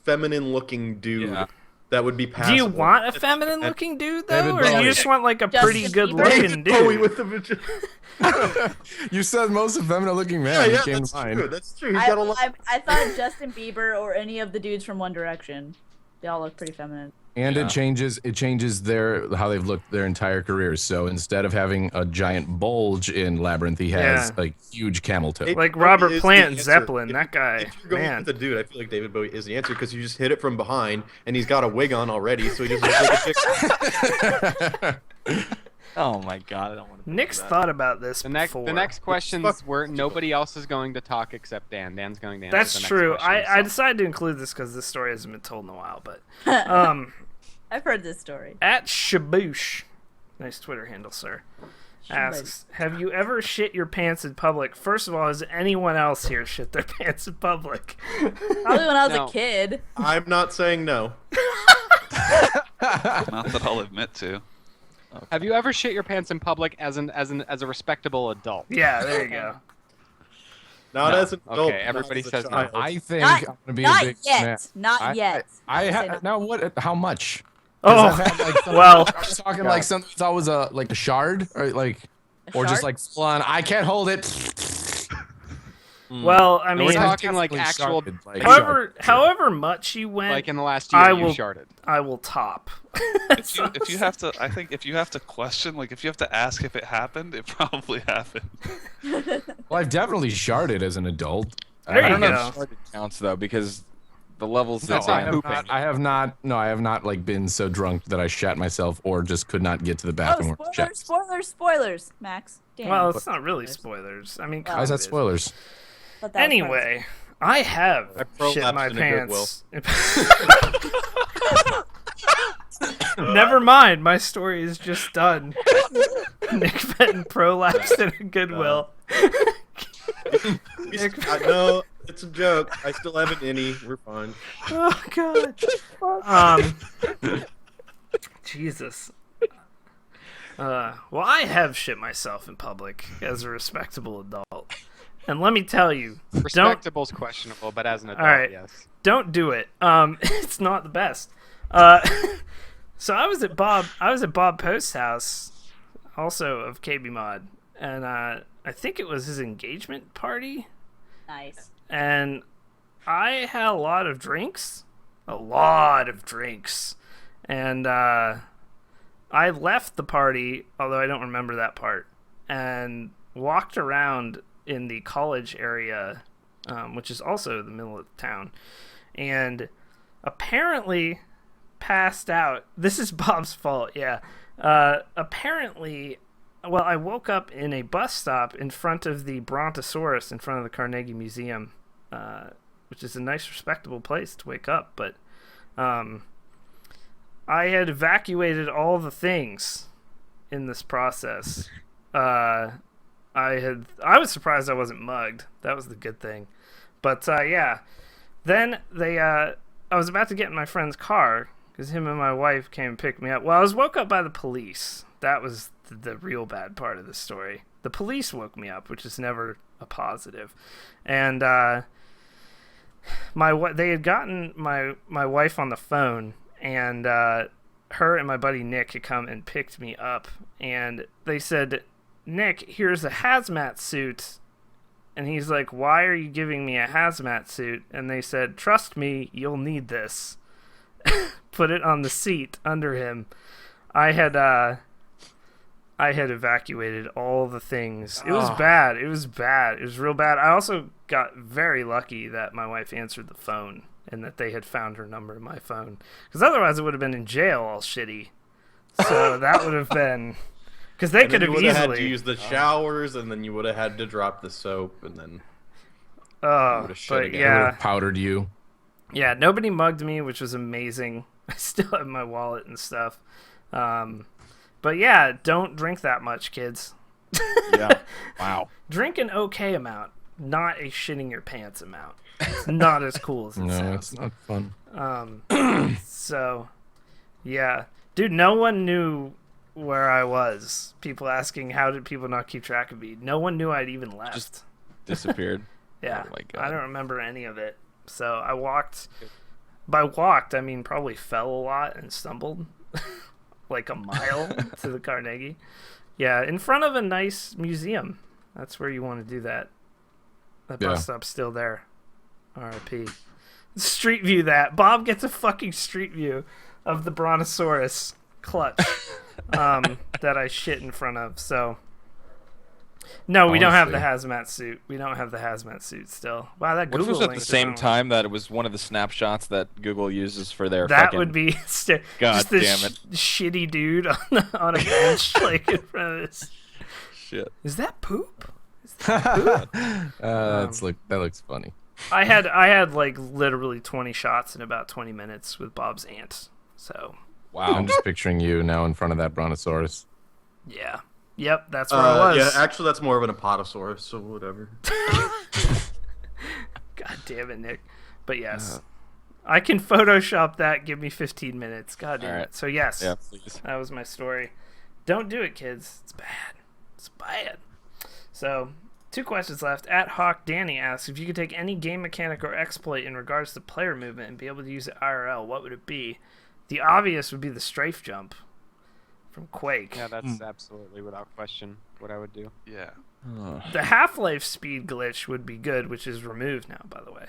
feminine-looking dude Yeah. that would be Do passable? you want a feminine-looking dude though, David or you Bowie. just want like a Justin pretty Bieber? good-looking Bowie dude? with the vagina. you said most feminine-looking man Yeah, came that's to mind. true. That's true. He's got a lot. I thought Justin Bieber or any of the dudes from One Direction. They all look pretty feminine. And Yeah. it changes their how they've looked their entire careers. So instead of having a giant bulge in Labyrinth, he has Yeah. a huge camel toe. Like Bowie Robert is Plant the and answer. Zeppelin, If- that guy, If you're going man. with the dude, I feel like David Bowie is the answer because you just hit it from behind, and he's got a wig on already, so he just looks like a chick. Oh my god, I don't want to. Nick's thought about this The next, before. the next questions fuck- where nobody else is going to talk except Dan. Dan's going to answer That's the next true. question I himself. decided to include this because this story hasn't been told in a while. But I've heard this story. at Shaboosh, nice Twitter handle, sir, asks, "Have you ever shit your pants in public?" First of all, has anyone else here shit their pants in public? Probably when I was No. a kid. I'm not saying no. Not that I'll admit to. Have you ever shit your pants in public as a respectable adult? Yeah, there you go. Not No. as an adult. Okay, not everybody as a says no. child. I think Not- I'm gonna be a Not big yet. man. Not yet. I Say have no. now. What? How much? 'Cause Oh, I've had, like, well, I'm talking like something that's always like a shard, or like, A or just shard? like full on. I can't hold it. well, I We're mean, talking like Definitely actual. sharded, like, however, sharded. however much you went, Like in the last year, I you will- sharded. I will top. If you have to, I think if you have to question, like if you have to ask if it happened, it probably happened. Well, I've definitely sharded as an adult. There I you don't know go. if sharded counts though because the levels No, that I Dan- have not. I have not. No, I have not like been so drunk that I shat myself or just could not get to the Oh, bathroom. or shat. spoilers, Max. Damn. Well, it's not really spoilers. I mean, Well, Why is kind that of spoilers? But that was Anyway, I have I shit prolapsed my in a Goodwill. pants. Never mind, my story is just done. Nick Fenton prolapsed in a Goodwill. No, it's a joke. I still have an innie. We're fine. Oh god. Jesus. Well, I have shit myself in public as a respectable adult, and let me tell you, Respectable's questionable, but as an adult, right. yes. don't do it. It's not the best. So I was at Bob Post's house, also of KBMOD, and I think it was his engagement party, nice. and I had a lot of drinks, and I left the party, although I don't remember that part, and walked around in the college area, which is also the middle of the town, and apparently passed out. This is Bob's fault, yeah. Apparently, well, I woke up in a bus stop in front of the Brontosaurus in front of the Carnegie Museum, which is a nice, respectable place to wake up, but I had evacuated all the things in this process. I was surprised I wasn't mugged. That was the good thing. But yeah, then I was about to get in my friend's car because him and my wife came and picked me up. Well, I was woke up by the police. That was the real bad part of the story. The police woke me up, which is never a positive. And they had gotten my wife on the phone, and her and my buddy Nick had come and picked me up, and they said, "Nick, here's a hazmat suit." And he's like, "Why are you giving me a hazmat suit?" And they said, "Trust me, you'll need this." Put it on the seat under him. I had evacuated all the things. It was bad. It was bad. It was real bad. I also got very lucky that my wife answered the phone and that they had found her number in my phone. Because otherwise it would have been in jail all shitty. So that would have been Because they And could then have you would have had to easily. use the showers, and then you would have had to drop the soap, and then Oh, would've shit but again. They would yeah, have powdered you. yeah. Nobody mugged me, which was amazing. I still have my wallet and stuff. But yeah, don't drink that much, kids. Yeah. Wow. Drink an okay amount, not a shitting your pants amount. It's not as cool as it No, sounds. it's not fun. So, yeah. Dude, no one knew where I was. People asking, how did people not keep track of me? No one knew I'd even left. Just disappeared. yeah. Oh my God. I don't remember any of it. So I walked. By walked, I mean probably fell a lot and stumbled like a mile to the Carnegie. Yeah, in front of a nice museum. That's where you want to do that. That bus stop's still there. R.I.P. Street view that. Bob gets a fucking street view of the Brontosaurus clutch that I shit in front of. So, no, we don't have the hazmat suit. We don't have the hazmat suit still. Wow, that What Google was at the link same is time that it was one of the snapshots that Google uses for their that fucking... would be God just this damn it. shitty dude on a bench like in front of this. shit. Is that poop? Is that poop? That looks funny. I had like literally 20 shots in about 20 minutes with Bob's aunt. So Wow. I'm just picturing you now in front of that Brontosaurus. yeah, yep, that's where I was. Yeah, actually, that's more of an apatosaurus, so whatever. God damn it, Nick. But yes, I can Photoshop that. Give me 15 minutes. God damn All right. it. So yes, Yeah, please. that was my story. Don't do it, kids. It's bad. It's bad. So, 2 questions left. At Hawk Danny asks, if you could take any game mechanic or exploit in regards to player movement and be able to use it IRL, what would it be? The obvious would be the strafe jump from Quake. Yeah, that's absolutely without question what I would do. Yeah. The Half-Life speed glitch would be good, which is removed now, by the way.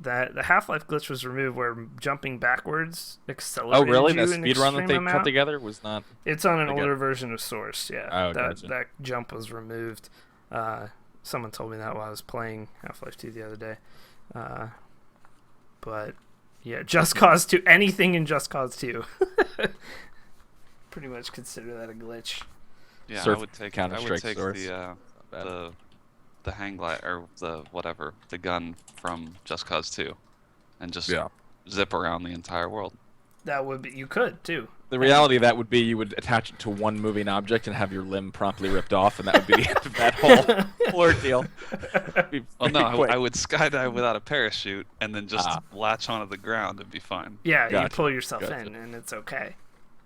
The Half-Life glitch was removed where jumping backwards accelerated Oh, really? you That an speedrun that they extreme cut amount. together was not... It's on an Okay. older version of Source, yeah. Oh, that gotcha. that jump was removed. Someone told me that while I was playing Half-Life 2 the other day. But yeah, Just Cause 2, anything in Just Cause 2. Pretty much consider that a glitch. Yeah, Surf I would take Counter-Strike Source. the hang glide or the gun from Just Cause 2, and just zip around the entire world. That would be, you could too. The reality of that would be you would attach it to one moving object and have your limb promptly ripped off, and that would be the end of that whole ordeal. Well, no, I would skydive without a parachute and then just latch onto the ground and be fine. Yeah, you Gotcha, pull yourself gotcha. in and it's okay.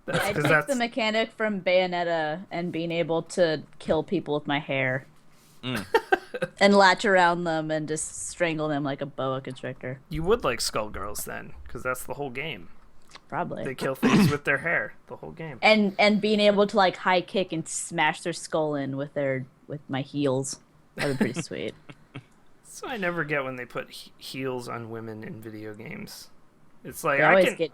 I take the mechanic from Bayonetta and being able to kill people with my hair. And latch around them and just strangle them like a boa constrictor. You would like Skullgirls then, because that's the whole game. Probably. They kill things with their hair the whole game. And being able to like high kick and smash their skull in with my heels. That would be pretty sweet. So I never get when they put heels on women in video games. It's like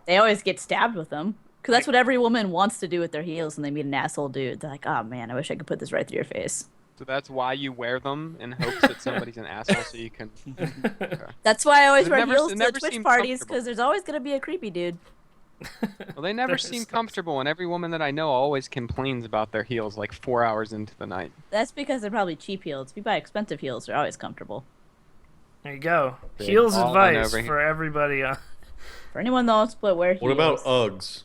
They always get stabbed with them. Because that's what every woman wants to do with their heels when they meet an asshole dude. They're like, oh man, I wish I could put this right through your face. So that's why you wear them in hopes that somebody's an asshole, so you can. Okay. That's why I always It wear never- heels it to never Twitch seemed parties, comfortable. because there's always going to be a creepy dude. Well, they never seem comfortable, and every woman that I know always complains about their heels like 4 hours into the night. That's because they're probably cheap heels. If you buy expensive heels, they're always comfortable. There you go. Big Heels all in advice over here. for everybody. For anyone that wants to wear heels. What about Uggs?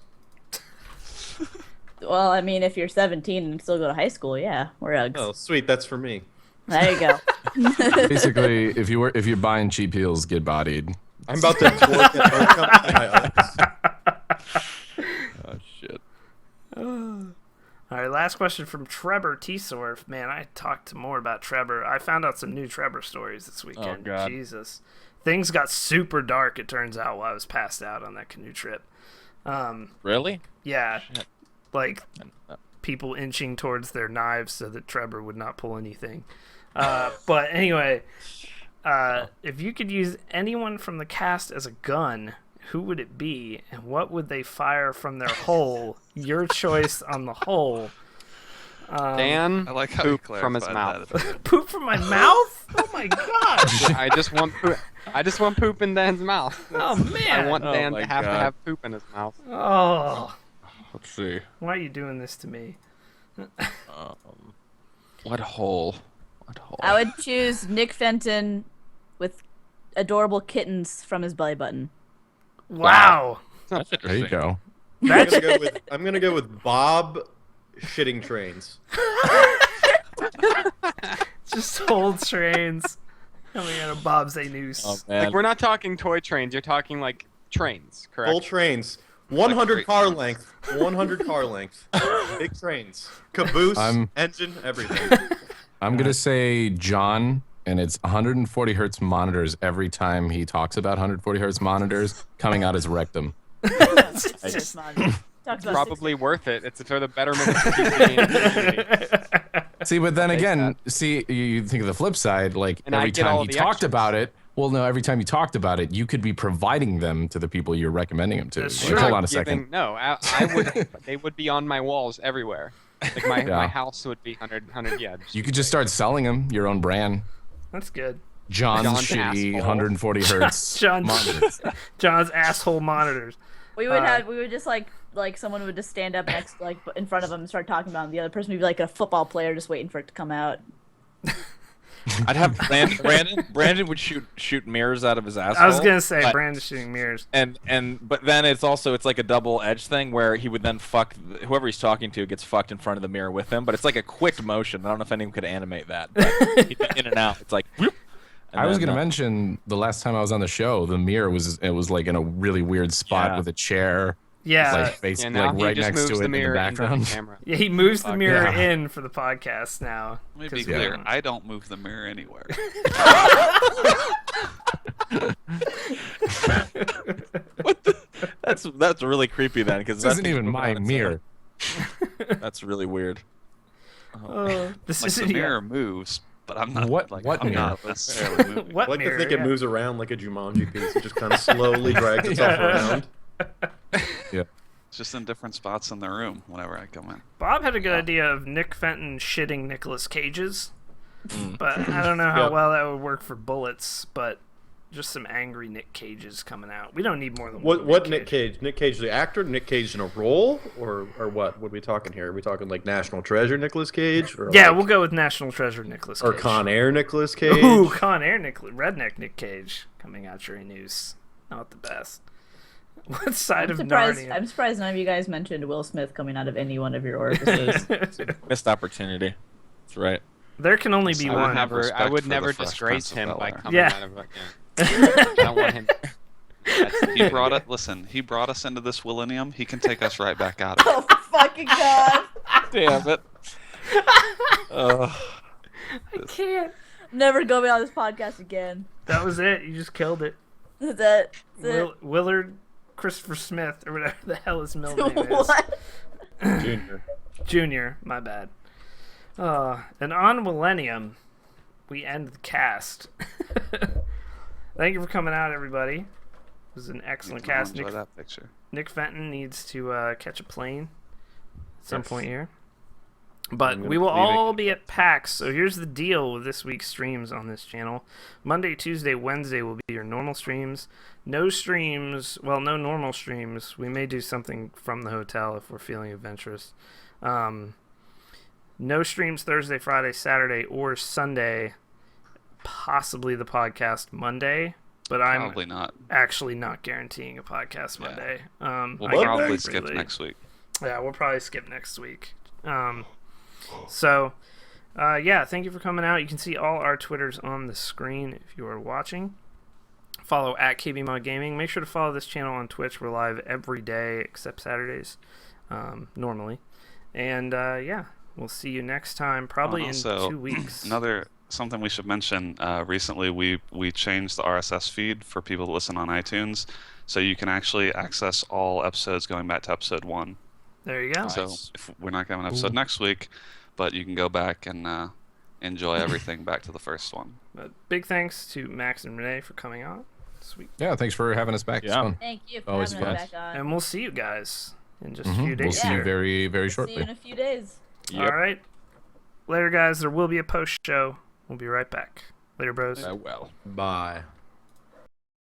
Well, I mean, if you're 17 and still go to high school, yeah, wear Uggs. Oh, sweet, that's for me. There you go. Basically, if you're buying cheap heels, get bodied. I'm about to twerk at her company, my Uggs. Oh shit. All right, last question from Trevor T-Sorf. Man, I talked more about Trevor. I found out some new Trevor stories this weekend. God. Jesus. Things got super dark, it turns out, while I was passed out on that canoe trip. Really? Yeah. Shit. Like, people inching towards their knives so that Trevor would not pull anything. But anyway, if you could use anyone from the cast as a gun, who would it be, and what would they fire from their hole? Your choice on the hole. Dan, I like how you poop from his clarified mouth. that. Poop from my mouth? Oh my god! I just want poop in Dan's mouth. Oh man! I want Oh Dan my to have God. poop in his mouth. Oh, Let's see. Why are you doing this to me? What hole? What hole? I would choose Nick Fenton with adorable kittens from his belly button. Wow. That's There interesting. you go. I'm gonna go with Bob shitting trains. Just whole trains coming out of Bob's Anus. Oh, man. Like we're not talking toy trains. You're talking like trains, correct? Full trains. 100 Like car trains. length. 100 car length. Big trains. Caboose, engine, everything. I'm gonna say John, and it's 140 hertz monitors every time he talks about 140 hertz monitors coming out his rectum. Just talks about Probably worth it. It's for the betterment of the PC community. See, but then again, you think of the flip side, like And I every get all time he the talked extras. about it, well, no, every time you talked about it, you could be providing them to the people you're recommending them to. That's Like, true. hold on a Not second. giving- No, I would. They would be on my walls everywhere. Like my Yeah. house would be 100. Yeah. You could just start selling them, your own brand. That's good. John's John's shitty asshole. 140 hertz monitors. John's asshole monitors. We would just like someone would just stand up next, like in front of him and start talking about him. The other person would be like a football player just waiting for it to come out. I'd have Brandon would shoot mirrors out of his asshole. I was gonna say but- Brandon's shooting mirrors. but then it's like a double-edged thing where he would then fuck whoever he's talking to gets fucked in front of the mirror with him, but it's like a quick motion. I don't know if anyone could animate that. But in and out, it's like. Whoop, and I was then, gonna mention the last time I was on the show, the mirror was like in a really weird spot Yeah. with a chair, Yeah. like basically now like he right just next moves to the it in the mirror into the background. camera. Yeah, he moves the mirror Yeah. in for the podcast now. Let me be 'cause clear. we're- I don't move the mirror anywhere. That's really creepy then because This isn't even my mirror. That's really weird. This Like the isn't mirror moves, but I'm not. What- like, what I'm mirror? not necessarily moving. What I like mirror? to think it Yeah. moves around like a Jumanji piece. It just kind of slowly drags itself around. Yeah. It's just in different spots in the room whenever I come in. Bob had a good idea of Nick Fenton shitting Nicolas Cage's, but I don't know how Yeah. well that would work for bullets. But just some angry Nick Cages coming out. We don't need more than one. What Nick Cage? Nick Cage the actor? Nick Cage in a role? Or what? What are we talking here? Are we talking like National Treasure Nicolas Cage? Or Yeah, like, we'll go with National Treasure Nicolas Cage. or Con Air Nicolas Cage? Ooh, Con Air Redneck Nick Cage coming out your news. Not the best. What side of Narnia? I'm surprised none of you guys mentioned Will Smith coming out of any one of your orifices. Missed opportunity. That's right. There can only be I one. have I respect would for never the Fresh disgrace Prince of him by Bel-Air. coming Yeah. out of I don't want him. He brought it. Listen, he brought us into this millennium. He can take us right back out of it. Oh fucking god! Damn it. I can't. Never go on this podcast again. That was it. You just killed it. That's it. Willard Christopher Smith, or whatever the hell his middle name is. What? Junior. Junior, my bad. And on Millennium, we end the cast. Thank you for coming out, everybody. It was an excellent You can cast. enjoy that picture. Nick Fenton needs to catch a plane at some point here. But we will all be at PAX, so here's the deal with this week's streams on this channel. Monday, Tuesday, Wednesday will be your normal streams. No streams, well, no normal streams. We may do something from the hotel if we're feeling adventurous. No streams Thursday, Friday, Saturday, or Sunday. Possibly the podcast Monday, but I'm Probably not. actually not guaranteeing a podcast Yeah. Monday. We'll I get probably back skip pretty late. next week. Yeah, we'll probably skip next week. So, yeah, thank you for coming out. You can see all our Twitters on the screen if you are watching. Follow at KBMOD Gaming. Make sure to follow this channel on Twitch. We're live every day except Saturdays, normally. And, yeah, we'll see you next time, probably in Also, 2 weeks. Something we should mention. Recently, we changed the RSS feed for people to listen on iTunes, so you can actually access all episodes going back to episode 1. There you go. So if we're not going to episode next week, but you can go back and enjoy everything back to the first one. But big thanks to Max and Renee for coming on. Sweet. Yeah, thanks for having us back. It's Yeah. fun. Thank you for Always having us fun. back on. And we'll see you guys in just a Mhm. few days. We'll see you here. very, very See you in shortly. a few days. Yep. All right. Later, guys. There will be a post show. We'll be right back. Later, bros. Well. Bye.